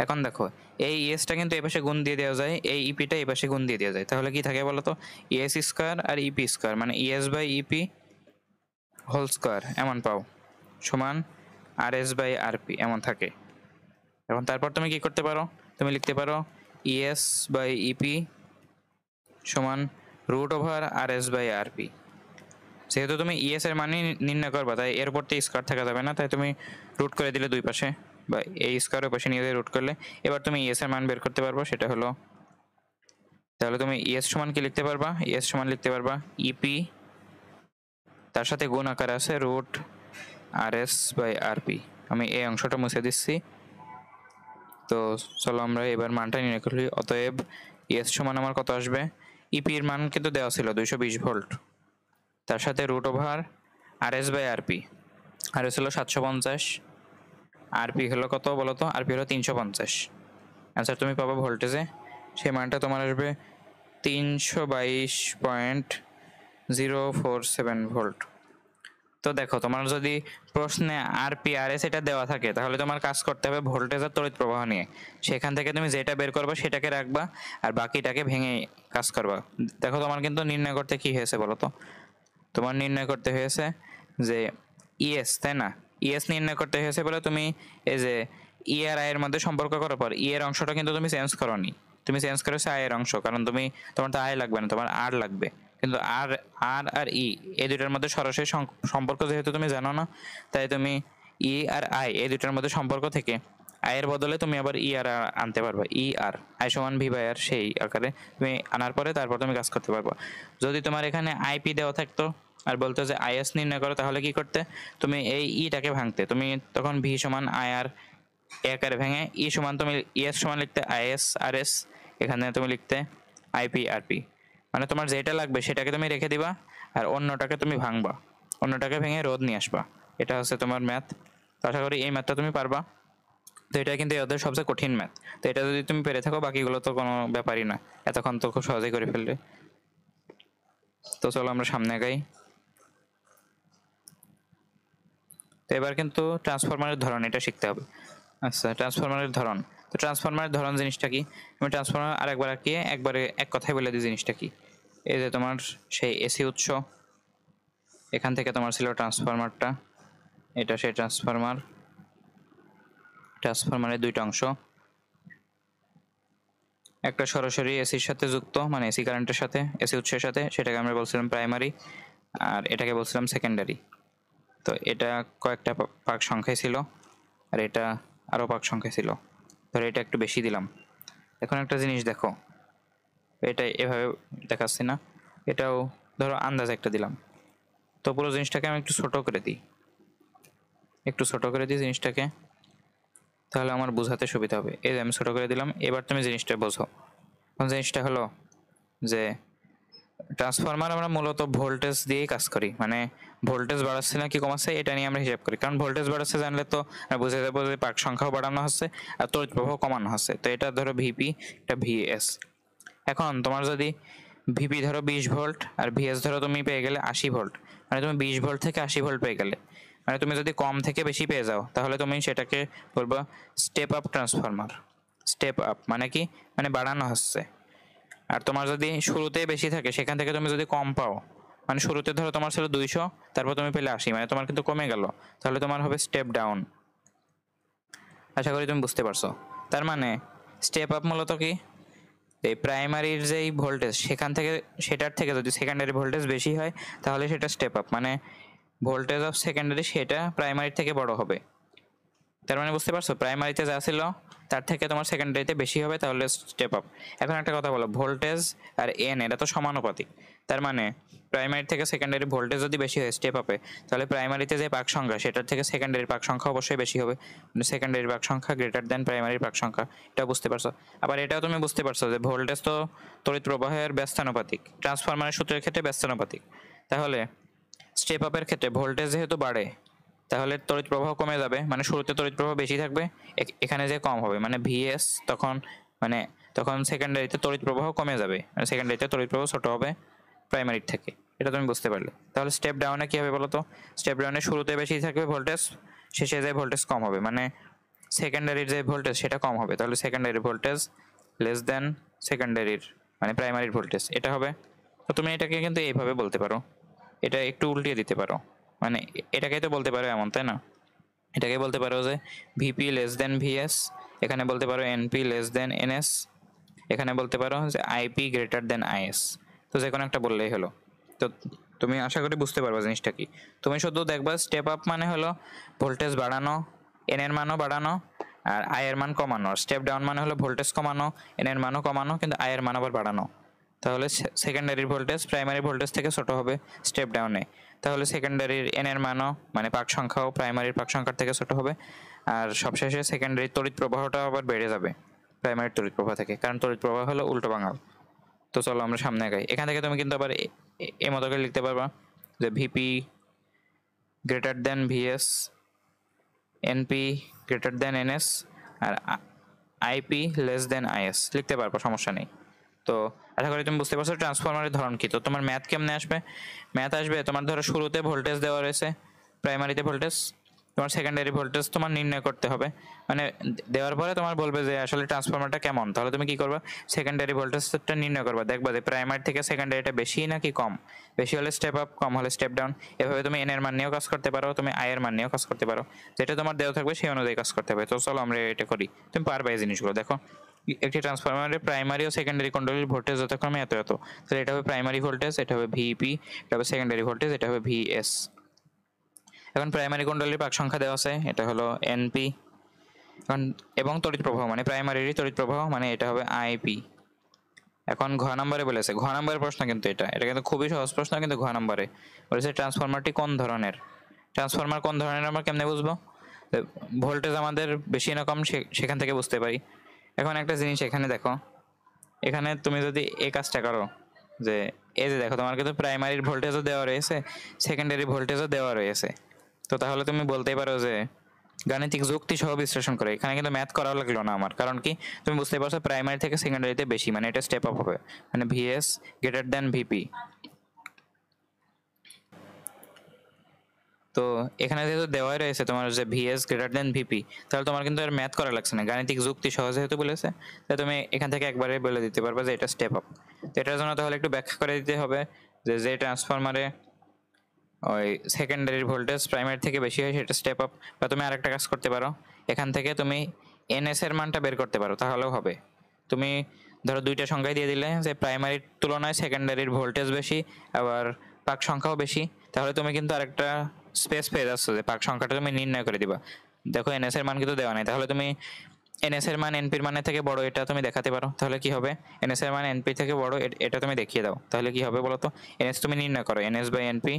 এখন দেখো এই ইএসটা কিন্তু এপাশে গুণ দিয়ে দেওয়া যায়, এই ইপিটা এই পাশে গুণ দিয়ে দেওয়া যায়। তাহলে কি থাকে বলো তো, ইএস স্কোয়ার আর ইপি স্কোয়ার মানে ES by EP whole square এমন পাও, সমান আর এস বাই আরপি এমন থাকে। এখন তারপর তুমি কি করতে পারো, তুমি লিখতে পারো ইএস বাই ইপি সমান root over R S by RP. যেহেতু তুমি ইএস এর মানে নির্ণয় করবা, তাই এর উপর তো স্কোয়ার থাকা যাবে না, তাই তুমি রুট করে দিলে দুই পাশে, বা এই স্কোয়ারের পাশে নিয়ে রুট করলে এবার তুমি ইএস এর মান বের করতে পারবো। সেটা হলো, তাহলে তুমি ইএস সমান কি লিখতে পারবা, ইএস সমান লিখতে পারবা ইপি, তার সাথে গুণ আকার আছে root R S by RP. আমি এই অংশটা মুছে দিচ্ছি। তো চলো আমরা এবার মানটা নির্ণয় করি। অতএব ইএস সমান আমার কত আসবে, ইপি এর মান কিন্তু দেওয়া ছিল 220 ভোল্ট, তার সাথে root over R S by RP. R S হলো 750, আরপি হলো কত বলো তো, আরপি হলো 350। আচ্ছা তুমি পাবো ভোল্টেজে, সেই মানটা তোমার আসবে 322.047 ভোল্ট। তো দেখো তোমার যদি প্রশ্নে আরপি আর এস এটা দেওয়া থাকে, তাহলে তোমার কাজ করতে হবে ভোল্টেজ আর তড়িৎ প্রবাহ নিয়ে। সেখান থেকে তুমি যেটা বের করবে সেটাকে রাখবা, আর বাকিটাকে ভেঙে কাজ করবা। দেখো তোমার কিন্তু নির্ণয় করতে কি হয়েছে বলো তো, তোমার নির্ণয় করতে হয়েছে যে ইএস, তাই না? ইএস নির্ণয় করতে হয়েছে বলে তুমি এই যে ই আর আই এর মধ্যে সম্পর্ক করার পর ই এর অংশটা কিন্তু তুমি চেঞ্জ করোনি, তুমি চেঞ্জ করেছো আই এর অংশ, কারণ তোমার তো আই লাগবে না, তোমার আর লাগবে। কিন্তু আর আর আর ই এই দুটার মধ্যে সরাসরি সম্পর্ক যেহেতু তুমি জানো না, তাই তুমি ই আর আই এই দুটার মধ্যে সম্পর্ক থেকে আই এর বদলে তুমি আবার ই আর আনতে পারবা, ই আর আই সমান ভি বাই আর, সেই আকারে তুমি আনার পরে তারপর তুমি কাজ করতে পারবা। যদি তোমার এখানে আইপি দেওয়া থাকতো আর বলতো যে আইএস নির্ণয় করো, তাহলে কি করতে, তুমি এই ইটাকে ভাঙতে, তুমি তখন ভি সমান আই আর আকারে ভেঙে ই সমান তুমি ইএস সমান লিখতে আইএস আর এস, এখানে তুমি লিখতে আইপি আরপি। মানে তোমার যেটা লাগবে সেটাকে তুমি রেখে দিবা, আর অন্যটাকে তুমি ভাঙবা, অন্যটাকে ভেঙে রোধ নিয়ে আসবা। এটা হচ্ছে তোমার ম্যাথ। তো আশা করি এই ম্যাথটা তুমি পারবা। তো এটা কিন্তু এদের সবচেয়ে কঠিন ম্যাথ। তো এটা যদি তুমি পেরে থাকো, বাকিগুলো তো কোনো ব্যাপারই না, এতক্ষণ তো খুব সহজেই করে ফেললে। তো চলো আমরা সামনে আগাই। তো এবার কিন্তু ট্রান্সফরমারের ধরন এটা শিখতে হবে। আচ্ছা ট্রান্সফরমারের ধরন, তো ট্রান্সফরমারের ধরন জিনিসটা কি, আমি ট্রান্সফরমার আরেকবার আঁকিয়ে একবারে এক কথায় বলে দিই জিনিসটা কি। এই যে তোমার সেই এসি উৎস, এখান থেকে তোমার ছিল ট্রান্সফরমারটা, এটা সেই ট্রান্সফরমার। ট্রান্সফরমারের দুইটা অংশ, একটা সরাসরি এসির সাথে যুক্ত, মানে এসি কারেন্টের সাথে, এসি উৎসের সাথে, সেটাকে আমরা বলছিলাম প্রাইমারি, আর এটাকে বলছিলাম সেকেন্ডারি। তো এটা কয়েকটা পাক সংখ্যায় ছিল, আর এটা আরও পাক সংখ্যায় ছিল। ধরো এটা একটু বেশি দিলাম। এখন একটা জিনিস দেখো, এটা এভাবে দেখাচ্ছি না, এটাও ধরো আন্দাজ একটা দিলাম। তো পুরো জিনিসটাকে আমি একটু ছোট করে দিই, একটু ছোট করে দিই জিনিসটাকে, তাহলে আমার বোঝাতে সুবিধা হবে। এই যে আমি ছোট করে দিলাম, এবার তুমি জিনিসটা বোঝো। কোন জিনিসটা হলো যে ট্রান্সফরমার আমরা মূলত ভোল্টেজ দিয়েই কাজ করি, মানে ভোল্টেজ বাড়াচ্ছে না কি কমাচ্ছে এটা নিয়ে আমরা হিসাব করি। কারণ ভোল্টেজ বাড়াচ্ছে জানলে তো বুঝে যাবো যে পাক সংখ্যাও বাড়ানো হচ্ছে আর তড়িৎ প্রবাহ কমানো হচ্ছে। তো এটা ধরো ভিপি, এটা ভিএস। এখন তোমার যদি ভিপি ধরো 20 ভোল্ট আর ভিএস ধরো তুমি পেয়ে গেলে 80 ভোল্ট, মানে তুমি 20 ভোল্ট থেকে 80 ভোল্ট পেয়ে গেলে, মানে তুমি যদি কম থেকে বেশি পেয়ে যাও তাহলে তুমি সেটাকে বলবো step up transformer. Step up মানে কি, মানে বাড়ানো হচ্ছে। আর তোমার যদি শুরুতেই বেশি থাকে, সেখান থেকে তুমি যদি কম পাও, মানে শুরুতে ধরো তোমার ছিল 200, তারপর তুমি পেলে 80, মানে তোমার কিন্তু কমে গেল, তাহলে তোমার হবে স্টেপ ডাউন। আশা করি তুমি বুঝতে পারছো। তার মানে স্টেপ আপ মূলত কি, এই প্রাইমারির যেই ভোল্টেজ সেখান থেকে, সেটার থেকে যদি সেকেন্ডারি ভোল্টেজ বেশি হয় তাহলে সেটা স্টেপ আপ, মানে ভোল্টেজ অফ সেকেন্ডারি সেটা প্রাইমারির থেকে বড় হবে। তার মানে বুঝতে পারছো, প্রাইমারিতে যা ছিল তার থেকে তোমার সেকেন্ডারিতে বেশি হবে, তাহলে স্টেপ আপ। এখন একটা কথা বলো, ভোল্টেজ আর এন এটা তো সমানুপাতিক। তার মানে প্রাইমারি থেকে সেকেন্ডারি ভোল্টেজ যদি বেশি হয় স্টেপ আপে, তাহলে প্রাইমারিতে যে পাক সংখ্যা সেটার থেকে সেকেন্ডারি পাক সংখ্যা অবশ্যই বেশি হবে, মানে সেকেন্ডারি পাক সংখ্যা গ্রেটার দেন প্রাইমারি পাক সংখ্যা। এটা বুঝতে পারছো। আবার এটাও তুমি বুঝতে পারছো যে ভোল্টেজ তো তড়িৎ প্রবাহের ব্যস্তানুপাতিক, ট্রান্সফরমারের সূত্রের ক্ষেত্রে ব্যস্তানুপাতিক। তাহলে স্টেপ আপের ক্ষেত্রে ভোল্টেজ যেহেতু বাড়ে, তাহলে তড়িৎ প্রবাহ কমে যাবে, মানে শুরুতে তড়িৎ প্রবাহ বেশি থাকবে, এখানে যে কম হবে, মানে ভিএস তখন, মানে তখন সেকেন্ডারিতে তড়িৎ প্রবাহ কমে যাবে, মানে সেকেন্ডারিতে তড়িৎ প্রবাহ ছোট হবে প্রাইমারির থেকে। এটা তুমি বুঝতে পারলে। তাহলে স্টেপ ডাউনে কি হবে বলো তো, স্টেপ ডাউনে শুরুতে বেশি থাকবে ভোল্টেজ, শেষে যে ভোল্টেজ কম হবে, মানে সেকেন্ডারির যে ভোল্টেজ সেটা কম হবে, তাহলে সেকেন্ডারি ভোল্টেজ লেস দেন সেকেন্ডারির মানে প্রাইমারির ভোল্টেজ এটা হবে। তো তুমি এটাকে কিন্তু এইভাবে বলতে পারো, এটা একটু উল্টিয়ে দিতে পারো, মানে এটাকেই তো বলতে পারো এমন, তাই না? এটাকে বলতে পারো যে ভিপি লেস দেন ভিএস, এখানে বলতে পারো এনপি লেস দেন এনএস, এখানে বলতে পারো যে আইপি গ্রেটার দেন আইএস। তো যে কোনো একটা বললেই হলো। তো তুমি আশা করি বুঝতে পারবে জিনিসটা কি। তুমি শুধু দেখবা স্টেপ আপ মানে হলো ভোল্টেজ বাড়ানো, এন এর মানও বাড়ানো আর আই এর মান কমানো, আর স্টেপ ডাউন মানে হলো ভোল্টেজ কমানো, এন এর মানও কমানো কিন্তু আই এর মান আবার বাড়ানো। তাহলে সেকেন্ডারি ভোল্টেজ প্রাইমারি ভোল্টেজ থেকে ছোট হবে স্টেপ ডাউনে, তাহলে সেকেন্ডারির এন এর মানও মানে পাক সংখ্যাও প্রাইমারির পাক সংখ্যার থেকে ছোট হবে, আর সবশেষে সেকেন্ডারি তড়িৎ প্রবাহটা আবার বেড়ে যাবে প্রাইমারি তড়িৎ প্রবাহ থেকে, কারণ তড়িৎ প্রবাহ হলো উল্টো বাঙাল। তো চলো আমরা সামনে আগাই। এখান থেকে তুমি কিন্তু আবার এই মতো করে লিখতে পারবা যে VP greater than VS, NP greater than NS, আর আইপি লেস দেন আইএস লিখতে পারবো, সমস্যা নেই। তো আশা করি তুমি বুঝতে পারছো ট্রান্সফরমারের ধরন কি। তো তোমার ম্যাথ কেমনে আসবে, ম্যাথ আসবে তোমার ধরো শুরুতে ভোল্টেজ দেওয়া রয়েছে, প্রাইমারিতে ভোল্টেজ, তোমার সেকেন্ডারি ভোল্টেজ তোমার নির্ণয় করতে হবে, মানে দেওয়ার পরে তোমার বলবে যে আসলে ট্রান্সফরমারটা কেমন, তাহলে তুমি কি করবা, সেকেন্ডারি ভোল্টেজটা নির্ণয় করবা, দেখবা যে প্রাইমারি থেকে সেকেন্ডারিটা বেশি নাকি কম, বেশি হলে স্টেপ আপ, কম হলে স্টেপ ডাউন। এভাবে তুমি এন এর মান নিয়েও কাজ করতে পারো, তুমি আই এর মান নিয়েও কাজ করতে পারো, যেটা তোমার দেওয়া থাকবে সেই অনুযায়ী কাজ করতে হবে। তো চলো আমরা এটা করি, তুমি পারবে এই জিনিসগুলো। দেখো একটি ট্রান্সফরমারের প্রাইমারি ও সেকেন্ডারি কুণ্ডলীর ভোল্টেজ যথাক্রমে এত এত, তাহলে এটা হবে প্রাইমারি ভোল্টেজ, এটা হবে ভিপি, এটা হবে সেকেন্ডারি ভোল্টেজ, এটা হবে ভিএস। এখন প্রাইমারি কুণ্ডলীর পাক সংখ্যা দেওয়া আছে, এটা হলো এনপি, এখন এবং তড়িৎ প্রবাহ মানে প্রাইমারির তড়িৎ প্রবাহ মানে এটা হবে আইপি। এখন ঘ নম্বরে বলেছে, ঘ নম্বরের প্রশ্ন কিন্তু এটা কিন্তু খুবই সহজ প্রশ্ন, কিন্তু ঘ নম্বরে বলেছে ট্রান্সফরমারটি কোন ধরনের। ট্রান্সফরমার কোন ধরনের আমরা কেমনে বুঝবো, ভোল্টেজ আমাদের বেশি না কম সেখান থেকে বুঝতে পারি। এখন একটা জিনিস এখানে দেখো, এখানে তুমি যদি এই কাজটা করো যে এই যে দেখো তোমার কিন্তু প্রাইমারির ভোল্টেজও দেওয়া রয়েছে, সেকেন্ডারি ভোল্টেজও দেওয়া রয়েছে, তো তাহলে তুমি বলতেই পারো যে গাণিতিক যুক্তি সহ বিশ্লেষণ করে, এখানে কিন্তু ম্যাথ করা লাগলো না আমার, কারণ কি তুমি বুঝতে পারছো প্রাইমারি থেকে সেকেন্ডারিতে বেশি, মানে এটা স্টেপ আপ হবে, মানে ভিএস গ্রেটার দেন ভিপি। তো এখানে যেহেতু দেওয়াই রয়েছে তোমার যে ভিএস গ্রেটার দেন ভিপি, তাহলে তোমার কিন্তু আর ম্যাথ করা লাগছে না, গাণিতিক যুক্তি সহ যেহেতু বলেছে, তাই তুমি এখান থেকে একবারে বলে দিতে পারবে যে এটা স্টেপ আপ। তো এটার জন্য তাহলে একটু ব্যাখ্যা করে দিতে হবে যে যে ট্রান্সফরমারে ওই সেকেন্ডারির ভোল্টেজ প্রাইমারি থেকে বেশি হয় সেটা স্টেপ আপ। বা তুমি আরেকটা কাজ করতে পারো, এখান থেকে তুমি এনএস এর মানটা বের করতে পারো, তাহলেও হবে। তুমি ধরো দুইটা সংখ্যায় দিয়ে দিলে যে প্রাইমারির তুলনায় সেকেন্ডারির ভোল্টেজ বেশি, আবার পাক সংখ্যাও বেশি, তাহলে তুমি কিন্তু আরেকটা স্পেস পেয়ে যাচ্ছ যে পাক সংখ্যাটা তুমি নির্ণয় করে দিবা। দেখো এনএস এর মান কিন্তু দেওয়া নাই, তাহলে তুমি এনএস এর মান এনপির মানের থেকে বড় এটা তুমি দেখাতে পারো, তাহলে কি হবে, এনএস এর মান এনপি থেকে বড় এটা তুমি দেখিয়ে দাও, তাহলে কি হবে বলো তো, এনএস তুমি নির্ণয় করো, এনএস বাই এনপি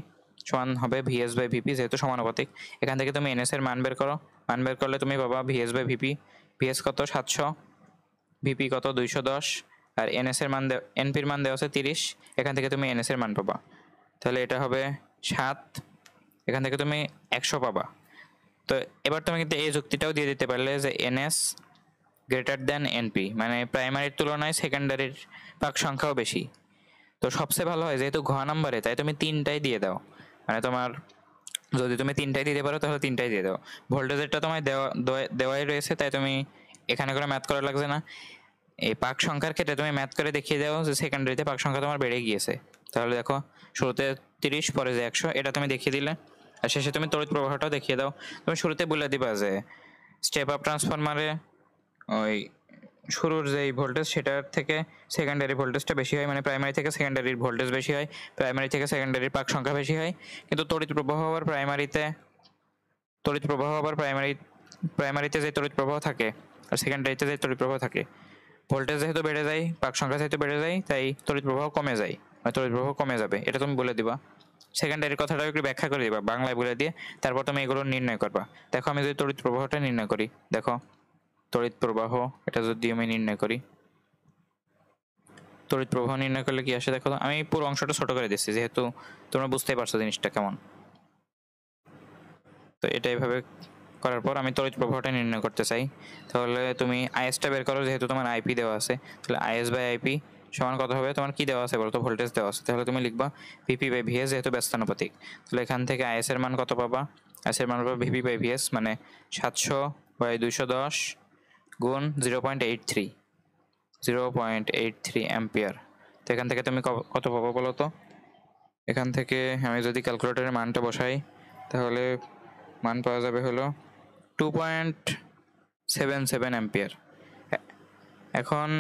সমান হবে ভিএস বাই ভিপি, যেহেতু সমানুপাতিক। এখান থেকে তুমি এনএস এর মান বের করো, মান বের করলে তুমি পাবা ভিএস বাই ভিপি, ভিএস কত 700, ভিপি কত 210, আর এনএস এর মান এনপির মান দেওয়া আছে 30, এখান থেকে তুমি এনএস এর মান পাবা, তাহলে এটা হবে 7, এখান থেকে তুমি 100 পাবা। তো এবার তুমি কিন্তু এই যুক্তিটাও দিয়ে দিতে পারলে যে এনএস গ্রেটার দেন এনপি, মানে প্রাইমারির তুলনায় সেকেন্ডারির পাক সংখ্যাও বেশি। তো সবচেয়ে ভালো হয় যেহেতু ঘ নাম্বারে, তাই তুমি তিনটাই দিয়ে দাও, মানে তোমার যদি তুমি তিনটাই দিতে পারো তাহলে তিনটাই দিয়ে দাও। ভোল্টেজেরটা তোমায় দেওয়াই রয়েছে, তাই তুমি এখানে করে ম্যাথ করা লাগছে না। এই পাক সংখ্যার ক্ষেত্রে তুমি ম্যাথ করে দেখিয়ে দাও যে সেকেন্ডারিতে পাক সংখ্যা তোমার বেড়ে গিয়েছে, তাহলে দেখো শুরুতে 30 পরে যে 100 এটা তুমি দেখিয়ে দিলে, আর শেষে তুমি তড়িৎ প্রবাহটাও দেখিয়ে দাও। তুমি শুরুতে বলে দিবা যে স্টেপ আপ ট্রান্সফরমারে ওই শুরুর যেই ভোল্টেজ সেটার থেকে সেকেন্ডারি ভোল্টেজটা বেশি হয়, মানে প্রাইমারি থেকে সেকেন্ডারির ভোল্টেজ বেশি হয়, প্রাইমারি থেকে সেকেন্ডারির পাক সংখ্যা বেশি হয়। কিন্তু তড়িৎ প্রবাহ আবার প্রাইমারিতে যে তড়িৎ প্রবাহ থাকে আর সেকেন্ডারিতে যে তড়িৎ প্রবাহ থাকে, ভোল্টেজ যেহেতু বেড়ে যায়, পাক সংখ্যা যেহেতু বেড়ে যায়, তাই তড়িৎ প্রবাহ কমে যায়, মানে তড়িৎ প্রবাহ কমে যাবে, এটা তুমি বলে দিবা। সেকেন্ডারি কথাটাও একটু ব্যাখ্যা করে দিবা বাংলায় বলে দিয়ে, তারপর তুমি এগুলো নির্ণয় করবা। দেখো আমি যদি তড়িৎ প্রবাহটা নির্ণয় করি, দেখো তড়িৎ প্রবাহ এটা যদি আমি নির্ণয় করি, তড়িৎ প্রবাহ নির্ণয় করলে কি আসে দেখো তো। আমি পুরো অংশটা ছোট করে দিচ্ছি যেহেতু তোমরা বুঝতেই পারছো জিনিসটা কেমন। তো এটা এইভাবে করার পর আমি তড়িৎ প্রবাহটা নির্ণয় করতে চাই, তাহলে তুমি আইএসটা বের করো, যেহেতু তোমার আইপি দেওয়া আছে, তাহলে আইএস বাই আইপি সমান কত হবে, তোমার কি দেওয়া আছে বলতো, ভোল্টেজ দেওয়া আছে, তাহলে তুমি লিখবা ভিপি বাই ভিএস, যেহেতু ব্যস্তানুপাতিক। তাহলে এখান থেকে আইএস এর মান কত পাবা, আইএস এর মান পাবা ভিপি বাই ভিএস, মানে 700 বাই 210 গুণ 0.83 অ্যাম্পিয়ার। তো এখান থেকে তুমি কত পাবো বলো তো। এখান থেকে আমি যদি ক্যালকুলেটরের মানটা বসাই, তাহলে মান পাওয়া যাবে হলো 2.77 অ্যাম্পিয়ার। এখন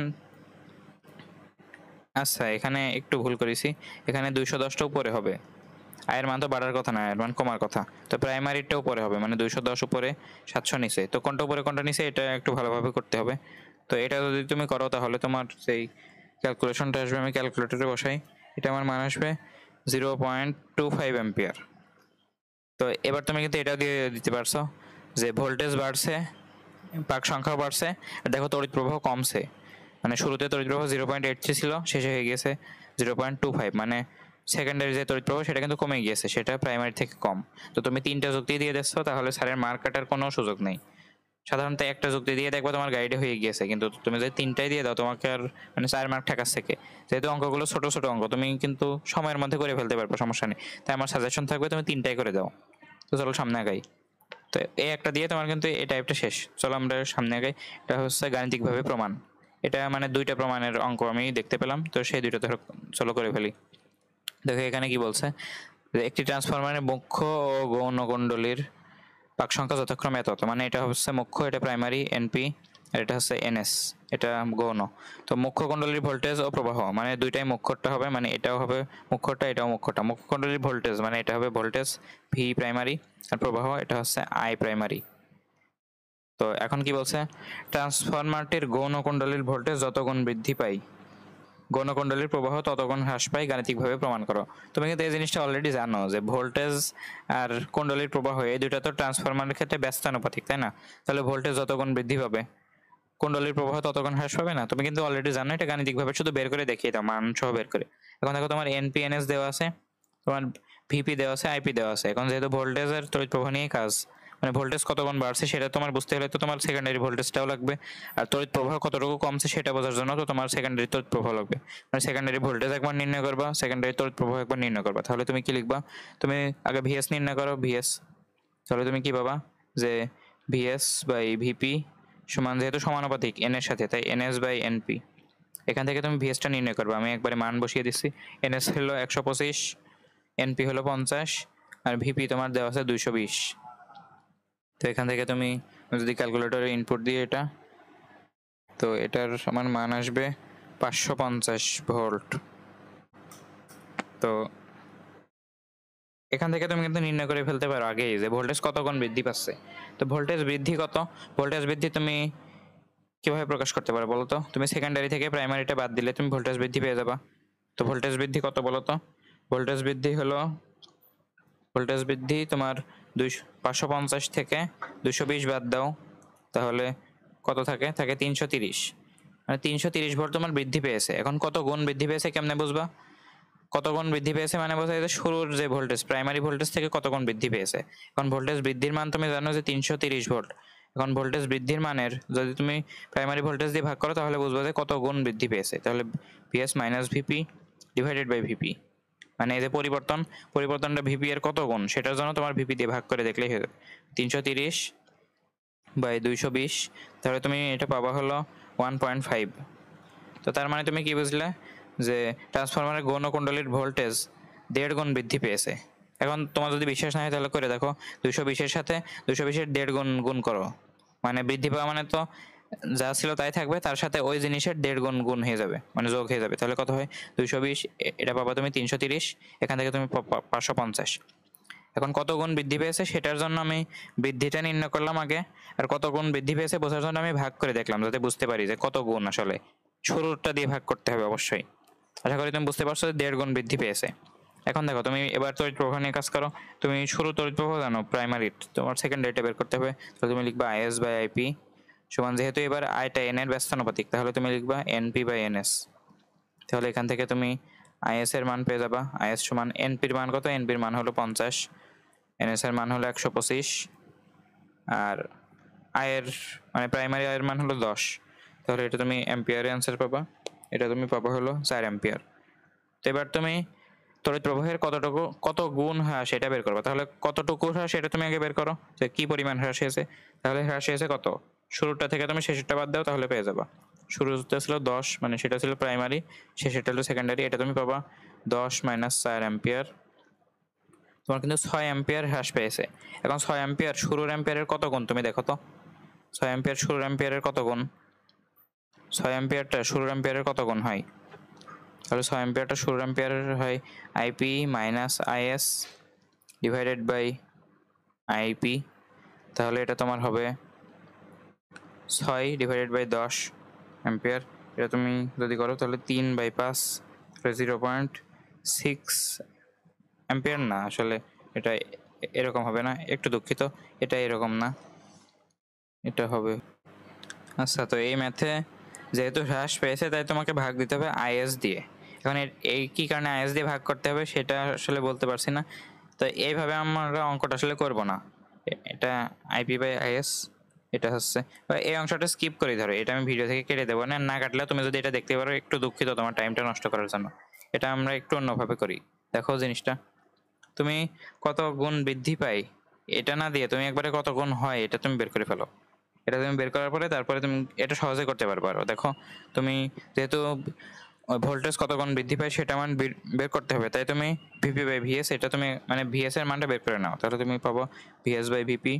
আচ্ছা, এখানে একটু ভুল করেছি, এখানে 210টা উপরে হবে, আয়ের মান তো বাড়ার কথা না, আয়ের মান কমার কথা। তো প্রাইমারিটা উপরে হবে, মানে 210 উপরে 700 নিচে, তো কোনটা উপরে কোনটা নিচে এটা একটু ভালোভাবে করতে হবে। তো এটা যদি তুমি করো তাহলে তোমার সেই ক্যালকুলেশনটা আসবে, আমি ক্যালকুলেটরে বসাই, এটা আমার মান আসবে 0.25 অ্যাম্পিয়ার। তো এবার তুমি কিন্তু এটাও দিয়ে দিতে পারছো যে ভোল্টেজ বাড়ছে, পাক সংখ্যাও বাড়ছে, আর দেখো তড়িৎ প্রবাহ কমছে, মানে শুরুতে তড়িৎ প্রবাহ 0.83 ছিল, শেষে হয়ে গেছে 0.25, মানে সেকেন্ডারি যে তড়িৎ প্রবাহ সেটা কিন্তু কমে গিয়েছে, সেটা প্রাইমারি থেকে কম। তো তুমি 3টা যুক্তি দিয়ে দিচ্ছ, তাহলে স্যারের মার্ক কাটার কোনো সুযোগ নেই। সাধারণত একটা যুক্তি দিয়ে দেখবো তোমার গাইডে হয়ে গিয়েছে, কিন্তু তুমি যদি 3টাই দিয়ে দাও তোমাকে আর মানে 4 মার্ক ঠেকাচ্ছে থেকে, যেহেতু অঙ্কগুলো ছোট ছোট অঙ্ক, তুমি কিন্তু সময়ের মধ্যে করে ফেলতে পারবে, সমস্যা নেই। তাই আমার সাজেশন থাকবে তুমি 3টাই করে দাও। তো চলো সামনে আগাই। তো এই একটা দিয়ে তোমার কিন্তু এই টাইপটা শেষ। চলো আমরা সামনে আগাই। এটা হচ্ছে গাণিতিকভাবে প্রমাণ। এটা মানে 2টা প্রমাণের অঙ্ক আমি দেখতে পেলাম, তো সেই 2টা ধরো চলো করে ফেলি। দেখো এখানে কি বলছে, একটি ট্রান্সফরমারের মুখ্য ও গৌণ কুণ্ডলীর পাক সংখ্যা যথাক্রমে এত, মানে এটা হচ্ছে মুখ্য, এটা প্রাইমারি এনপি, আর এটা হচ্ছে এনএস, এটা গৌণ। তো মুখ্য কুণ্ডলীর ভোল্টেজ ও প্রবাহ, মানে দুইটাই মুখ্যটা হবে, মানে এটাও হবে মুখ্যটা, এটাও মুখ্যটা। মুখ্য কুণ্ডলীর ভোল্টেজ মানে এটা হবে ভোল্টেজ ভি প্রাইমারি, আর প্রবাহ এটা হচ্ছে আই প্রাইমারি। তো এখন কি বলছে, ট্রান্সফরমারটির গৌণ কুণ্ডলীর ভোল্টেজ যত গুণ বৃদ্ধি পায়, গৌণ কুণ্ডলীর প্রবাহ ততগুণ হ্রাস পায়, গাণিতিকভাবে প্রমাণ করো। তুমি কিন্তু এই জিনিসটা অলরেডি জানো যে ভোল্টেজ আর কুণ্ডলীর প্রবাহ এই দুইটা তো ট্রান্সফরমারের ক্ষেত্রে ব্যস্তানুপাতিক, তাই না? তাহলে ভোল্টেজ যতগুণ বৃদ্ধি পাবে কুণ্ডলীর প্রবাহ ততগুণ হ্রাস পাবে না? তুমি কিন্তু অলরেডি জানো এটা, গাণিতিকভাবে শুধু বের করে দেখিয়ে দাও, মান সহ বের করে। এখন দেখো তোমার এনপি এনএস দেওয়া আছে, তোমার ভিপি দেওয়া আছে, আইপি দেওয়া আছে। এখন যেহেতু ভোল্টেজের তড়িৎ প্রবাহ নিয়ে কাজ, মানে ভোল্টেজ কতগুণ বাড়ছে সেটা তোমার বুঝতে হলে তো তোমার সেকেন্ডারি ভোল্টেজটাও লাগবে, আর তড়িৎ প্রবাহ কতটুকু কমছে সেটা বোঝার জন্য তো তোমার সেকেন্ডারি তড়িৎ প্রবাহ লাগবে। মানে সেকেন্ডারি ভোল্টেজ একবার নির্ণয় করবা, সেকেন্ডারি তড়িৎ প্রবাহ একবার নির্ণয় করবা। তাহলে তুমি কি লিখবা, তুমি আগে ভিএস নির্ণয় করো, ভিএস। তাহলে তুমি কি পাবা যে ভিএস বাই ভিপি সমান, যেহেতু সমানুপাতিক এন এর সাথে, তাই এনএস বাই এনপি। এখান থেকে তুমি ভিএসটা নির্ণয় করবে, আমি একবারে মান বসিয়ে দিচ্ছি। এনএস হলো 125, এনপি হলো 50, আর ভিপি তোমার দেওয়া আছে 220। তো এখান থেকে তুমি যদি ক্যালকুলেটরে ইনপুট দিয়ে এটা, তো এটার আমার মান আসবে 550 ভোল্ট। তো এখান থেকে তুমি কিন্তু নির্ণয় করে ফেলতে পারো আগেই যে ভোল্টেজ কত গুণ বৃদ্ধি পাচ্ছে। তো ভোল্টেজ বৃদ্ধি কত, ভোল্টেজ বৃদ্ধি তুমি কিভাবে প্রকাশ করতে পারো বলো তো। তুমি সেকেন্ডারি থেকে প্রাইমারিটা বাদ দিলে তুমি ভোল্টেজ বৃদ্ধি পেয়ে যাবা। তো ভোল্টেজ বৃদ্ধি কত বলো তো, ভোল্টেজ বৃদ্ধি তোমার 550 থেকে 220 বাদ দাও, তাহলে কত থাকে 330, মানে 330 ভোল্ট তোমার বৃদ্ধি পেয়েছে। এখন কত গুণ বৃদ্ধি পেয়েছে কেমনে বুঝবা, কত গুণ বৃদ্ধি পেয়েছে মানে বোঝা যায় শুরুর যে ভোল্টেজ প্রাইমারি ভোল্টেজ থেকে কত গুণ বৃদ্ধি পেয়েছে। এখন ভোল্টেজ বৃদ্ধির মান তুমি জানো যে 330 ভোল্ট। এখন ভোল্টেজ বৃদ্ধির মানের যদি তুমি প্রাইমারি ভোল্টেজ দিয়ে ভাগ করো তাহলে বুঝবা যে কত গুণ বৃদ্ধি পেয়েছে। তাহলে VS minus VP divided by VP, মানে এই যে পরিবর্তনটা ভিপি এর কত গুণ সেটার জন্য তোমার ভিপি দিয়ে ভাগ করে দেখলেই হয়ে যাবে। 330 বাই 220, তাহলে তুমি এটা পাবা হলো 1.5। তো তার মানে তুমি কি বুঝলে যে ট্রান্সফরমারের গৌণ কুণ্ডলীর ভোল্টেজ 1.5 গুণ বৃদ্ধি পেয়েছে। এখন তোমার যদি বিশ্বাস না হয় তাহলে করে দেখো, 220-এর সাথে 220-এর 1.5 গুণ গুণ করো, মানে বৃদ্ধি পাওয়া মানে তো যা ছিল তাই থাকবে, তার সাথে ওই জিনিসের 1.5 গুণ গুণ হয়ে যাবে, মানে যোগ হয়ে যাবে। তাহলে কত হয়? 220, এটা পাবা তুমি 330, এখান থেকে তুমি 550। এখন কত গুণ বৃদ্ধি পেয়েছে সেটার জন্য আমি বৃদ্ধিটা নির্ণয় করলাম আগে, আর কত গুণ বৃদ্ধি পেয়েছে বোঝার জন্য আমি ভাগ করে দেখলাম, যাতে বুঝতে পারি যে কত গুণ। আসলে শুরুটা দিয়ে ভাগ করতে হবে অবশ্যই। আশা করি তুমি বুঝতে পারছো যে 1.5 গুণ বৃদ্ধি পেয়েছে। এখন দেখো, তুমি এবার তড়িৎ প্রবাহ নিয়ে কাজ করো। তুমি শুরু তড়িৎ প্রবাহ জানো, প্রাইমারি, তোমার সেকেন্ডারিটা বের করতে হবে। তাহলে তুমি লিখবা আইএস বাই আইপি সমান, যেহেতু এবার আইটা এন এর ব্যস্তানুপাতিক, তাহলে তুমি লিখবা এনপি বাই এনএস। তাহলে এখান থেকে তুমি আইএস এর মান পেয়ে যাবা। আইএস সমান এনপির মান কত? এনপির মান হলো 50, এনএস এর মান হলো 125, আর আয়ের মানে প্রাইমারি আয়ের মান হলো 10। তাহলে এটা তুমি অ্যাম্পিয়ারে অ্যান্সার পাবা, এটা তুমি পাবা হলো 4 অ্যাম্পিয়ার। তো এবার তুমি তড়িৎ প্রবাহের কত গুণ হ্রাস সেটা বের করবা। তাহলে কতটুকু হ্রাস সেটা তুমি আগে বের করো, যে কি পরিমাণ হ্রাস হয়েছে। তাহলে হ্রাস হয়েছে কত, শুরুটা থেকে তুমি শেষেরটা বাদ দাও, তাহলে পেয়ে যাবা। শুরুতে ছিল 10, মানে সেটা ছিল প্রাইমারি, শেষেরটা হলো সেকেন্ডারি, এটা তুমি পাবা 10 - 4 অ্যাম্পিয়ার। তোমার কিন্তু 6 অ্যাম্পিয়ার হ্রাস পেয়েছে। এখন 6 অ্যাম্পিয়ার শুরুর অ্যাম্পিয়ারের কত গুণ তুমি দেখো তো। 6 অ্যাম্পিয়ার শুরুর অ্যাম্পিয়ারের কত গুণ? 6 অ্যাম্পিয়ারটা শুরুর অ্যাম্পিয়ারের কত গুণ হয়? তাহলে 6 অ্যাম্পিয়ারটা শুরুর অ্যাম্পিয়ারের হয় IP minus IS divided by IP. তাহলে এটা তোমার হবে 6 ডিভাইডেড বাই 10 অ্যাম্পিয়ার। এটা তুমি যদি করো তাহলে 3/5, 0.6 অ্যাম্পিয়ার। না, আসলে এটা এরকম হবে না, একটু দুঃখিত, এটা এরকম না, এটা হবে। আচ্ছা, তো এই ম্যাথে যেহেতু হ্রাস পেয়েছে তাই তোমাকে ভাগ দিতে হবে আইএস দিয়ে। এখন এই কি কারণে আইএস দিয়ে ভাগ করতে হবে সেটা আসলে বলতে পারছি না, তো এইভাবে আমরা অঙ্কটা আসলে করব না। এটা আইপি বাই আইএস, এটা হচ্ছে, এই অংশটা স্কিপ করে ধরো, এটা আমি ভিডিও থেকে কেটে দেবো না, না কাটলে তুমি যদি এটা দেখতে পারো, একটু দুঃখিত তোমার টাইমটা নষ্ট করার জন্য। এটা আমরা একটু অন্যভাবে করি, দেখো জিনিসটা। তুমি কত গুণ বৃদ্ধি পাই এটা না দিয়ে তুমি একবারে কত গুণ হয় এটা তুমি বের করে ফেলো। এটা তুমি বের করার পরে তারপরে তুমি এটা সহজে করতে পারবে। আরো দেখো, তুমি যেহেতু ভোল্টেজ কত গুণ বৃদ্ধি পায় সেটা মান বের করতে হবে, তাই তুমি ভিপি বাই ভিএস, এটা তুমি মানে ভিএস এর মানটা বের করে নাও। তাহলে তুমি পাবো ভিএস বাই ভিপি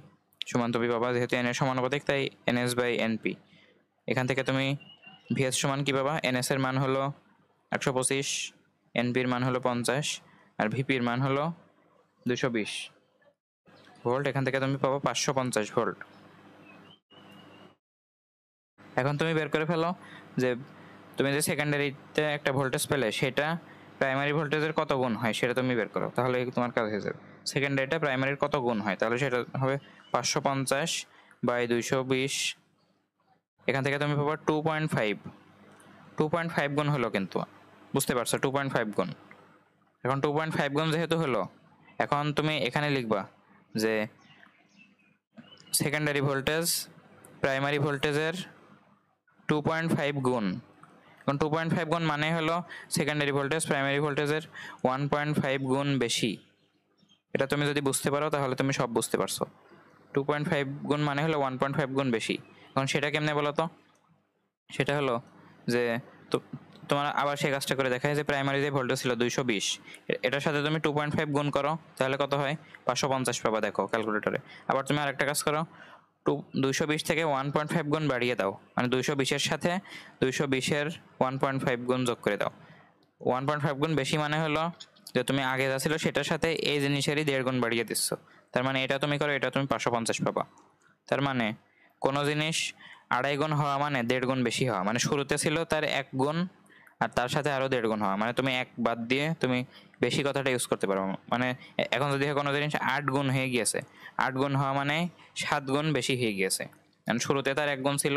সমান, তুমি পাবা যেহেতু এন এর সমানুপাতিক তাই এনএস বাই এনপি। এখান থেকে তুমি ভিএস সমান কি পাবা, এনএস এর মান হলো 125, এনপির মান হলো 50, আর ভিপির মান হলো 220 ভোল্ট। এখান থেকে তুমি পাবো 550 ভোল্ট। এখন তুমি বের করে ফেলো যে তুমি যে সেকেন্ডারিতে একটা ভোল্টেজ পেলে সেটা প্রাইমারি ভোল্টেজের কত গুণ হয় সেটা তুমি বের করো, তাহলে তোমার কাজ হয়ে যাবে। সেকেন্ডারিটা প্রাইমারির কত গুণ হয়, তাহলে সেটা হবে 550 বাই 220। এখান থেকে তুমি পাবো 2.5, 2.5 গুণ হলো, কিন্তু বুঝতে পারছো 2.5 গুণ। এখন 2.5 গুণ যেহেতু হলো, এখন তুমি এখানে লিখবা যে সেকেন্ডারি ভোল্টেজ প্রাইমারি ভোল্টেজের 2.5 গুণ। এখন 2.5 গুণ মানে হলো সেকেন্ডারি ভোল্টেজ প্রাইমারি ভোল্টেজের 1.5 গুণ বেশি। এটা তুমি যদি বুঝতে পারো তাহলে তুমি সব বুঝতে পারছো। 2.5 গুণ মানে হলো 1.5 গুণ বেশি। এখন সেটা কেমনে বলো তো? সেটা হলো যে তোমার আবার সেই কাজটা করে দেখায় যে প্রাইমারি যে ভোল্টেজ ছিল 220, এটার সাথে তুমি 2.5 গুণ করো, তাহলে কত হয়? 550 পাবা, দেখো ক্যালকুলেটরে। আবার তুমি আরেকটা কাজ করো, 220 থেকে 1.5 গুণ বাড়িয়ে দাও, মানে 220-এর সাথে 220-এর 1.5 গুণ যোগ করে দাও। 1.5 গুণ বেশি মানে হলো যে তুমি আগে যা ছিল সেটার সাথে এই জিনিসেরই 1.5 গুণ বাড়িয়ে দিচ্ছ। তার মানে এটা তুমি করো, এটা তুমি 550 পাবা। তার মানে কোনো জিনিস 2.5 গুণ হওয়া মানে 1.5 গুণ বেশি হওয়া, মানে শুরুতে ছিল তার 1 গুণ আর তার সাথে আরো 1.5 গুণ হওয়া, মানে তুমি 1 বাদ দিয়ে তুমি বেশি কথাটা ইউজ করতে পারো। মানে এখন যদি কোনো জিনিস 8 গুণ হয়ে গিয়েছে, 8 গুণ হওয়া মানে 7 গুণ বেশি হয়ে গিয়েছে, কারণ শুরুতে তার 1 গুণ ছিল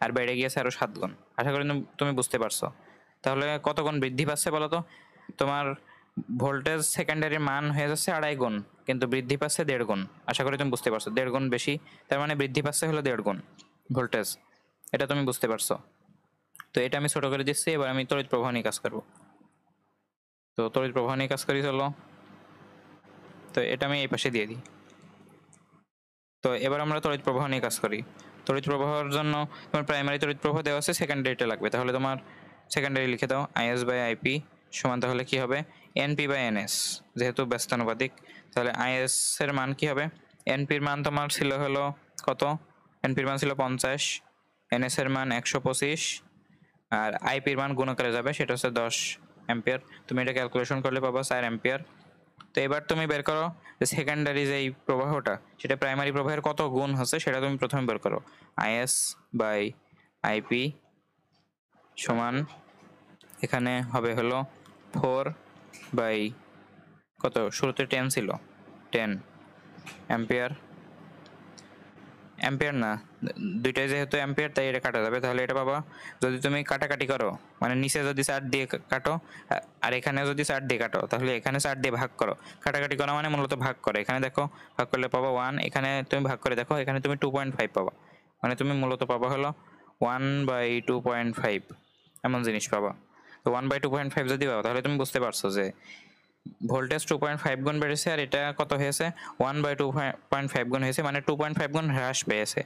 আর বেড়ে গিয়েছে আরো 7 গুণ। আশা করি তুমি বুঝতে পারছো। তাহলে কত গুণ বৃদ্ধি পাচ্ছে বলো তো? তোমার ভোল্টেজ সেকেন্ডারির মান হয়ে যাচ্ছে 2.5 গুণ, কিন্তু বৃদ্ধি পাচ্ছে 1.5 গুণ। আশা করি তুমি বুঝতে পারছো, 1.5 গুণ বেশি, তার মানে বৃদ্ধি পাচ্ছে হলো 1.5 গুণ ভোল্টেজ। এটা তুমি বুঝতে পারছো। তো এটা আমি ছোট করে দিচ্ছি, এবার আমি তড়িৎ প্রবাহ নিয়ে কাজ করবো। তো তড়িৎ প্রবাহ নিয়ে কাজ করি, চলো। তো এটা আমি এই পাশে দিয়ে দিই। তো এবার আমরা তড়িৎ প্রবাহ নিয়ে কাজ করি। তড়িৎ প্রবাহের জন্য তোমার প্রাইমারি তড়িৎ প্রবাহ দেওয়া আছে, সেকেন্ডারিটা লাগবে। তাহলে তোমার সেকেন্ডারি লিখে দাও আইএস বাই আইপি সমান তাহলে কি হবে এনপি বাই এনএস, যেহেতু ব্যস্তানুপাতিক তাহলে আইএস এর মান কি হবে, এনপির মান তোমার ছিল হলো কত, এনপির মান ছিল 50, এনএস এর মান 125 আর আইপির মান গুণকারে যাবে সেটা হচ্ছে 10 অ্যাম্পিয়ার। তুমি এটা ক্যালকুলেশন করলে পাবা 4 অ্যাম্পিয়ার। তো এবার তুমি বের করো যে সেকেন্ডারি যে প্রবাহটা সেটা প্রাইমারি প্রবাহের কত গুণ হচ্ছে সেটা তুমি প্রথমে বের করো। আইএস বাই আইপি সমান এখানে হবে হলো 4 বাই কত, শুরুতে 10 ছিল 10 অ্যাম্পিয়ার, অ্যাম্পিয়ার না দুইটাই যেহেতু অ্যাম্পিয়ার তাই এটা কাটা যাবে, তাহলে এটা পাবা যদি তুমি কাটাকাটি করো মানে নিচে যদি 4 দিয়ে কাটো আর এখানে যদি 4 দিয়ে কাটো তাহলে এখানে 4 দিয়ে ভাগ করো, কাটাকাটি করা মানে মূলত ভাগ করো, এখানে দেখো ভাগ করলে পাবা 1, এখানে তুমি ভাগ করে দেখো এখানে তুমি 2.5 পাবা, মানে তুমি মূলত পাবা হলো 1/2.5 এমন জিনিস পাবা। তো 1/2.5 যদি পাও তাহলে তুমি বুঝতে পারছো যে ভোল্টেজ 2.5 গুণ বেড়েছে আর এটা কত হয়েছে 1/2.5 গুণ হয়েছে, মানে 2.5 গুণ হ্রাস পেয়েছে,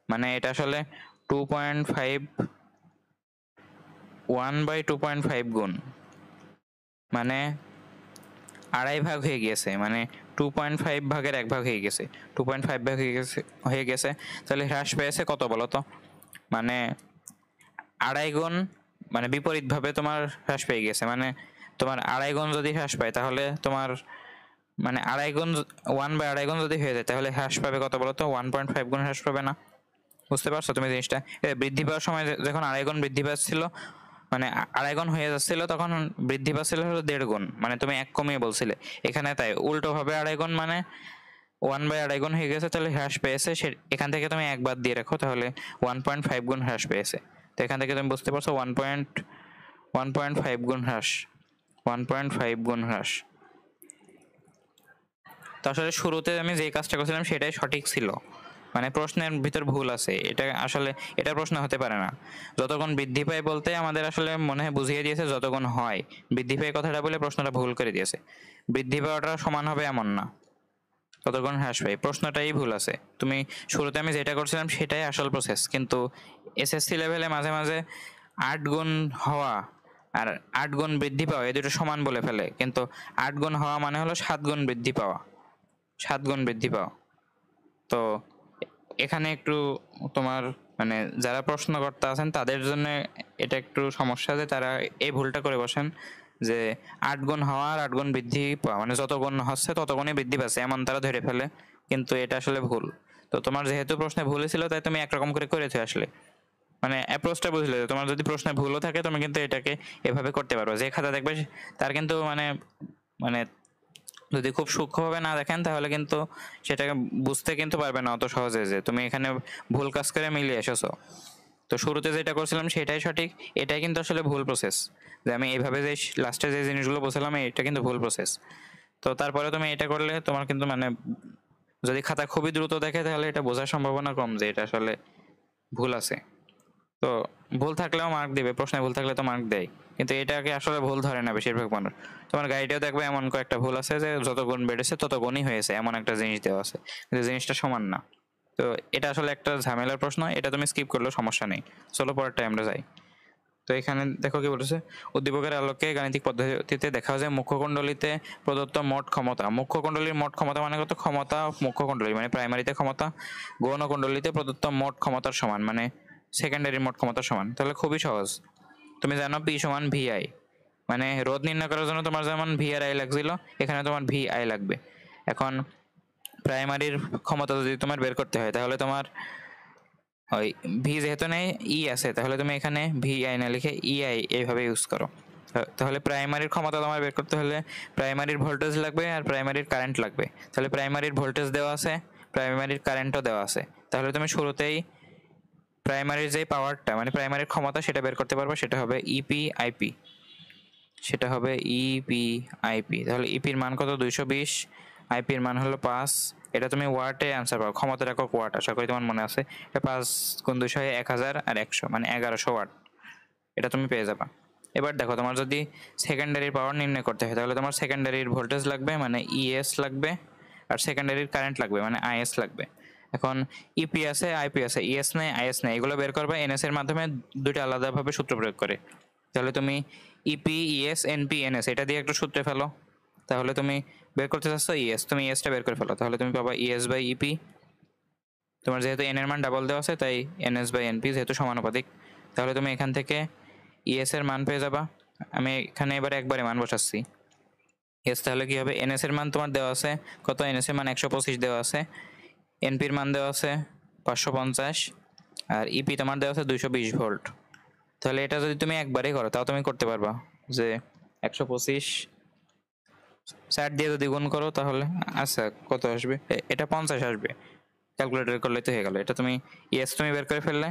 মানে এটা আসলে 2.5 1/2.5 গুণ মানে আড়াই ভাগ হয়ে গিয়েছে, মানে 2.5 ভাগের 1 ভাগ হয়ে গেছে, 2.5 ভাগ হয়ে গেছে তাহলে হ্রাস পেয়েছে কত বলো তো, মানে আড়াই গুণ, মানে বিপরীতভাবে তোমার হ্রাস পেয়ে গেছে, মানে তোমার আড়াই গুণ যদি হ্রাস পায় তাহলে তোমার মানে আড়াই গুণ 1/2 গুণ যদি হয়ে যায় তাহলে হ্রাস পাবে কত বলো তো 1.5 গুণ হ্রাস পাবে না, বুঝতে পারছো তুমি জিনিসটা। বৃদ্ধি পাওয়ার সময় যখন আড়াই গুণ বৃদ্ধি পাচ্ছিল মানে আড়াই গুণ হয়ে যাচ্ছিল তখন বৃদ্ধি পাচ্ছিল হলো 1.5 গুণ, মানে তুমি এক কমিয়ে বলছিলে, এখানে তাই উল্টো ভাবে আড়াই গুণ মানে 1/2 গুণ হয়ে গেছে তাহলে হ্রাস পেয়েছে, এখান থেকে তুমি এক বাদ দিয়ে রাখো তাহলে 1.5 গুণ হ্রাস পেয়েছে। তো এখান থেকে তুমি বুঝতে পারছো 1.5 গুণ হ্রাস, 1.5 গুণ হ্রাস। তো আসলে শুরুতে আমি যে কাজটা করছিলাম সেটাই সঠিক ছিল, মানে প্রশ্নের ভিতর ভুল আছে, এটা আসলে এটা প্রশ্ন হতে পারে না। যতক্ষণ বৃদ্ধি পায় বলতে আমাদের আসলে মনে হয় বুঝিয়ে দিয়েছে যতক্ষণ হয়, বৃদ্ধি পায় কথাটা বলে প্রশ্নটা ভুল করে দিয়েছে, বৃদ্ধি পাওয়াটা সমান হবে এমন না, ততক্ষণ হ্রাস পায়, প্রশ্নটাই ভুল আছে। তুমি শুরুতে আমি যেটা করছিলাম সেটাই আসল প্রসেস, কিন্তু এসএসসি লেভেলে মাঝে মাঝে 8 গুণ হওয়া আর 8 গুণ বৃদ্ধি পাওয়া এই দুটো সমান বলে ফেলে, কিন্তু 8 গুণ হওয়া মানে হলো 7 গুণ বৃদ্ধি পাওয়া, 7 গুণ বৃদ্ধি পাওয়া। তো এখানে একটু তোমার মানে যারা প্রশ্নকর্তা আছেন তাদের জন্য এটা একটু সমস্যা যে তারা এই ভুলটা করে বসেন যে 8 গুণ হওয়া আর 8 গুণ বৃদ্ধি পাওয়া মানে যত গুণ হচ্ছে তত গুণই বৃদ্ধি পাচ্ছে এমন তারা ধরে ফেলে, কিন্তু এটা আসলে ভুল। তো তোমার যেহেতু প্রশ্নে ভুল ছিল তাই তুমি একরকম করে করেছো আসলে, মানে অ্যাপ্রোচটা বুঝলে, তোমার যদি প্রশ্নে ভুলও থাকে তুমি কিন্তু এটাকে এভাবে করতে পারো, যে খাতা দেখবে তার কিন্তু মানে মানে যদি খুব সূক্ষ্মভাবে না দেখেন তাহলে কিন্তু সেটাকে বুঝতে কিন্তু পারবে না অত সহজে যে তুমি এখানে ভুল কাজ করে মিলিয়ে এসেছো। তো শুরুতে যেটা করছিলাম সেটাই সঠিক, এটাই কিন্তু আসলে ভুল প্রসেস, যে আমি এইভাবে যে লাস্টে যে জিনিসগুলো বলছিলাম এটা কিন্তু ভুল প্রসেস। তো তারপরে তুমি এটা করলে তোমার কিন্তু মানে যদি খাতা খুবই দ্রুত দেখে তাহলে এটা বোঝার সম্ভাবনা কম যে এটা আসলে ভুল আছে। তো ভুল থাকলেও মার্ক দিবে, প্রশ্নে ভুল থাকলে তো মার্ক দেয়, কিন্তু এটাকে আসলে ভুল ধরে না বেশিরভাগ মানুষ। তোমার গাইডেও দেখবে এমন কয়েকটা ভুল আছে যে যত গুণ বেড়েছে তত গুণই হয়েছে এমন একটা জিনিস দেওয়া আছে, কিন্তু জিনিসটা সমান না। তো এটা আসলে একটা ঝামেলার প্রশ্ন, এটা তুমি স্কিপ করলেও সমস্যা নেই। চলো পরেরটা আমরা যাই। তো এখানে দেখো কি বলেছে, উদ্দীপকের আলোকে গাণিতিক পদ্ধতিতে দেখা যায় মুখ্যকুণ্ডলীতে প্রদত্ত মোট ক্ষমতা, মুখ্যকুণ্ডলীর মোট ক্ষমতা মানে কত, ক্ষমতা মুখ্যকুণ্ডলী মানে প্রাইমারিতে ক্ষমতা গৌণকুণ্ডলীতে প্রদত্ত মোট ক্ষমতার সমান মানে সেকেন্ডারি মোট ক্ষমতার সমান। তাহলে খুবই সহজ, তুমি জানো পি সমান ভিআই, মানে রোধ নির্ণয় করার জন্য তোমার যেমন ভি আর আই লাগছিল এখানে তোমার ভি আই লাগবে। এখন প্রাইমারির ক্ষমতা যদি তোমার বের করতে হয় তাহলে তোমার ওই ভি যেহেতু নেই ই আছে তাহলে তুমি এখানে ভি আই না লিখে ই আই এইভাবে ইউজ করো। তাহলে প্রাইমারির ক্ষমতা তোমার বের করতে হলে প্রাইমারির ভোল্টেজ লাগবে আর প্রাইমারির কারেন্ট লাগবে, তাহলে প্রাইমারির ভোল্টেজ দেওয়া আছে প্রাইমারির কারেন্টও দেওয়া আছে, তাহলে তুমি শুরুতেই প্রাইমারির যে পাওয়ারটা মানে প্রাইমারির ক্ষমতা সেটা বের করতে পারবে, সেটা হবে ইপি আইপি, সেটা হবে ইপি আইপি। তাহলে ইপির মান কত 220, আইপির মান হলো 5, এটা তুমি ওয়াটে আনসার পাও, ক্ষমতার একক ওয়াট, আশা করি তোমার মনে আছে, এটা 5 গুণ 200 1000 আর 100 মানে 1100 ওয়াট, এটা তুমি পেয়ে যাবা। এবার দেখো তোমার যদি সেকেন্ডারির পাওয়ার নির্ণয় করতে হয় তাহলে তোমার সেকেন্ডারির ভোল্টেজ লাগবে মানে ইএস লাগবে আর সেকেন্ডারির কারেন্ট লাগবে মানে আইএস লাগবে। এখন ইপি আছে আইপি আছে, ইএস নেই আইএস নেই, এগুলো বের করবে এনএস এর মাধ্যমে দুইটা আলাদাভাবে সূত্র প্রয়োগ করে। তাহলে তুমি ইপি ইএস এনপি এনএস এটা দিয়ে একটা সূত্রে ফেলো। তাহলে তুমি বের করতে চাচ্ছ ইএস, তুমি ইএসটা বের করে ফেলো। তাহলে তুমি পাবা ইএস বাই ইপি। তোমার যেহেতু এন এর মান ডাবল দেওয়া আছে তাই এনএস বাই এনপি যেহেতু সমানুপাতিক, তাহলে তুমি এখান থেকে ইএস এর মান পেয়ে যাবা। আমি এখানে এবারে একবারে মান বসাচ্ছি এস। তাহলে কি হবে, এনএস এর মান তোমার দেওয়া আছে কত, এনএস এর মান 125 দেওয়া আছে, এনপির মান দেওয়া আছে 550, আর ইপি তোমার দেওয়া আছে 220 ভোল্ট। তাহলে এটা যদি তুমি একবারে করো তাও তুমি করতে পারবা যে 125 60 দিয়ে যদি গুণ করো তাহলে আচ্ছা কত আসবে, এটা 50 আসবে। ক্যালকুলেটর করলে তো হয়ে গেল। এটা তুমি ইএস তুমি বের করে ফেললে,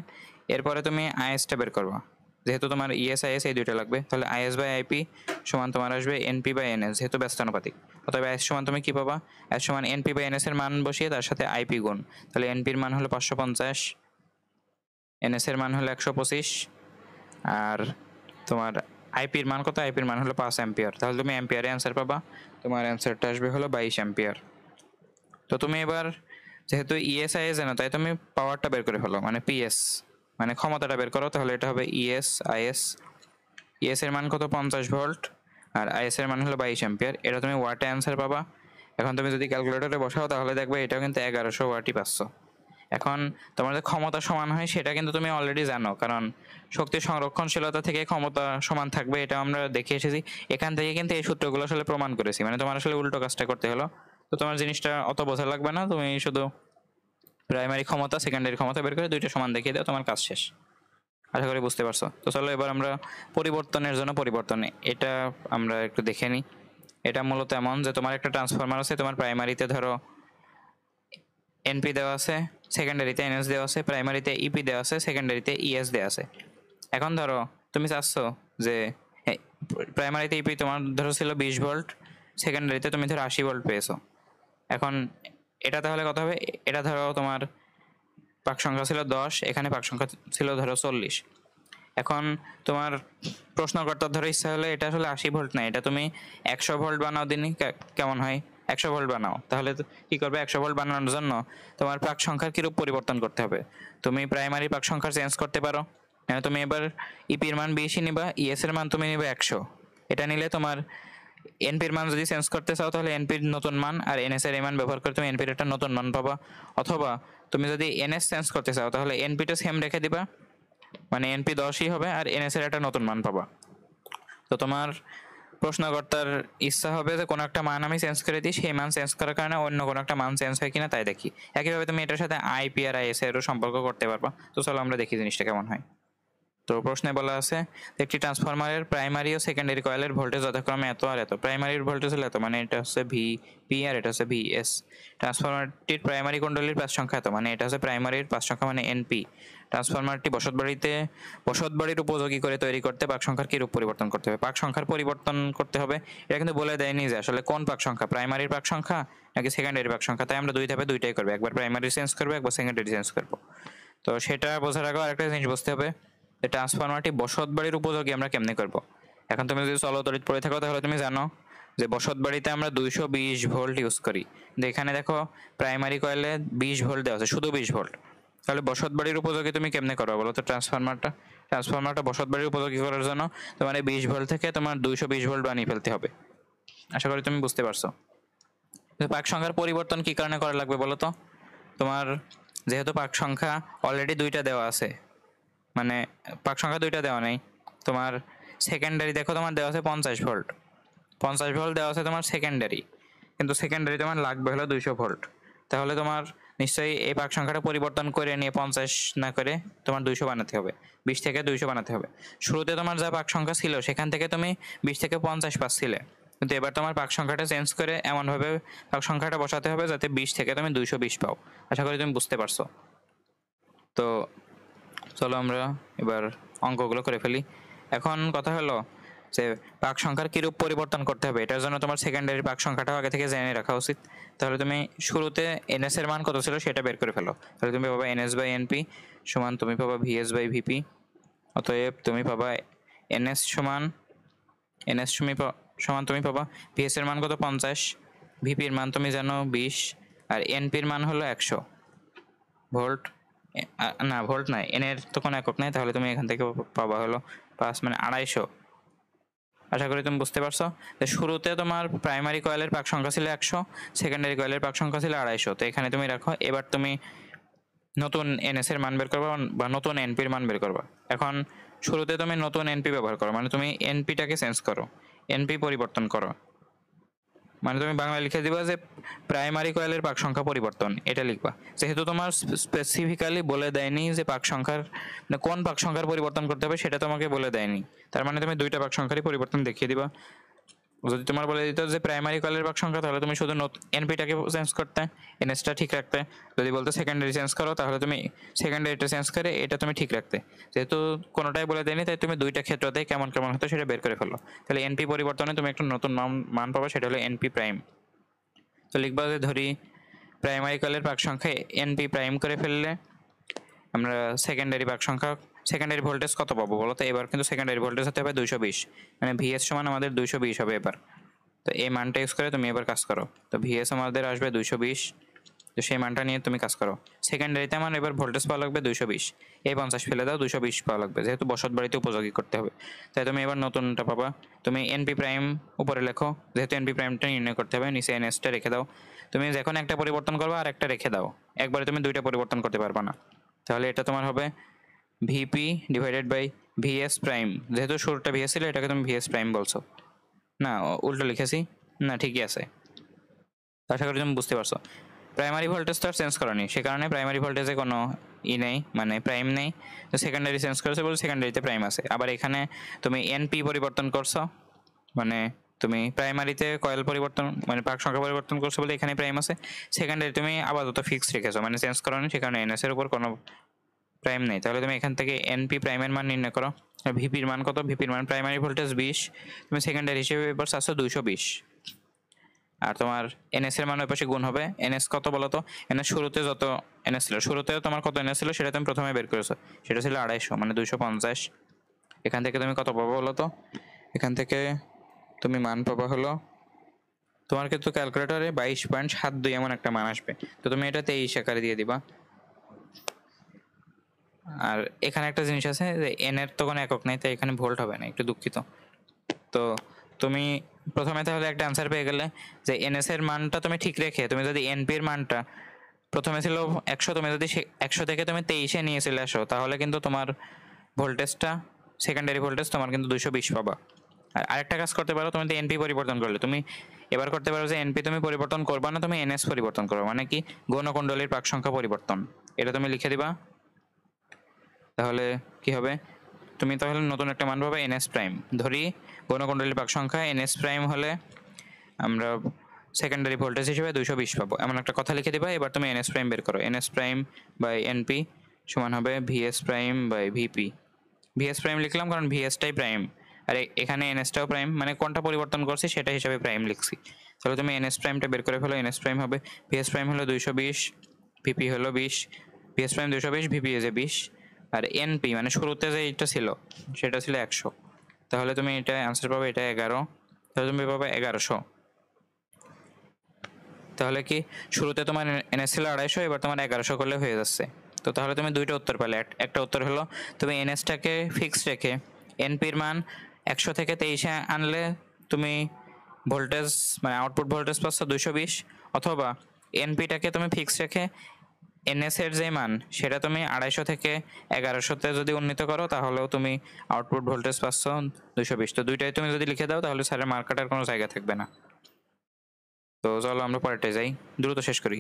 এরপরে তুমি আইএসটা বের করবা। যেহেতু তোমার ইএস আইএস এই দুইটা লাগবে, তাহলে আইএস বাই আইপি সমান তোমার আসবে এনপি বাই এনএস, যেহেতু ব্যস্তানুপাতিক। অতএব আইএস সমান তুমি কি পাবা, আইএস সমান এনপি বাই এনএস এর মান বসিয়ে তার সাথে আইপি গুণ। তাহলে এনপির মান হলো 550, এনএস এর মান হলো 125, আর তোমার আইপির মান কত, আইপির মান হলো 5 অ্যাম্পিয়ার। তাহলে তুমি অ্যাম্পিয়ারে অ্যান্সার পাবা, তোমার অ্যান্সারটা আসবে হলো 22 অ্যাম্পিয়ার। তো তুমি এবার যেহেতু ইএসআইএস জানো তাই তুমি পাওয়ারটা বের করে ফেলো, মানে পিএস মানে ক্ষমতাটা বের করো। তাহলে এটা হবে ইএস আইএস। ইএস এর মান কত 50 ভোল্ট, আর আইএস এর মান হলো 22 অ্যাম্পিয়ার। এটা তুমি ওয়াটে অ্যান্সার পাবা। এখন তুমি যদি ক্যালকুলেটরে বসাও তাহলে দেখবে এটাও কিন্তু 1100 ওয়াটই পাচ্ছ। এখন তোমাদের ক্ষমতা সমান হয় সেটা কিন্তু তুমি অলরেডি জানো, কারণ শক্তি সংরক্ষণশীলতা থেকে ক্ষমতা সমান থাকবে এটা আমরা দেখে এসেছি। এখান থেকে কিন্তু এই সূত্রগুলো আসলে প্রমাণ করেছি, মানে তোমার আসলে উল্টো কাজটা করতে হলো। তো তোমার জিনিসটা অত বোঝা লাগবে না, তুমি শুধু প্রাইমারি ক্ষমতা সেকেন্ডারি ক্ষমতা বের করে দুইটা সমান দেখিয়ে দাও, তোমার কাজ শেষ। আশা করি বুঝতে পারছো। তো চলো এবার আমরা পরিবর্তনের জন্য পরিবর্তন এটা আমরা একটু দেখে নিই। এটা মূলত এমন যে তোমার একটা ট্রান্সফরমার আছে, তোমার প্রাইমারিতে ধরো এনপি দেওয়া আছে, সেকেন্ডারিতে এনএস দেওয়া আছে, প্রাইমারিতে ইপি দেওয়া আছে, সেকেন্ডারিতে ইএস দেওয়া আছে। এখন ধরো তুমি চাচ্ছ যে প্রাইমারিতে ইপি তোমার ধরো ছিল 20 ভোল্ট, সেকেন্ডারিতে তুমি ধরো 80 ভোল্ট পেয়েছো। এখন এটা তাহলে কত হবে, এটা ধরো তোমার পাক সংখ্যা ছিল 10, এখানে পাক সংখ্যা ছিল ধরো 40। এখন তোমার প্রশ্নকর্তার ধরো ইচ্ছা হলে এটা আসলে 80 ভোল্ট না, এটা তুমি 100 ভোল্ট বানাও দিনই, কেমন হয়, 100 ভোল্ট বানাও। তাহলে কি করবে, 100 ভোল্ট বানানোর জন্য তোমার পাক সংখ্যার কিরূপ পরিবর্তন করতে হবে। তুমি প্রাইমারি পাক সংখ্যা চেঞ্জ করতে পারো, মানে তুমি এবার ইপির মান 20 নিবা, ইএস এর মান তুমি নিবে 100। এটা নিলে তোমার এনপির মান যদি চেঞ্জ করতে চাও তাহলে এনপির নতুন মান, আর এনএস এর মান ব্যবহার করে তুমি এনপির একটা নতুন মান পাবা। অথবা তুমি যদি এনএস চেঞ্জ করতে চাও তাহলে এনপিটা সেম রেখে দিবা, মানে এনপি 10ই হবে, আর এনএস এর একটা নতুন মান পাবা। তো তোমার প্রশ্নকর্তার ইচ্ছা হবে যে কোনো একটা মান আমি চেঞ্জ করে দিই, সেই মান চেঞ্জ করার কারণে অন্য কোনো একটা মান চেঞ্জ হয় কিনা তাই দেখি। একইভাবে তুমি এটার সাথে আইপি আর আইএস এরও সম্পর্ক করতে পারবা। তো চলো আমরা দেখি জিনিসটা কেমন হয়। তো প্রশ্নে বলা আছে একটি ট্রান্সফরমারের প্রাইমারি ও সেকেন্ডারি কয়েলের ভোল্টেজ যথাক্রমে এত আর এত। প্রাইমারির ভোল্টেজ হলো এত, মানে এটা হচ্ছে ভি পি আর এটা হচ্ছে ভিএস। ট্রান্সফরমারটির প্রাইমারি কুণ্ডলীর পাঁচ সংখ্যা এত, মানে এটা হচ্ছে প্রাইমারির পাঁচ সংখ্যা মানে এনপি। ট্রান্সফরমারটি বসতবাড়ির উপযোগী করে তৈরি করতে পাক সংখ্যার কি রূপ পরিবর্তন করতে হবে। পাক সংখ্যার পরিবর্তন করতে হবে, এটা কিন্তু বলে দেয়নি যে আসলে কোন পাক সংখ্যা, প্রাইমারির পাক সংখ্যা নাকি সেকেন্ডারি পাক সংখ্যা। তাই আমরা দুই ধাপে দুইটাই করবো, একবার প্রাইমারি চেঞ্জ করবো, একবার সেকেন্ডারি চেঞ্জ করবো। তো সেটা বোঝার আগে আরেকটা জিনিস বুঝতে হবে, ট্রান্সফরমারটি বসত বাড়ির উপযোগী আমরা কেমনে করব। এখন তুমি যদি চলতরিৎ পড়ে থাকো তাহলে তুমি জানো যে বসত বাড়িতে আমরা 220 ভোল্ট ইউজ করি, কিন্তু এখানে দেখো প্রাইমারি কয়েলে 20 ভোল্ট দেওয়া আছে, শুধু 20 ভোল্ট। তাহলে বসত বাড়ির উপযোগী তুমি কেমনে করো বলো তো। ট্রান্সফরমারটা বসত বাড়ির উপযোগী করার জন্য তোমার এই 20 ভোল্ট থেকে তোমার 220 ভোল্ট বানিয়ে ফেলতে হবে। আশা করি তুমি বুঝতে পারছো। পাক সংখ্যার পরিবর্তন কি কারণে করা লাগবে বলো তো। তোমার যেহেতু পাক সংখ্যা অলরেডি দুইটা দেওয়া আছে, মানে পাক সংখ্যা দুইটা দেওয়া নেই। তোমার সেকেন্ডারি দেখো তোমার দেওয়া আছে 50 ভোল্ট, 50 ভোল্ট দেওয়া আছে তোমার সেকেন্ডারি, কিন্তু সেকেন্ডারি তোমার লাগবে হলো 200 ভোল্ট। তাহলে তোমার নিশ্চয়ই এই পাক সংখ্যাটা পরিবর্তন করে নিয়ে 50 না করে তোমার 200 বানাতে হবে, 20 থেকে 200 বানাতে হবে। শুরুতে তোমার যা পাক সংখ্যা ছিল সেখান থেকে তুমি 20 থেকে 50 পাচ্ছিলে, কিন্তু এবার তোমার পাক সংখ্যাটা চেঞ্জ করে এমনভাবে পাক সংখ্যাটা বসাতে হবে যাতে 20 থেকে তুমি 220 পাও। আশা করি তুমি বুঝতে পারছো। তো চলো আমরা এবার অঙ্কগুলো করে ফেলি। এখন কথা হলো যে পাক সংখ্যার কিরূপ পরিবর্তন করতে হবে, এটার জন্য তোমার সেকেন্ডারি পাক সংখ্যাটাও আগে থেকে জেনে রাখা উচিত। তাহলে তুমি শুরুতে এনএস এর মান কত ছিল সেটা বের করে ফেলো। তাহলে তুমি পাবা এনএস বাই এনপি সমান তুমি পাবা ভিএস বাই ভিপি। অতএব তুমি পাবা এনএস সমান তুমি পাবা ভিএস এর মান কত 50, ভিপির মান তুমি জানো 20, আর এনপির মান হলো 100 ভোল্ট। না ভোল্ট নাই, এন এর তো কোনো একক নাই, তাহলে তুমি এখান থেকে পাবা হলো 5 মানে 250। আশা করি তুমি বুঝতে পারছো যে শুরুতে তোমার প্রাইমারি কয়েলের পাক সংখ্যা ছিল 100, সেকেন্ডারি কয়েলের পাক সংখ্যা ছিল 250। তো এখানে তুমি রাখো। এবার তুমি নতুন এনএস এর মান বের করবা বা নতুন এনপির মান বের করবা। এখন শুরুতে তুমি নতুন এনপি ব্যবহার করো, মানে তুমি এনপিটাকে চেঞ্জ করো, এনপি পরিবর্তন করো। মানে তুমি বাংলা লিখে দিবা যে প্রাইমারি কয়েলের পাক সংখ্যা পরিবর্তন, এটা লিখবা। যেহেতু তোমার স্পেসিফিক্যালি বলে দেয়নি যে পাক সংখ্যার মানে কোন পাক সংখ্যার পরিবর্তন করতে হবে, সেটা তোমাকে বলে দেয়নি। তার মানে তুমি দুইটা পাক সংখ্যারই পরিবর্তন দেখিয়ে দিবা। যদি তোমার বলে দিত যে প্রাইমারি কয়েলের পাক সংখ্যা, তাহলে তুমি শুধু এনপিটাকে চেঞ্জ করতে, এনএসটা ঠিক রাখতে। যদি বলতো সেকেন্ডারি চেঞ্জ করো, তাহলে তুমি সেকেন্ডারিটা চেঞ্জ করে এটা তুমি ঠিক রাখতে। যেহেতু কোনোটাই বলে দেয়নি, তাই তুমি দুইটা ক্ষেত্রতে কেমন কেমন হতো সেটা বের করে ফেলো। তাহলে এনপি পরিবর্তনে তুমি একটা নতুন মান পাবো, সেটা হলো এনপি প্রাইম। তো লিখবা যে ধরি প্রাইমারি কয়েলের পাক সংখ্যা এনপি প্রাইম করে ফেললে আমরা সেকেন্ডারি পাক সংখ্যা, সেকেন্ডারি ভোল্টেজ কত পাবো বলো তো? এবার কিন্তু সেকেন্ডারি ভোল্টেজ হতে হবে 220, মানে ভিএস সমান আমাদের 220 হবে এবার। তো এই মানটা ইউজ করে তুমি এবার কাজ করো। তো ভিএস আমাদের আসবে 220, তো সেই মানটা নিয়ে তুমি কাজ করো। সেকেন্ডারিতে আমার এবার ভোল্টেজ পাওয়া লাগবে 220, এই 50 ফেলে দাও, 220 পাওয়া লাগবে, যেহেতু বসত বাড়িতে উপযোগী করতে হবে। তাই তুমি এবার নতুনটা পাবা। তুমি এনপি প্রাইম উপরে লেখো, যেহেতু এনপি প্রাইমটা নির্ণয় করতে হবে, নিচে এনএসটা রেখে দাও। তুমি যখন একটা পরিবর্তন করবে আর একটা রেখে দাও, একবারে তুমি দুইটা পরিবর্তন করতে পারবে না। তাহলে এটা তোমার হবে VP divided by VS prime. যেহেতু শুরুটা ভিএস ছিল, এটাকে তুমি ভিএস প্রাইম বলছো না, উল্টো লিখেছি না? ঠিকই আছে। আশা করি তুমি বুঝতে পারছো। প্রাইমারি ভোল্টেজ তো আর চেঞ্জ করেনি, সে কারণে প্রাইমারি ভোল্টেজে কোনো নেই, মানে প্রাইম নেই। তো সেকেন্ডারি চেঞ্জ করেছে বলে সেকেন্ডারিতে প্রাইম আছে। আবার এখানে তুমি এনপি পরিবর্তন করছো, মানে তুমি প্রাইমারিতে কয়েল পরিবর্তন মানে পাক সংখ্যা পরিবর্তন করছো বলে এখানে প্রাইম আছে। সেকেন্ডারি তুমি আপাতত ফিক্স রেখেছো, মানে চেঞ্জ করোনি, সে কারণে এনএস এর উপর কোনো প্রাইম নেই। তাহলে তুমি এখান থেকে এনপি প্রাইমের মান নির্ণয় করো। ভিপির মান কত? ভিপির মান প্রাইমারি ভোল্টেজ 20, তুমি সেকেন্ডারি হিসেবে এবার চাচ্ছ 220। আর তোমার এনএস এর মান ওই পাশে গুণ হবে। এনএস কত বলো তো? এনএস শুরুতে যত এনএস ছিল, শুরুতেও তোমার কত এনএস ছিল সেটা তুমি প্রথমে বের করেছো, সেটা ছিল 250, মানে 250। এখান থেকে তুমি কত পাবো বলো তো? এখান থেকে তুমি মান পাবা হলো, তোমার কিন্তু ক্যালকুলেটরে 22.72 এমন একটা মান আসবে। তো তুমি এটা 23 আকারে দিয়ে দিবা। আর এখানে একটা জিনিস আছে যে এন এর তো কোনো একক নেই, তাই এখানে ভোল্ট হবে না, একটু দুঃখিত। তো তুমি প্রথমে তাহলে একটা অ্যান্সার পেয়ে গেলে যে এনএস এর মানটা তুমি ঠিক রেখে, তুমি যদি এনপি এর মানটা প্রথমে ছিল 100, তুমি যদি 100 থেকে তুমি 23-এ নিয়ে চলে আসো, তাহলে কিন্তু তোমার ভোল্টেজটা, সেকেন্ডারি ভোল্টেজ তোমার কিন্তু 220 পাবা। আর আরেকটা কাজ করতে পারো, তুমি তো এনপি পরিবর্তন করলে, তুমি এবার করতে পারো যে এনপি তুমি পরিবর্তন করবা না, তুমি এনএস পরিবর্তন করো, মানে কি গৌণকুণ্ডলীর পাক সংখ্যা পরিবর্তন। এটা তুমি লিখে দিবা। তাহলে কি হবে? তুমি তাহলে নতুন একটা মান পাবে এনএস প্রাইম। ধরি গৌণকুণ্ডলীর পাক সংখ্যা এনএস প্রাইম হলে আমরা সেকেন্ডারি ভোল্টেজ হিসেবে 220 পাবো, এমন একটা কথা লিখে দিবা। এবার তুমি এনএস প্রাইম বের করো। এনএস প্রাইম বাই এনপি সমান হবে VS prime by VP. VS prime লিখলাম কারণ ভিএসটাই প্রাইম, আর এখানে এনএসটাও প্রাইম, মানে কোনটা পরিবর্তন করছি সেটা হিসাবে প্রাইম লিখছি। তাহলে তুমি এনএস প্রাইমটা বের করে ফেলো। এনএস প্রাইম হবে, ভিএস প্রাইম হলো 220, ভিপি হলো 20, ভিএস প্রাইম 220, ভিপি যে 20, আর এনপি মানে শুরুতে যে এইটা ছিল সেটা ছিল 100। তাহলে তুমি এটা অ্যান্সার পাবে, এটা 11, তাহলে তুমি পাবে 1100। তাহলে কি শুরুতে তোমার এনএস ছিল 250, এবার তোমার 1100 করলে হয়ে যাচ্ছে। তো তাহলে তুমি দুইটা উত্তর পেলে। একটা উত্তর হলো তুমি এনএসটাকে ফিক্স রেখে এনপির মান 100 থেকে 23-এ আনলে তুমি ভোল্টেজ মানে আউটপুট ভোল্টেজ পাচ্ছ 220, অথবা এনপিটাকে তুমি ফিক্স রেখে এনএস এর যে মান সেটা তুমি 250 থেকে 1100-তে যদি উন্নীত করো, তাহলেও তুমি আউটপুট ভোল্টেজ পাচ্ছ 220। তো দুইটাই তুমি যদি লিখে দাও, তাহলে স্যারের মার্ক কাটার কোনো জায়গা থাকবে না। তো চলো আমরা পরেরটায় যাই, দ্রুত শেষ করি।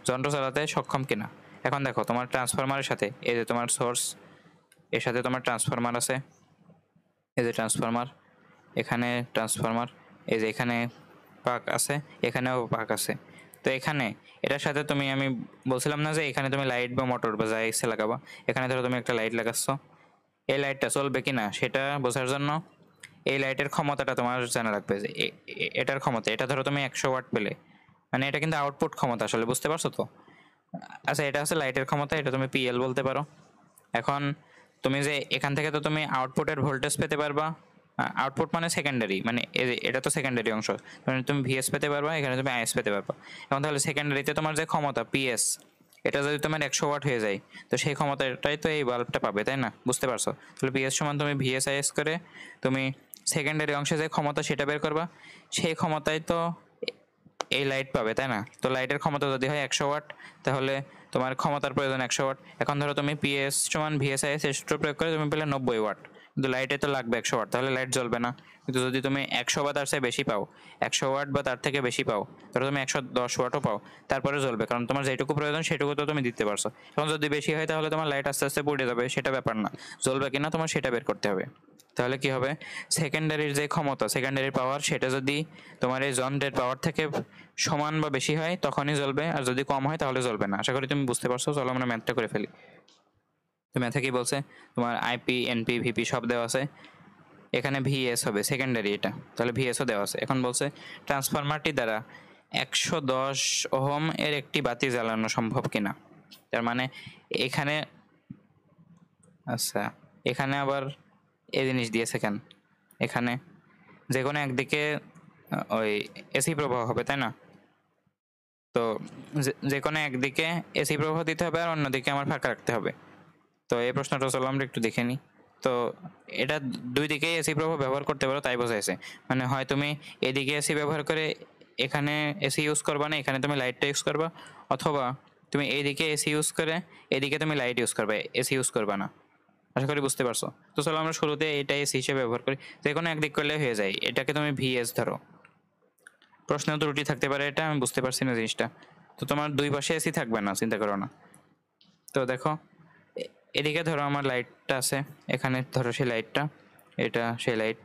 যন্ত্র চালাতে সক্ষম কিনা। এখন দেখো তোমার ট্রান্সফরমারের সাথে এই যে তোমার সোর্স, এর সাথে তোমার ট্রান্সফরমার আছে, এই যে ট্রান্সফরমার, এখানে ট্রান্সফরমার, এই যে এখানে পাক আছে, এখানেও পাক আছে। তো এখানে এটার সাথে তুমি, আমি বলছিলাম না যে এখানে তুমি লাইট বা মোটর বা যা ইচ্ছে লাগাবা, এখানে ধরো তুমি একটা লাইট লাগাচ্ছ, এই লাইটটা চলবে কিনা সেটা বোঝার জন্য এই লাইটের ক্ষমতাটা তোমার জানা রাখবে যে এটার ক্ষমতা, এটা ধরো তুমি 100 ওয়াট পেলে, মানে এটা কিন্তু আউটপুট ক্ষমতা, আসলে বুঝতে পারছো তো? আচ্ছা, এটা হচ্ছে লাইটের ক্ষমতা, এটা তুমি পিএল বলতে পারো। এখন তুমি যে এখান থেকে তো তুমি আউটপুটের ভোল্টেজ পেতে পারবা, আউটপুট মানে সেকেন্ডারি, মানে এটা তো সেকেন্ডারি অংশ, মানে তুমি ভিএস পেতে পারবা, এখানে তুমি আইএস পেতে পারবা। এখন তাহলে সেকেন্ডারিতে তোমার যে ক্ষমতা পিএস, এটা যদি তোমার 100 ওয়াট হয়ে যায়, তো সেই ক্ষমতাটাই তো এই বাল্বটা পাবে, তাই না? বুঝতে পারছো? তাহলে পিএস সমান তুমি ভিএসআইএস করে তুমি সেকেন্ডারি অংশে যে ক্ষমতা সেটা বের করবা, সেই ক্ষমতায় তো এই লাইট পাবে, তাই না? তো লাইটের ক্ষমতা যদি হয় 100 ওয়াট, তাহলে তোমার ক্ষমতার প্রয়োজন 100 ওয়াট। এখন ধরো তুমি পিএস সমান ভিএসআইএস সূত্র প্রয়োগ করে তুমি পেলে 90 ওয়াট, কিন্তু লাইটে তো লাগবে 100 ওয়াট, তাহলে লাইট জ্বলবে না। কিন্তু যদি তুমি 100 বা তার চেয়ে বেশি পাও, 100 ওয়াট বা তার থেকে বেশি পাও, ধরো তুমি 110 ওয়াটও পাও, তারপরে জ্বলবে, কারণ তোমার যেটুকু প্রয়োজন সেটুকু তো তুমি দিতে পারছো। এখন যদি বেশি হয় তাহলে তোমার লাইট আস্তে আস্তে পুড়ে যাবে, সেটা ব্যাপার না। জ্বলবে কিনা তোমার সেটা বের করতে হবে। তাহলে কি হবে, সেকেন্ডারির যে ক্ষমতা, সেকেন্ডারি পাওয়ার, সেটা যদি তোমার এই যন্ত্রের পাওয়ার থেকে সমান বা বেশি হয় তখনই জ্বলবে, আর যদি কম হয় তাহলে জ্বলবে না। আশা করি তুমি বুঝতে পারছো। চলো আমরা ম্যাথটা করে ফেলি। তো ম্যাথে কি বলছে, তোমার আইপি, এনপি, ভিপি সব দেওয়া আছে। এখানে ভিএস হবে সেকেন্ডারি, এটা তাহলে ভিএসও দেওয়া আছে। এখন বলছে ট্রান্সফরমারটি দ্বারা 110 ওহম এর একটি বাতি জ্বালানো সম্ভব কিনা। তার মানে এখানে, আচ্ছা এখানে আবার এই জিনিস দিয়েছে কেন, এখানে যে কোনো একদিকে ওই এসি প্রবাহ হবে, তাই না? তো যে কোনো একদিকে এসি প্রবাহ দিতে হবে আর অন্যদিকে আমার ফাঁকা রাখতে হবে। তো এই প্রশ্নটা চলো আমরা একটু দেখে নিই। তো এটা দুই দিকে এসি প্রবাহ ব্যবহার করতে পারো তাই বোঝাইছে। মানে হয় তুমি এদিকে এসি ব্যবহার করে এখানে এসি ইউজ করবা না, এখানে তুমি লাইটটা ইউজ করবা, অথবা তুমি এইদিকে এসি ইউজ করে এদিকে তুমি লাইট ইউজ করবে, এসি ইউজ করবা না। আশা করি বুঝতে পারছো। তো চলো আমরা শুরুতে এটা এসি হিসেবে ব্যবহার করি। যে কোনো একদিক করলে হয়ে যায়, এটাকে তুমি ভিএস ধরো। প্রশ্নেও ত্রুটি থাকতে পারে, এটা আমি বুঝতে পারছি না জিনিসটা। তো তোমার দুই পাশে এসি থাকবে না, চিন্তা করো না। তো দেখো এদিকে ধরো আমার লাইটটা আছে, এখানে ধরো সেই লাইটটা, এটা সেই লাইট।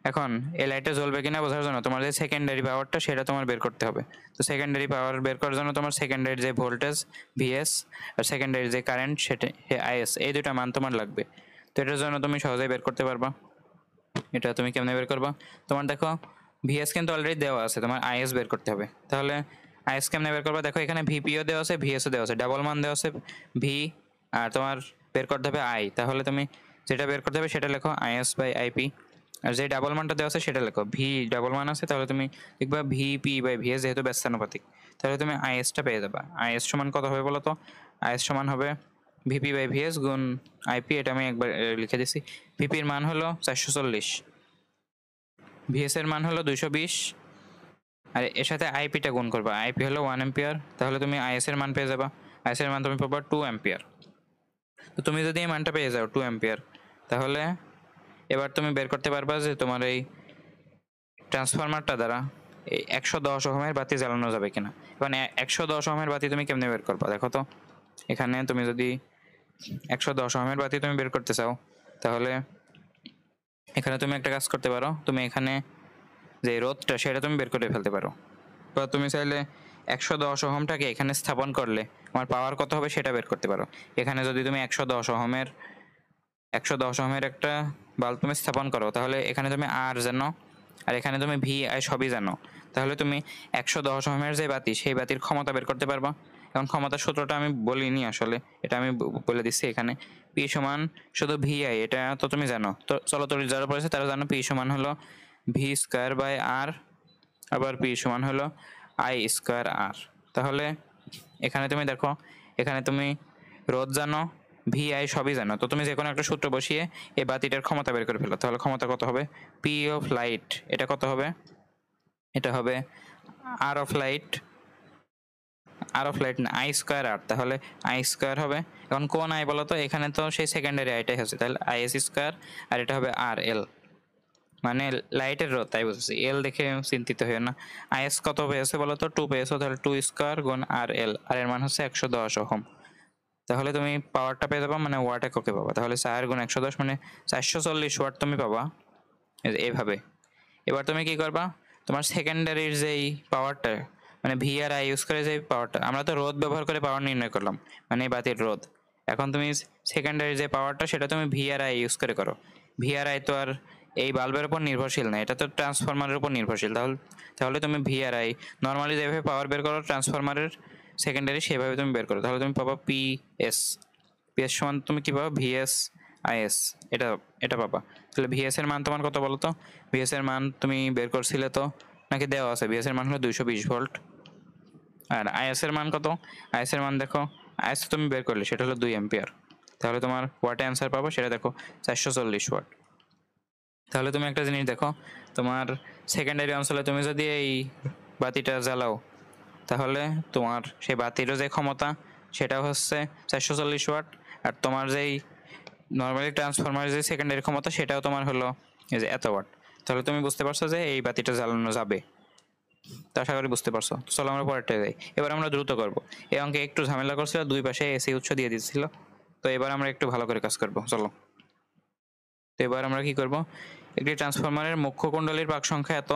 এখন এই লাইটটা জ্বলবে কিনা বোঝার জন্য তোমার যে সেকেন্ডারি পাওয়ারটা সেটা তোমার বের করতে হবে। তো সেকেন্ডারি পাওয়ার বের করার জন্য তোমার সেকেন্ডারি যে ভোল্টেজ ভিএস আর সেকেন্ডারি যে কারেন্ট সেটা আইএস, এই দুটা মান তোমার লাগবে। তো এটার জন্য তুমি সহজেই বের করতে পারবা। এটা তুমি কেমনে বের করবা, তোমার দেখো ভিএস কিন্তু অলরেডি দেওয়া আছে, তোমার আইএস বের করতে হবে। তাহলে আইএস কেমনে বের করবা, দেখো এখানে ভিপিও দেওয়া আছে, ভিএসও দেওয়া আছে, ডাবল মান দেওয়া আছে ভি, আর তোমার বের করতে হবে আই। তাহলে তুমি যেটা বের করতে হবে সেটা লেখো আইএস বাই আইপি, আর যে ডাবল মানটা দেওয়া আছে সেটা লেখো ভি, ডাবল মান আছে তাহলে তুমি লিখবা ভিপি বাই ভিএস, যেহেতু ব্যস্তানুপাতিক। তাহলে তুমি আইএসটা পেয়ে যাবা। আইএস সমান কত হবে বলো তো, আইএস সমান হবে ভিপি বাই ভিএস গুণ আইপি। এটা আমি একবার লিখে দিছি। ভিপির মান হলো 440, ভিএস এর মান হলো 220, আর এর সাথে আইপিটা গুণ করবা, আইপি হলো 1 এম্পিয়ার। তাহলে তুমি আইএস এর মান পেয়ে যাবা, আইএস এর মান তুমি পাবা 2 এম্পিয়ার। তো তুমি যদি এই মানটা পেয়ে যাও 2 এম্পিয়ার, তাহলে এবার তুমি বের করতে পারবা যে তোমার এই ট্রান্সফরমারটা দ্বারা এই 110 ওহমের বাতি জ্বালানো যাবে কিনা। এখন 110 ওহমের বাতি তুমি কেমনে বের করবা, দেখো তো এখানে তুমি যদি 110 ওহমের বাতি তুমি বের করতে চাও, তাহলে এখানে তুমি একটা কাজ করতে পারো, তুমি এখানে যে রোধটা সেটা তুমি বের করে ফেলতে পারো, বা তুমি চাইলে 110 ওহমটাকে এখানে স্থাপন করলে আমার পাওয়ার কত হবে সেটা বের করতে পারো। এখানে যদি তুমি 110 ওহমের একটা বাল্ব তুমি স্থাপন করো, তাহলে এখানে তুমি আর জানো আর এখানে তুমি ভি আই সবই জানো, তাহলে তুমি 110 ওহমের যে বাতি সেই বাতির ক্ষমতা বের করতে পারবা। এখন ক্ষমতার সূত্রটা আমি বলিনি আসলে, এটা আমি বলে দিচ্ছি এখানে। পি সমান শুধু ভি আই, এটা তো তুমি জানো। তো চলো, তোর যারা পড়েছে তারা জানো পি সমান হলো ভি স্কোয়ার বাই আর, আবার পি সমান হলো আই স্কোয়ার আর। তাহলে এখানে তুমি দেখো, এখানে তুমি রোধ জানো, ভি আই সবই জানো, তো তুমি যে কোনো একটা সূত্র বসিয়ে এই বাতিটার ক্ষমতা বের করে ফেলো। তাহলে ক্ষমতা কত হবে, পি অফ লাইট, এটা কত হবে, এটা হবে R of light, R of light না আই স্কোয়ার আর, তাহলে আই স্কোয়ার হবে। এখন কোন আই বলো তো, এখানে তো সেই সেকেন্ডারি আইটাই হচ্ছে, তাহলে আই এস স্কোয়ার, আর এটা হবে আর এল, মানে লাইটের রোধ, তাই বুঝেছি, এল দেখে চিন্তিত হয়ে না। আইএস কত পেয়েছে বলো তো, 2 পেয়েছো, তাহলে 2 স্কোয়ার গুণ আর এল, আর এর মান হচ্ছে 110 ওহম। তাহলে তুমি পাওয়ারটা পেয়ে যাবা, মানে ওয়াট এককে পাবা। তাহলে 4 গুণ 110 মানে 440 ওয়াট তুমি পাবা এইভাবে। এবার তুমি কি করবা, তোমার সেকেন্ডারির যেই পাওয়ারটা, মানে ভি আর আই ইউজ করে যে পাওয়ারটা, আমরা তো রোধ ব্যবহার করে পাওয়ার নির্ণয় করলাম, মানে এই বাতির রোধ। এখন তুমি সেকেন্ডারি যে পাওয়ারটা সেটা তুমি ভি আর আই ইউজ করে করো। ভি আর আই তো আর এই বাল্বের উপর নির্ভরশীল না, এটা তো ট্রান্সফরমারের উপর নির্ভরশীল। তাহলে তাহলে তুমি ভি আর আই নর্মালি যেভাবে পাওয়ার বের করো ট্রান্সফরমারের সেকেন্ডারি, সেভাবে তুমি বের করো। তাহলে তুমি পাবা পি এস, পি এস সমান তুমি কি পাবা ভিএস আইএস, এটা এটা পাবা। তাহলে ভিএস এর মান তোমার কত বলো তো, ভিএস এর মান তুমি বের করছিলে তো, নাকি দেওয়া আছে? ভিএস এর মান হলো 220 ভোল্ট। আর আইএস এর মান কত, আইএস এর মান দেখো আইএস তুমি বের করলে সেটা হলো 2 অ্যাম্পিয়ার। তাহলে তোমার ওয়াটে অ্যান্সার পাবো সেটা দেখো 440 ওয়াট। তাহলে তুমি একটা জিনিস দেখো, তোমার সেকেন্ডারি অঞ্চলে তুমি যদি এই বাতিটা জ্বালাও তাহলে তোমার সেই বাতিরও যে ক্ষমতা সেটা হচ্ছে 440 ওয়াট, আর তোমার যেই নর্মালি ট্রান্সফরমার যে সেকেন্ডারি ক্ষমতা সেটাও তোমার হলো এই যে এত ওয়াট। তাহলে তুমি বুঝতে পারছো যে এই বাতিটা জ্বালানো যাবে। তো আশা করি বুঝতে পারছো। তো চলো আমরা পরেরটা যাই। এবার আমরা দ্রুত করবো। এই অঙ্কে একটু ঝামেলা করছিল, দুই পাশে এসি উৎস দিয়ে দিচ্ছিল। তো এবার আমরা একটু ভালো করে কাজ করবো, চলো। তো এবার আমরা কি করব, একটি ট্রান্সফরমারের মুখ্য কুণ্ডলীর পাক সংখ্যা এত।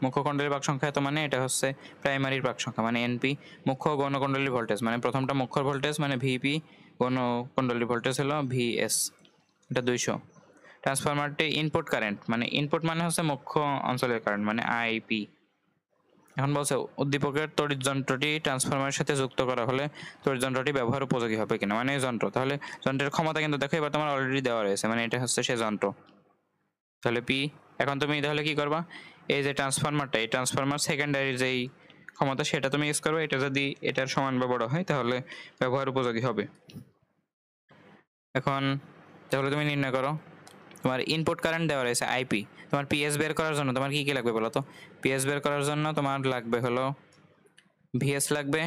মুখ্য কুণ্ডলীর পাক সংখ্যা এত মানে এটা হচ্ছে প্রাইমারির পাক সংখ্যা মানে এনপি। মুখ্য গণকুণ্ডলীর ভোল্টেজ মানে প্রথমটা মুখ্য ভোল্টেজ মানে ভিপি, গণকুণ্ডলীর ভোল্টেজ হলো ভিএস, এটা 200। ট্রান্সফরমারটি ইনপুট কারেন্ট মানে ইনপুট মানে হচ্ছে মুখ্য অঞ্চলের কারেন্ট মানে আইপি। এখন বলছে উদ্দীপকের তড়িৎ যন্ত্রটি ট্রান্সফরমারের সাথে যুক্ত করা হলে তড়িৎ যন্ত্রটি ব্যবহার উপযোগী হবে কিনা, মানে যন্ত্র। তাহলে যন্ত্রের ক্ষমতা কিন্তু দেখো এবার তোমার অলরেডি দেওয়া রয়েছে, মানে এটা হচ্ছে সে যন্ত্র। তাহলে পি। এখন তুমি তাহলে কি করবা, এই যে ট্রান্সফরমারটা, এই ট্রান্সফরমার সেকেন্ডারি যেই ক্ষমতা সেটা তুমি ইউজ করবে। এটা যদি এটার সমান বা বড় হয় তাহলে ব্যবহার উপযোগী হবে। এখন তাহলে তুমি নির্ণয় করো, তোমার ইনপুট কারেন্ট দেওয়া রয়েছে আইপি। তোমার পিএস বের করার জন্য তোমার কি কি লাগবে বলো তো? পিএস বের করার জন্য তোমার লাগবে হলো ভিএস লাগবে,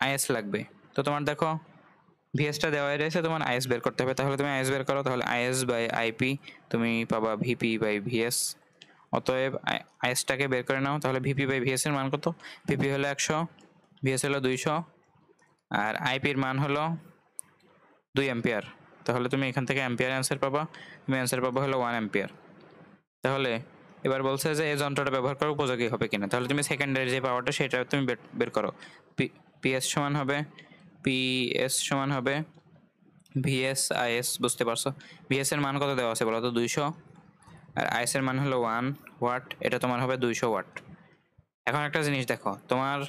আইএস লাগবে। তো তোমার দেখো ভিএসটা দেওয়াই রয়েছে, তোমার আইএস বের করতে হবে। তাহলে তুমি আইএস বের করো, তাহলে আইএস বাই আইপি তুমি পাবা ভিপি বাই ভিএস। অতএব আইএসটাকে বের করে নাও। তাহলে ভিপি বাই ভিএস এর মান কত? ভিপি হলো 100, ভিএস হলো 200, আর আইপির মান হলো 2 অ্যাম্পিয়ার। তাহলে তুমি এখান থেকে অ্যাম্পিয়ার অ্যান্সার পাবা। তুমি অ্যান্সার পাবা হলো 1 অ্যাম্পিয়ার। তাহলে এবার বলছে যে এই যন্ত্রটা ব্যবহার করা উপযোগী হবে কিনা। তাহলে তুমি সেকেন্ডারি যে পাওয়ারটা সেটা তুমি বের করো। পিএস সমান হবে, পিএস সমান হবে ভিএস আইএস। বুঝতে পারছো? ভিএস এর মান কত দেওয়া আছে বলো তো? 200, আর আইএস এর মান হলো 1 ওয়াট। এটা তোমার হবে 200 ওয়াট। এখন একটা জিনিস দেখো, তোমার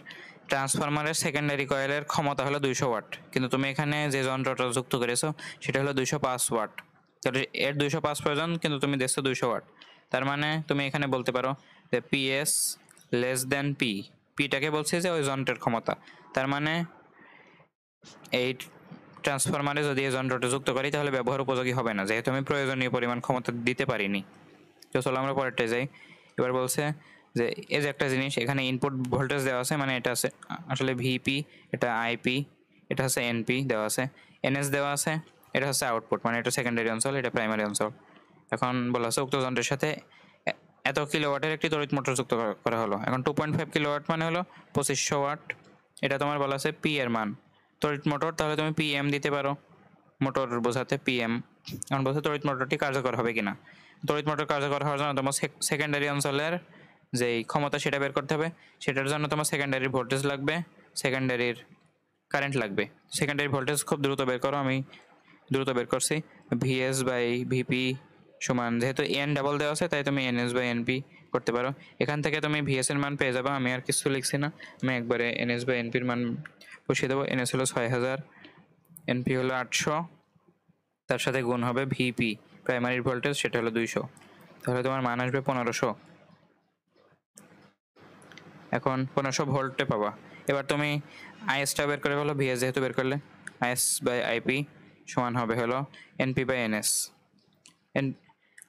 ট্রান্সফরমারের সেকেন্ডারি কয়েলের ক্ষমতা হলো 200 ওয়াট, কিন্তু তুমি এখানে যে যন্ত্রটা যুক্ত করেছো সেটা হলো 205 ওয়াট। তাহলে এর 205 প্রয়োজন, কিন্তু তুমি দেখছো 200 ওয়াট। তার মানে তুমি এখানে বলতে পারো যে পিএস লেস দেন পি। পিটাকে বলছে যে ওই যন্ত্রের ক্ষমতা। তার মানে এই ট্রান্সফরমারে যদি এই যন্ত্রটা যুক্ত করি তাহলে ব্যবহার উপযোগী হবে না, যেহেতু আমি প্রয়োজনীয় পরিমাণ ক্ষমতা দিতে পারিনি। তো চলো আমরা পরেরটায় যাই। এবার বলছে যে এই যে একটা জিনিস, এখানে ইনপুট ভোল্টেজ দেওয়া আছে, মানে এটা আছে আসলে ভিপি, এটা আইপি, এটা হচ্ছে এনপি দেওয়া আছে, এনএস দেওয়া আছে, এটা হচ্ছে আউটপুট মানে এটা সেকেন্ডারি অঞ্চল, এটা প্রাইমারি অঞ্চল। এখন বলা আছে উক্ত যন্ত্রের সাথে এত কিলোওয়াটের একটি তড়িৎ মোটর যুক্ত করা হলো। এখন 2.5 কিলোওয়াট মানে হলো 2500 ওয়াট। এটা তোমার বলা আছে পি এর মান, তড়িৎ মোটর। তাহলে তুমি পিএম দিতে পারো, মোটর বোঝাতে পিএম। এখন বলছে তড়িৎ মোটরটি কার্যকর হবে কিনা। তড়িৎ মোটর কার্যকর হওয়ার জন্য তোমার সেকেন্ডারি অঞ্চলের যেই ক্ষমতা সেটা বের করতে হবে। সেটার জন্য তোমার সেকেন্ডারির ভোল্টেজ লাগবে, সেকেন্ডারির কারেন্ট লাগবে। সেকেন্ডারি ভোল্টেজ খুব দ্রুত বের করো, আমি দ্রুত বের করছি। ভিএস বাই ভিপি সমান, যেহেতু এন ডাবল দেওয়া আছে তাই তুমি এনএস বাই এনপি করতে পারো। এখান থেকে তুমি ভিএস এর মান পেয়ে যাবে। আমি আর কিছু লিখছি না, আমি একবারে এনএস বাই এনপির মান বসিয়ে দেবো। এনএস হলো 6000, এনপি হলো 800, তার সাথে গুণ হবে ভিপি প্রাইমারির ভোল্টেজ, সেটা হলো 200। তাহলে তোমার মান আসবে 1500। এখন 1500 ভোল্টে পাবা। এবার তুমি আইএসটা বের করে হলো, ভিএস যেহেতু বের করলে, আইএস বাই আইপি সমান হবে হলো এনপি বাই এনএস।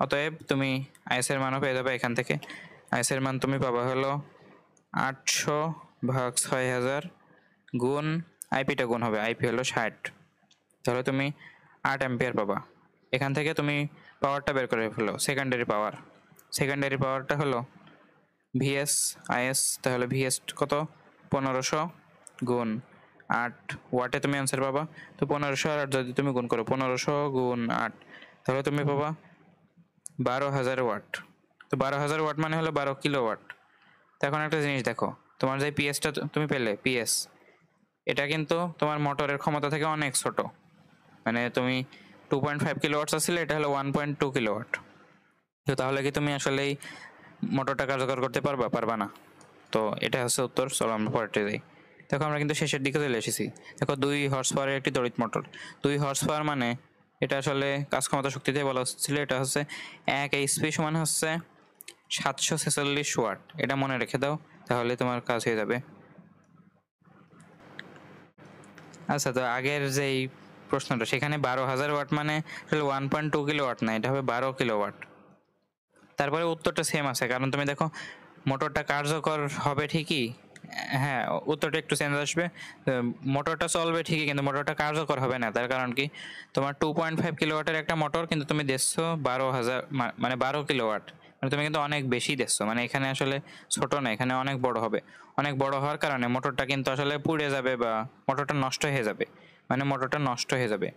অতএব তুমি আইএস এর মানও পেয়ে যাবে এখান থেকে। আইএস এর মান তুমি পাবা হলো 800 ভাগ 6000 গুণ আইপিটা গুণ হবে, আইপি হলো 60। তাহলে তুমি 8 অ্যাম্পিয়ার পাবা। এখান থেকে তুমি পাওয়ারটা বের করে ফেলো, সেকেন্ডারি পাওয়ার। সেকেন্ডারি পাওয়ারটা হলো ভিএস আইএস। তাহলে ভিএস কত? 1500 গুণ 8 ওয়াটে তুমি অ্যান্সার পাবা। তো 1500 আর যদি তুমি গুণ করো 1500 গুণ 8, তাহলে তুমি পাবা 12000 ওয়াট। তো 12000 ওয়াট মানে হলো 12 কিলো ওয়াট। তো এখন একটা জিনিস দেখো, তোমার যে পিএসটা তুমি পেলে, পিএস এটা কিন্তু তোমার মোটরের ক্ষমতা থেকে অনেক ছোট। মানে তুমি 2.5 কিলোওয়াট আসলে, এটা হলো 1.2 কিলোওয়াট। তো তাহলে কি তুমি আসলেই মোটরটা কার্যকর করতে পারবা না। তো এটা হচ্ছে উত্তর। চলো আমরা পরেরটা যাই। দেখো আমরা কিন্তু শেষের দিকে চলে এসেছি। দেখো 2 হর্স পাওয়ারের একটি তড়িৎ মোটর। 2 হর্স পাওয়ার মানে এটা আসলে কাজ ক্ষমতা শক্তিতে বলা হচ্ছিল, এটা হচ্ছে 1 এইচপি সমান হচ্ছে 746 ওয়াট। এটা মনে রেখে দাও, তাহলে তোমার কাজ হয়ে যাবে। আচ্ছা, তো আগের যেই প্রশ্নটা সেখানে 12,000 ওয়াট মানে আসলে 1.2 কিলোওয়াট না, এটা হবে 12 কিলোওয়াট। তারপরে উত্তরটা সেম আছে, কারণ তুমি দেখো মোটরটা কার্যকর হবে ঠিকই, হ্যাঁ উত্তরটা একটু চেঞ্জ আসবে। মোটরটা চলবে ঠিকই কিন্তু মোটরটা কার্যকর হবে না। তার কারণ কি, তোমার 2.5 কিলোওয়াটের একটা মোটর, কিন্তু তুমি দেখছো 12,000 মানে 12 কিলোওয়াট, মানে তুমি কিন্তু অনেক বেশি দেখছো। মানে এখানে আসলে ছোট না, এখানে অনেক বড় হবে। অনেক বড় হওয়ার কারণে মোটরটা কিন্তু আসলে পুড়ে যাবে বা মোটরটা নষ্ট হয়ে যাবে। মানে মোটরটা নষ্ট হয়ে যাবে,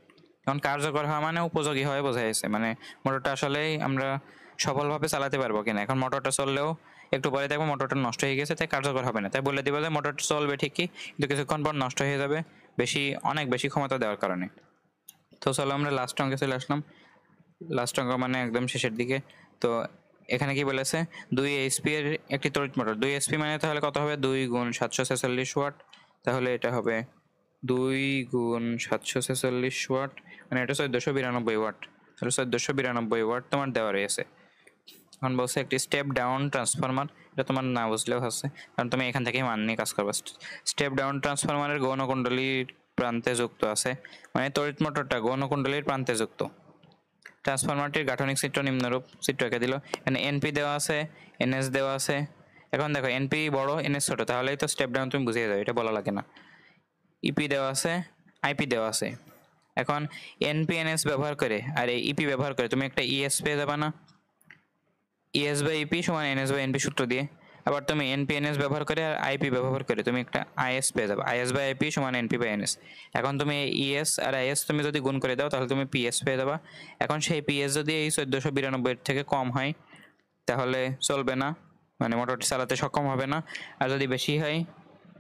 কারণ কার্যকর হওয়া মানে উপযোগী হয়ে বোঝা যাচ্ছে। মানে মোটরটা আসলেই আমরা সফলভাবে চালাতে পারবো কিনা। এখন মোটরটা চললেও একটু পরে দেখবো মোটরটা নষ্ট হয়ে গেছে, তাই কার্যকর হবে না। তাই বলে দিব যে মোটরটা চলবে ঠিকই, কিন্তু কিছুক্ষণ পর নষ্ট হয়ে যাবে, অনেক বেশি ক্ষমতা দেওয়ার কারণে। তো চলো আমরা লাস্ট অঙ্কে চলে আসলাম। লাস্ট অঙ্ক মানে একদম শেষের দিকে। তো এখানে কি বলেছে, 2 HP এর একটি তড়িৎ মোটর। 2 HP মানে তাহলে কত হবে, 2 × 746 ওয়াট। তাহলে এটা হবে 2 × 746 ওয়াট, মানে এটা 1492 ওয়াট। তাহলে 1492 ওয়াট তোমার দেওয়া রয়েছে। এখন বলছে একটি স্টেপ ডাউন ট্রান্সফরমার, এটা তোমার না বুঝলেও হচ্ছে, কারণ তুমি এখান থেকে মান নিয়ে কাজ করবে। স্টেপ ডাউন ট্রান্সফরমারের গৌণকুণ্ডলীর প্রান্তে যুক্ত আছে, মানে তড়িৎ মোটরটা গৌণকুণ্ডলীর প্রান্তে যুক্ত। ট্রান্সফরমারটির গাঠনিক চিত্র নিম্নরূপ, চিত্র এঁকে দিল। এখানে এনপি দেওয়া আছে, এনএস দেওয়া আছে। এখন দেখো এনপি বড় এনএস ছোট, তাহলেই তো স্টেপ ডাউন তুমি বুঝিয়ে যাবে, এটা বলা লাগে না। ইপি দেওয়া আছে, আইপি দেওয়া আছে। এখন এনপি এনএস ব্যবহার করে আর এই ইপি ব্যবহার করে তুমি একটা ইএস পেয়ে যাবে না, ইএস বাই ইপি সমান এনএস বাই এনপি সূত্র দিয়ে। আবার তুমি এনপি এনএস ব্যবহার করে আর আইপি ব্যবহার করে তুমি একটা আইএস পেয়ে যাবে, আইএস বাই আইপি সমান এনপি বাই এনএস। এখন তুমি ইএস আর আইএস তুমি যদি গুণ করে দাও তাহলে তুমি পিএস পেয়ে যাবা। এখন সেই পিএস যদি এই 1492 থেকে কম হয় তাহলে চলবে না, মানে মোটরটি চালাতে সক্ষম হবে না। আর যদি বেশি হয়,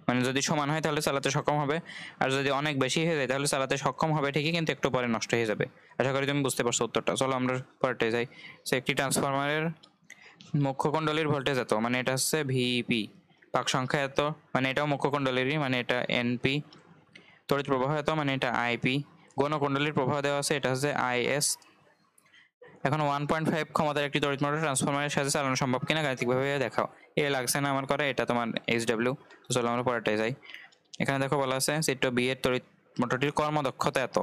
মানে যদি সমান হয় তাহলে চালাতে সক্ষম হবে। আর যদি অনেক বেশি হয়ে যায় তাহলে চালাতে সক্ষম হবে ঠিকই, কিন্তু একটু পরে নষ্ট হয়ে যাবে। আশা করি তুমি বুঝতে পারছো উত্তরটা। চলো আমরা পরেরটায় যাই। সে একটি ট্রান্সফরমারের মুখ্য কুণ্ডলীর ভোল্টেজ এত, মানে এটা হচ্ছে ভিপি। পাক সংখ্যা এত, মানে এটাও মুখ্য কুণ্ডলীরই, মানে এটা এনপি। তড়িৎ প্রবাহ এত, মানে এটা আইপি। গৌণ কুণ্ডলীর প্রবাহ দেওয়া আছে, এটা হচ্ছে আইএস। এখন 1.5 ক্ষমতার একটি তড়িৎ মোটর ট্রান্সফরমারের সাথে চালানো সম্ভব কিনা গাণিতিকভাবে দেখাও। এ লাগছে না আমার করে, এটা তোমার এইচডব্লিউ। তো চলো আমরা পরেরটায় যাই। এখানে দেখো বলা আছে চিত্র বি এর তড়িৎ মোটরটির কর্মদক্ষতা এত।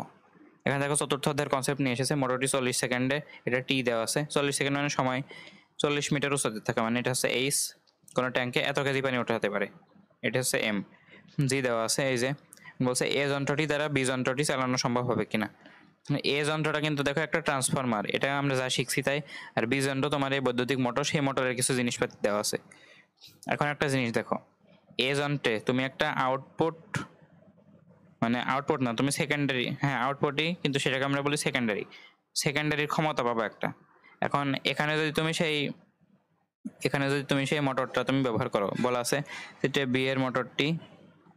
এখানে দেখো চতুর্থ অধ্যায়ের কনসেপ্ট নিয়ে এসেছে। মোটরটি 40 সেকেন্ডে, এটা টি দেওয়া আছে। 40 সেকেন্ড মানে সময় 40 মিটার উচ্চতা থাকে, মানে এটা হচ্ছে এইচ। কোনো ট্যাঙ্কে এত কেজি পানি উঠাতে পারে, এটা হচ্ছে এম। জি দেওয়া আছে, এই যে বলছে এ যন্ত্রটি দ্বারা বি যন্ত্রটি চালানো সম্ভব হবে কিনা। এ যন্ত্রটা কিন্তু দেখো একটা ট্রান্সফরমার, এটা আমরা যা শিখছি তাই। আর বি যন্ত্র তোমার এই বৈদ্যুতিক মোটর, সেই মোটরের কিছু জিনিসপাতি দেওয়া আছে। এখন একটা জিনিস দেখো, এ যন্ত্রে তুমি একটা আউটপুট, মানে আউটপুট না তুমি সেকেন্ডারি, হ্যাঁ আউটপুটই, কিন্তু সেটাকে আমরা বলি সেকেন্ডারি। সেকেন্ডারি ক্ষমতা পাবো একটা। এখন এখানে যদি তুমি সেই মোটরটা তুমি ব্যবহার করো, বলা আছে যেটা বি এর মোটরটি,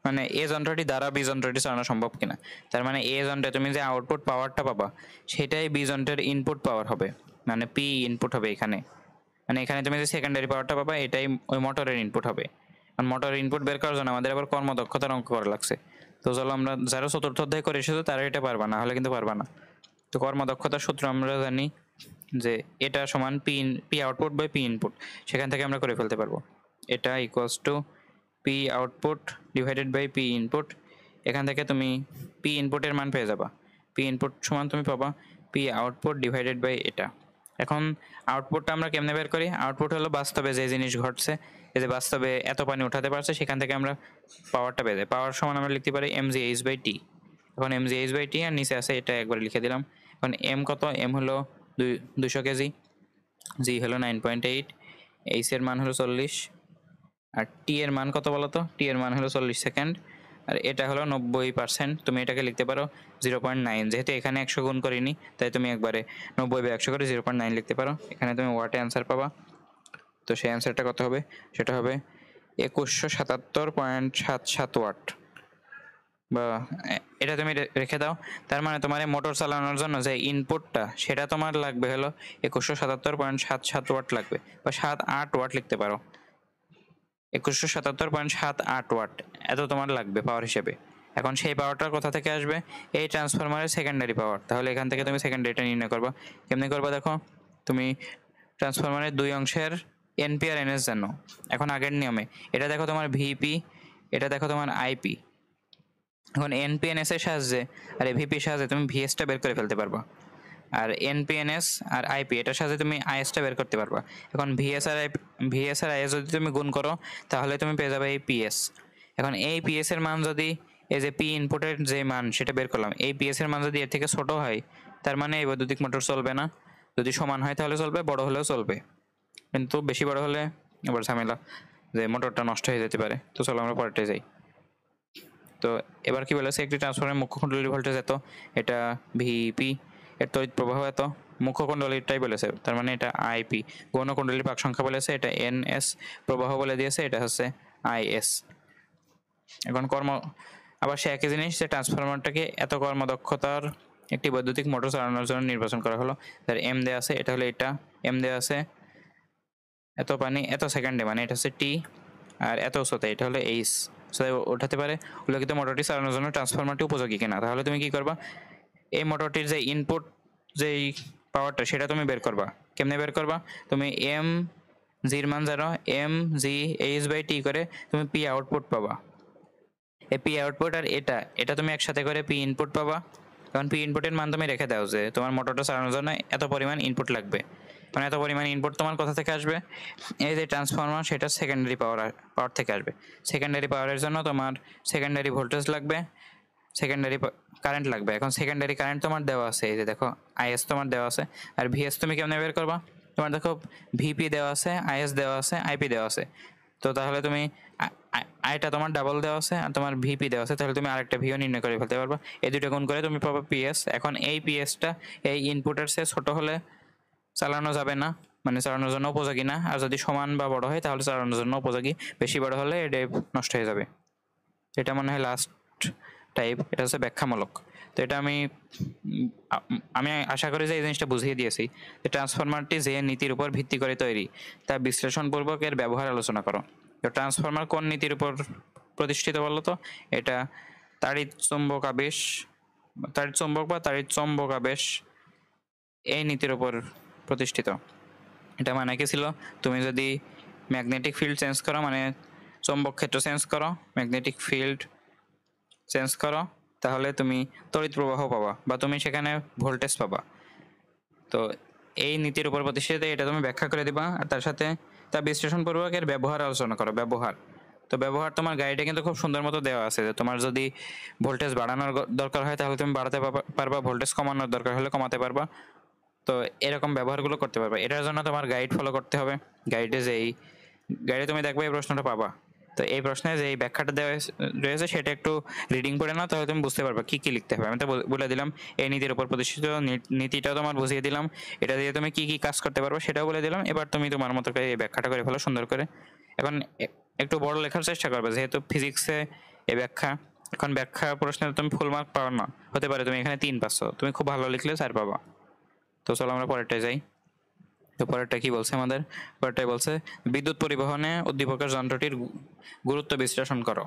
মানে এ যন্ত্রটি দ্বারা বি যন্ত্রটি চালানো সম্ভব কিনা। তার মানে এ যন্ত্রে তুমি যে আউটপুট পাওয়ারটা পাবা সেটাই বি যন্ত্রের ইনপুট পাওয়ার হবে, মানে পি ইনপুট হবে এখানে। মানে এখানে তুমি যে সেকেন্ডারি পাওয়ারটা পাবা এটাই ওই মোটরের ইনপুট হবে। কারণ মোটরের ইনপুট বের করার জন্য আমাদের আবার কর্মদক্ষতার অঙ্ক করা লাগছে। তো চলো আমরা যারা চতুর্থ অধ্যায় করে এসেছো তারা এটা পারবা, না হলে কিন্তু পারবা না। তো কর্মদক্ষতার সূত্র আমরা জানি যে এটা সমান P output by P input, সেখান থেকে আমরা করে ফেলতে পারবো। এটা equals to P output divided by P input. এখান থেকে তুমি পি ইনপুটের মান পেয়ে যাবা। পি ইনপুট সমান তুমি পাবা পি আউটপুট ডিভাইডেড বাই এটা। এখন আউটপুটটা আমরা কেমনে বের করি, আউটপুট হলো বাস্তবে যে জিনিস ঘটছে, এই যে বাস্তবে এত পানি উঠাতে পারছে সেখান থেকে আমরা পাওয়ারটা পেয়ে যাই। পাওয়ার সমান আমরা লিখতে পারি M G H by T. এখন M G H by T আর নিচে আছে এটা একবার লিখে দিলাম। এখন এম কত, এম হলো 200 কেজি, জি হলো 9.8, এইচ এর মান হলো 40, আর টি এর মান কত বলো তো, টি এর মান হলো 40 সেকেন্ড, আর এটা হলো 90%। তুমি এটাকে লিখতে পারো 0.9। যেহেতু এখানে 100 গুণ করিনি তাই তুমি একবারে 90/100 করে 0.9 লিখতে পারো। এখানে তুমি ওয়াটে অ্যান্সার পাবা। তো সেই অ্যান্সারটা কত হবে, সেটা হবে 2177.77 ওয়াট। বা এটা তুমি রেখে দাও। তার মানে তোমার এই মোটর চালানোর জন্য যে ইনপুটটা সেটা তোমার লাগবে হলো 2177.77 ওয়াট লাগবে, বা 78 ওয়াট লিখতে পারো। 2177.78 ওয়াট এত তোমার লাগবে পাওয়ার হিসেবে। এখন সেই পাওয়ারটা কোথা থেকে আসবে, এই ট্রান্সফরমারের সেকেন্ডারি পাওয়ার। তাহলে এখান থেকে তুমি সেকেন্ডারিটা নির্ণয় করবা। কেমনি করবা দেখো, তুমি ট্রান্সফরমারের দুই অংশের এনপি আর এনএস জানো। এখন আগের নিয়মে এটা দেখো তোমার ভিপি, এটা দেখো তোমার আইপি। এখন এনপিএনএস এর সাহায্যে আর এভিপি এর সাহায্যে তুমি ভিএসটা বের করে ফেলতে পারবা, আর এনপিএনএস আর আইপি এটার সাথে তুমি আইএসটা বের করতে পারবা। এখন ভিএস আর আইএস যদি তুমি গুণ করো তাহলে তুমি পেয়ে যাবে এই পিএস। এখন এই পিএস এর মান যদি এই যে পি ইনপুটের যে মান সেটা বের করলাম, এই পিএস এর মান যদি এর থেকে ছোট হয় তার মানে এই বৈদ্যুতিক মোটর চলবে না, যদি সমান হয় তাহলে চলবে, বড় হলেও চলবে, কিন্তু বেশি বড় হলে এবার ঝামেলা যে মোটরটা নষ্ট হয়ে যেতে পারে। তো চলো আমরা পরেরটায় যাই। তো এবার কি বলেছে, একটি ট্রান্সফরমারের মুখ্য কুণ্ডলীর ভোল্টেজ এত, এটা ভিপি, এর তড়িৎ প্রবাহ এত, মুখ্য কুণ্ডলীরটাই বলেছে, তার মানে এটা আইপি। গৌণ কুণ্ডলীর পাক সংখ্যা বলেছে, এটা এনএস, প্রবাহ বলে দিয়েছে, এটা হচ্ছে আইএস। এখন আবার সে একই জিনিস, যে ট্রান্সফরমারটাকে এত কর্মদক্ষতার একটি বৈদ্যুতিক মোটর চালানোর জন্য নির্বাচন করা হলো। তার এম দেওয়া আছে, এটা হলো এটা, এম দেওয়া আছে এত পানি এত সেকেন্ডে, মানে এটা হচ্ছে টি, আর এত উচ্চতা এটা হলো এইচ। ওঠাতে পারে উল্লেখিত মোটরটি চালানোর জন্য ট্রান্সফরমারটি উপযোগী কিনা। তাহলে তুমি কি করবা, এই মোটরটির যে ইনপুট যেই পাওয়ারটা সেটা তুমি বের করবা। কেমনে বের করবা, তুমি এম জির মান জানো, M G H by T করে তুমি পি আউটপুট পাবা। এই পি আউটপুট আর এটা এটা তুমি একসাথে করে পি ইনপুট পাবা। কারণ পি ইনপুটের মান তুমি রেখে দাও যে তোমার মোটরটা চালানোর জন্য এত পরিমাণ ইনপুট লাগবে, মানে এত পরিমাণ ইনপুট তোমার কোথা থেকে আসবে, এই যে ট্রান্সফরমার সেটা সেকেন্ডারি পাওয়ার থেকে আসবে। সেকেন্ডারি পাওয়ারের জন্য তোমার সেকেন্ডারি ভোল্টেজ লাগবে, সেকেন্ডারি কারেন্ট লাগবে। এখন সেকেন্ডারি কারেন্ট তোমার দেওয়া আছে, এই যে দেখো আইএস তোমার দেওয়া আছে, আর ভিএস তুমি কেমনে বের করবা, তোমার দেখো ভিপি দেওয়া আছে, আইএস দেওয়া আছে, আইপি দেওয়া আছে। তো তাহলে তুমি আইটা তোমার ডাবল দেওয়া আছে আর তোমার ভিপি দেওয়া আছে, তাহলে তুমি আরেকটা ভিও নির্ণয় করে ফেলতে পারবা। এই দুটো গুণ করে তুমি পাবা পিএস। এখন এই পিএসটা এই ইনপুটের চেয়ে ছোট হলে চালানো যাবে না, মানে চালানোর জন্য উপযোগী না, আর যদি সমান বা বড় হয় তাহলে চালানোর জন্য উপযোগী, বেশি বড় হলে এটা নষ্ট হয়ে যাবে। এটা মনে হয় লাস্ট টাইপ, এটা হচ্ছে ব্যাখ্যামূলক। তো এটা আমি আশা করি যে এই জিনিসটা বুঝিয়ে দিয়েছি যে ট্রান্সফরমারটি যে নীতির উপর ভিত্তি করে তৈরি তা বিশ্লেষণপূর্বক এর ব্যবহার আলোচনা করো। তো ট্রান্সফরমার কোন নীতির উপর প্রতিষ্ঠিত বলো তো, এটা তাড়িৎ চুম্বক আবেশ, তাড়িৎ চুম্বক বা তাড়িৎ চৌম্বক আবেশ এই নীতির উপর প্রতিষ্ঠিত। এটা মানে কি ছিল, তুমি যদি ম্যাগনেটিক ফিল্ড চেঞ্জ করো, মানে চৌম্বক ক্ষেত্র চেঞ্জ করো, ম্যাগনেটিক ফিল্ড চেঞ্জ করো, তাহলে তুমি তড়িৎ প্রবাহ পাবা বা তুমি সেখানে ভোল্টেজ পাবা। তো এই নীতির উপর প্রতিষ্ঠিত, এটা তুমি ব্যাখ্যা করে দিবা, আর তার সাথে তা বিশ্লেষণপূর্বক এর ব্যবহার আলোচনা করো। ব্যবহার, তো ব্যবহার তোমার গাইডে কিন্তু খুব সুন্দর মতো দেওয়া আছে যে তোমার যদি ভোল্টেজ বাড়ানোর দরকার হয় তাহলে তুমি বাড়াতে পারবা, ভোল্টেজ কমানোর দরকার হলে কমাতে পারবা। তো এরকম ব্যবহারগুলো করতে পারবা। এটার জন্য তোমার গাইড ফলো করতে হবে। গাইডে তুমি দেখবে এই প্রশ্নটা পাবা। তো এই প্রশ্নে যে এই ব্যাখ্যাটা দেওয়া রয়েছে সেটা একটু রিডিং করে নাও, তাহলে তুমি বুঝতে পারবে কি কি লিখতে হবে। আমি তো বলে দিলাম এই নীতির উপর প্রতিষ্ঠিত, নীতিটাও তোমার বুঝিয়ে দিলাম, এটা দিয়ে তুমি কি কি কাজ করতে পারবে সেটাও বলে দিলাম। এবার তুমি তোমার মতো করে এই ব্যাখ্যাটা করে ফেলো সুন্দর করে। এখন একটু বড় লেখার চেষ্টা করবে, যেহেতু ফিজিক্সে এই ব্যাখ্যা। এখন ব্যাখ্যা প্রশ্নে তুমি ফুল মার্ক পাও না, হতে পারে তুমি এখানে 3 পাচ্ছ, তুমি খুব ভালো লিখলে 4 পাবা। তো চলো আমরা পরেরটায় যাই। তো পরেরটা কি বলছে আমাদের, পরেরটাই বলছে বিদ্যুৎ পরিবহনে উদ্দীপকের যন্ত্রটির গুরুত্ব বিশ্লেষণ করো।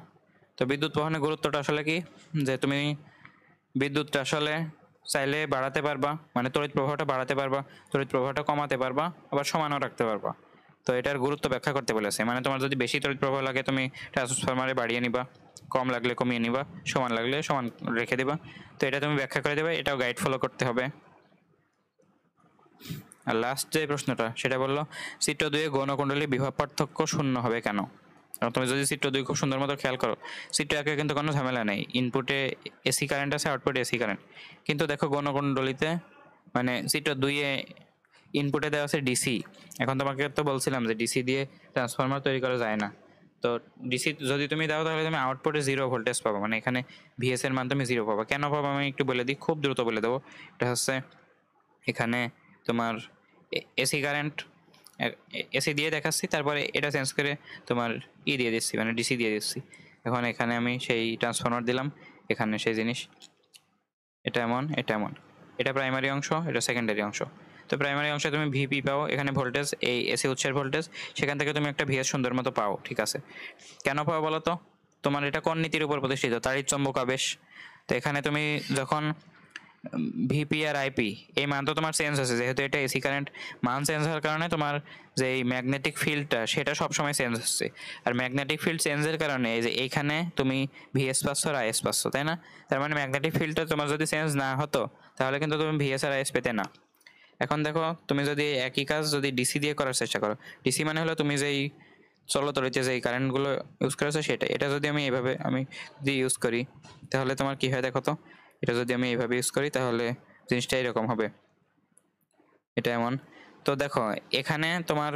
তো বিদ্যুৎ বহনের গুরুত্বটা আসলে কি, যে তুমি বিদ্যুৎটা আসলে চাইলে বাড়াতে পারবা, মানে তড়িৎ প্রবাহটা বাড়াতে পারবা, তড়িৎ প্রবাহটা কমাতে পারবা, আবার সমানও রাখতে পারবা। তো এটার গুরুত্ব ব্যাখ্যা করতে বলেছে, মানে তোমার যদি বেশি তড়িৎ প্রবাহ লাগে তুমি ট্রান্সফরমারে বাড়িয়ে নিবা, কম লাগলে কমিয়ে নিবা, সমান লাগলে সমান রেখে দিবা। তো এটা তুমি ব্যাখ্যা করে দেবে, এটাও গাইড ফলো করতে হবে। আর লাস্ট যে প্রশ্নটা সেটা বললো চিত্র 2 গৌণকুণ্ডলীর বিভব পার্থক্য শূন্য হবে কেন। তুমি যদি চিত্র 2 খুব সুন্দর মতো খেয়াল করো, চিত্র 1 কিন্তু কোনো ঝামেলা নেই, ইনপুটে এসি কারেন্ট আছে, আউটপুটে এসি কারেন্ট। কিন্তু দেখো গৌণকুণ্ডলীতে, মানে চিত্র 2 ইনপুটে দেওয়া আছে ডিসি। এখন তোমাকে তো বলছিলাম যে ডিসি দিয়ে ট্রান্সফরমার তৈরি করা যায় না। তো ডিসি যদি তুমি দাও তাহলে তুমি আউটপুটে 0 ভোল্টেজ পাবো, মানে এখানে ভিএস এর মান তুমি 0 পাবো। কেন পাবো আমি একটু বলে দিই, খুব দ্রুত বলে দেবো। এটা হচ্ছে এখানে তোমার এসি কারেন্ট, এসি দিয়ে দেখাচ্ছি, তারপরে এটা চেঞ্জ করে তোমার দিয়ে দিচ্ছি, মানে ডিসি দিয়ে দিচ্ছি। এখন এখানে আমি সেই ট্রান্সফরমার দিলাম, এখানে সেই জিনিস, এটা এমন, এটা এমন, এটা প্রাইমারি অংশ, এটা সেকেন্ডারি অংশ। তো প্রাইমারি অংশে তুমি ভিপি পাও, এখানে ভোল্টেজ এই এসি উৎসের ভোল্টেজ, সেখান থেকে তুমি একটা ভিএস সুন্দর মতো পাও, ঠিক আছে। কেন পাও বলো তো, তোমার এটা কোন নীতির উপর প্রতিষ্ঠিত, তাড়িৎ চৌম্বক আবেশ। তো এখানে তুমি যখন ভিপি আর আইপি এই মান তো তোমার চেঞ্জ আছে, যেহেতু এটা এসি কারেন্ট মান চেঞ্জ হওয়ার কারণে তোমার যে ম্যাগনেটিক ফিল্ডটা সেটা সবসময় চেঞ্জ হচ্ছে। আর ম্যাগনেটিক ফিল্ড চেঞ্জের কারণে এই যে এইখানে তুমি ভিএস পাচ্ছ আর আইএস পাচ্ছ, তাই না? তার মানে ম্যাগনেটিক ফিল্ডটা তোমার যদি চেঞ্জ না হতো তাহলে কিন্তু তুমি ভিএস আর আইএস পেতে না। এখন দেখো, তুমি যদি একই কাজ যদি ডিসি দিয়ে করার চেষ্টা করো, ডিসি মানে হলো তুমি যেই চলতরিতে যেই কারেন্টগুলো ইউজ করেছো সেটা, এটা যদি আমি এইভাবে আমি যদি ইউজ করি তাহলে তোমার কি হয় দেখো তো। এটা যদি আমি এইভাবে ইউজ করি তাহলে জিনিসটা এরকম হবে, এটা এমন। তো দেখো এখানে তোমার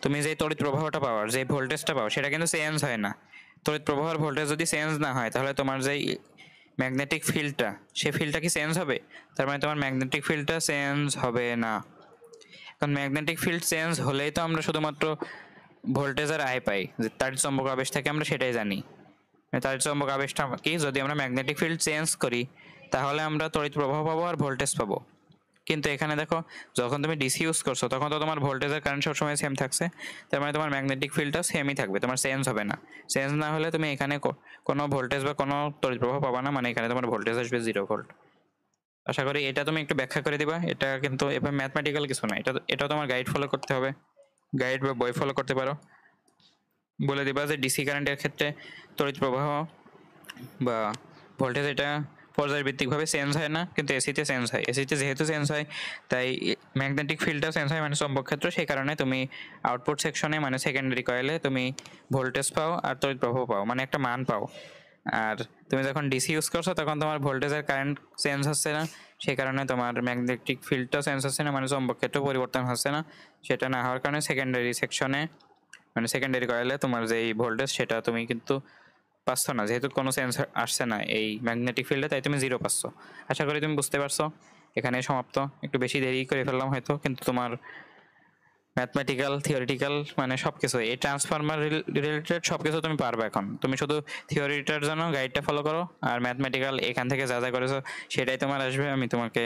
তুমি যে তড়িৎ প্রবাহটা পাওয়ার যে ভোল্টেজটা পাও সেটা কিন্তু চেঞ্জ হয় না। তড়িৎ প্রবাহের ভোল্টেজ যদি চেঞ্জ না হয় তাহলে তোমার যেই ম্যাগনেটিক ফিল্ডটা সেই ফিল্ডটা কি চেঞ্জ হবে? তার মানে তোমার ম্যাগনেটিক ফিল্ডটা চেঞ্জ হবে না। কারণ ম্যাগনেটিক ফিল্ড চেঞ্জ হলেই তো আমরা শুধুমাত্র ভোল্টেজ আর আই পাই, যে তাড়িৎ চৌম্বক আবেশ থেকে আমরা সেটাই জানি। তাড়িৎ চৌম্বক আবেশটা কি, যদি আমরা ম্যাগনেটিক ফিল্ড চেঞ্জ করি তাহলে আমরা তড়িৎ প্রবাহ পাবো আর ভোল্টেজ পাবো। কিন্তু এখানে দেখো, যখন তুমি ডিসি ইউজ করছো তখন তো তোমার ভোল্টেজ আর কারেন্ট সবসময় সেম থাকছে, তার মানে তোমার ম্যাগনেটিক ফিল্ডটা সেমই থাকবে, তোমার চেঞ্জ হবে না। চেঞ্জ না হলে তুমি এখানে কোনো ভোল্টেজ বা কোনো তড়িৎ প্রবাহ পাবা না, মানে এখানে তোমার ভোল্টেজ আসবে 0 ভোল্ট। আশা করি এটা তুমি একটু ব্যাখ্যা করে দিবা। এটা কিন্তু এবার ম্যাথমেটিক্যাল কিছু না, এটা তোমার গাইড ফলো করতে হবে, গাইড বা বই ফলো করতে পারো। বলে দিবা যে ডিসি কারেন্টের ক্ষেত্রে তড়িৎ প্রবাহ বা ভোল্টেজ এটা পর্যায়ভিত্তিকভাবে চেঞ্জ হয় না, কিন্তু এসিতে চেঞ্জ হয়। এসিতে যেহেতু চেঞ্জ হয় তাই ম্যাগনেটিক ফিল্ডটাও চেঞ্জ হয়, মানে চৌম্বক ক্ষেত্র। সেই কারণে তুমি আউটপুট সেকশনে মানে সেকেন্ডারি কয়েলে তুমি ভোল্টেজ পাও আর তড়িৎ প্রবাহ পাও, মানে একটা মান পাও। আর তুমি যখন ডিসি ইউজ করছো তখন তোমার ভোল্টেজের কারেন্ট চেঞ্জ হচ্ছে না, সেই কারণে তোমার ম্যাগনেটিক ফিল্ডটাও চেঞ্জ হচ্ছে না, মানে চৌম্বক ক্ষেত্র পরিবর্তন হচ্ছে না। সেটা না হওয়ার কারণে সেকেন্ডারি সেকশনে মানে সেকেন্ডারি কয়েলে তোমার যেই ভোল্টেজ সেটা তুমি কিন্তু পাচ্ছ না, যেহেতু কোনো চেঞ্জ আসছে না এই ম্যাগনেটিক ফিল্ডে, তাই তুমি 0 পাচ্ছ। আশা করি তুমি বুঝতে পারছো। এখানে সমাপ্ত। একটু বেশি দেরি করে ফেললাম হয়তো, কিন্তু তোমার ম্যাথমেটিক্যাল থিওরিটিক্যাল মানে সবকিছু এই ট্রান্সফরমার রিলেটেড সবকিছু তুমি পারবে। এখন তুমি শুধু থিওরিটার জন্য গাইডটা ফলো করো, আর ম্যাথমেটিক্যাল এখান থেকে যা যা করেছো সেটাই তোমার আসবে। আমি তোমাকে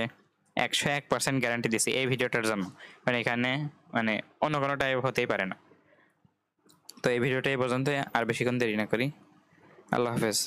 101% গ্যারান্টি দিচ্ছি এই ভিডিওটার জন্য, মানে এখানে মানে অন্য কোনো টাইপ হতেই পারে না। তো এই ভিডিওটা এই পর্যন্ত, আর বেশিক্ষণ দেরি না করি। আল্লাহ হাফেজ।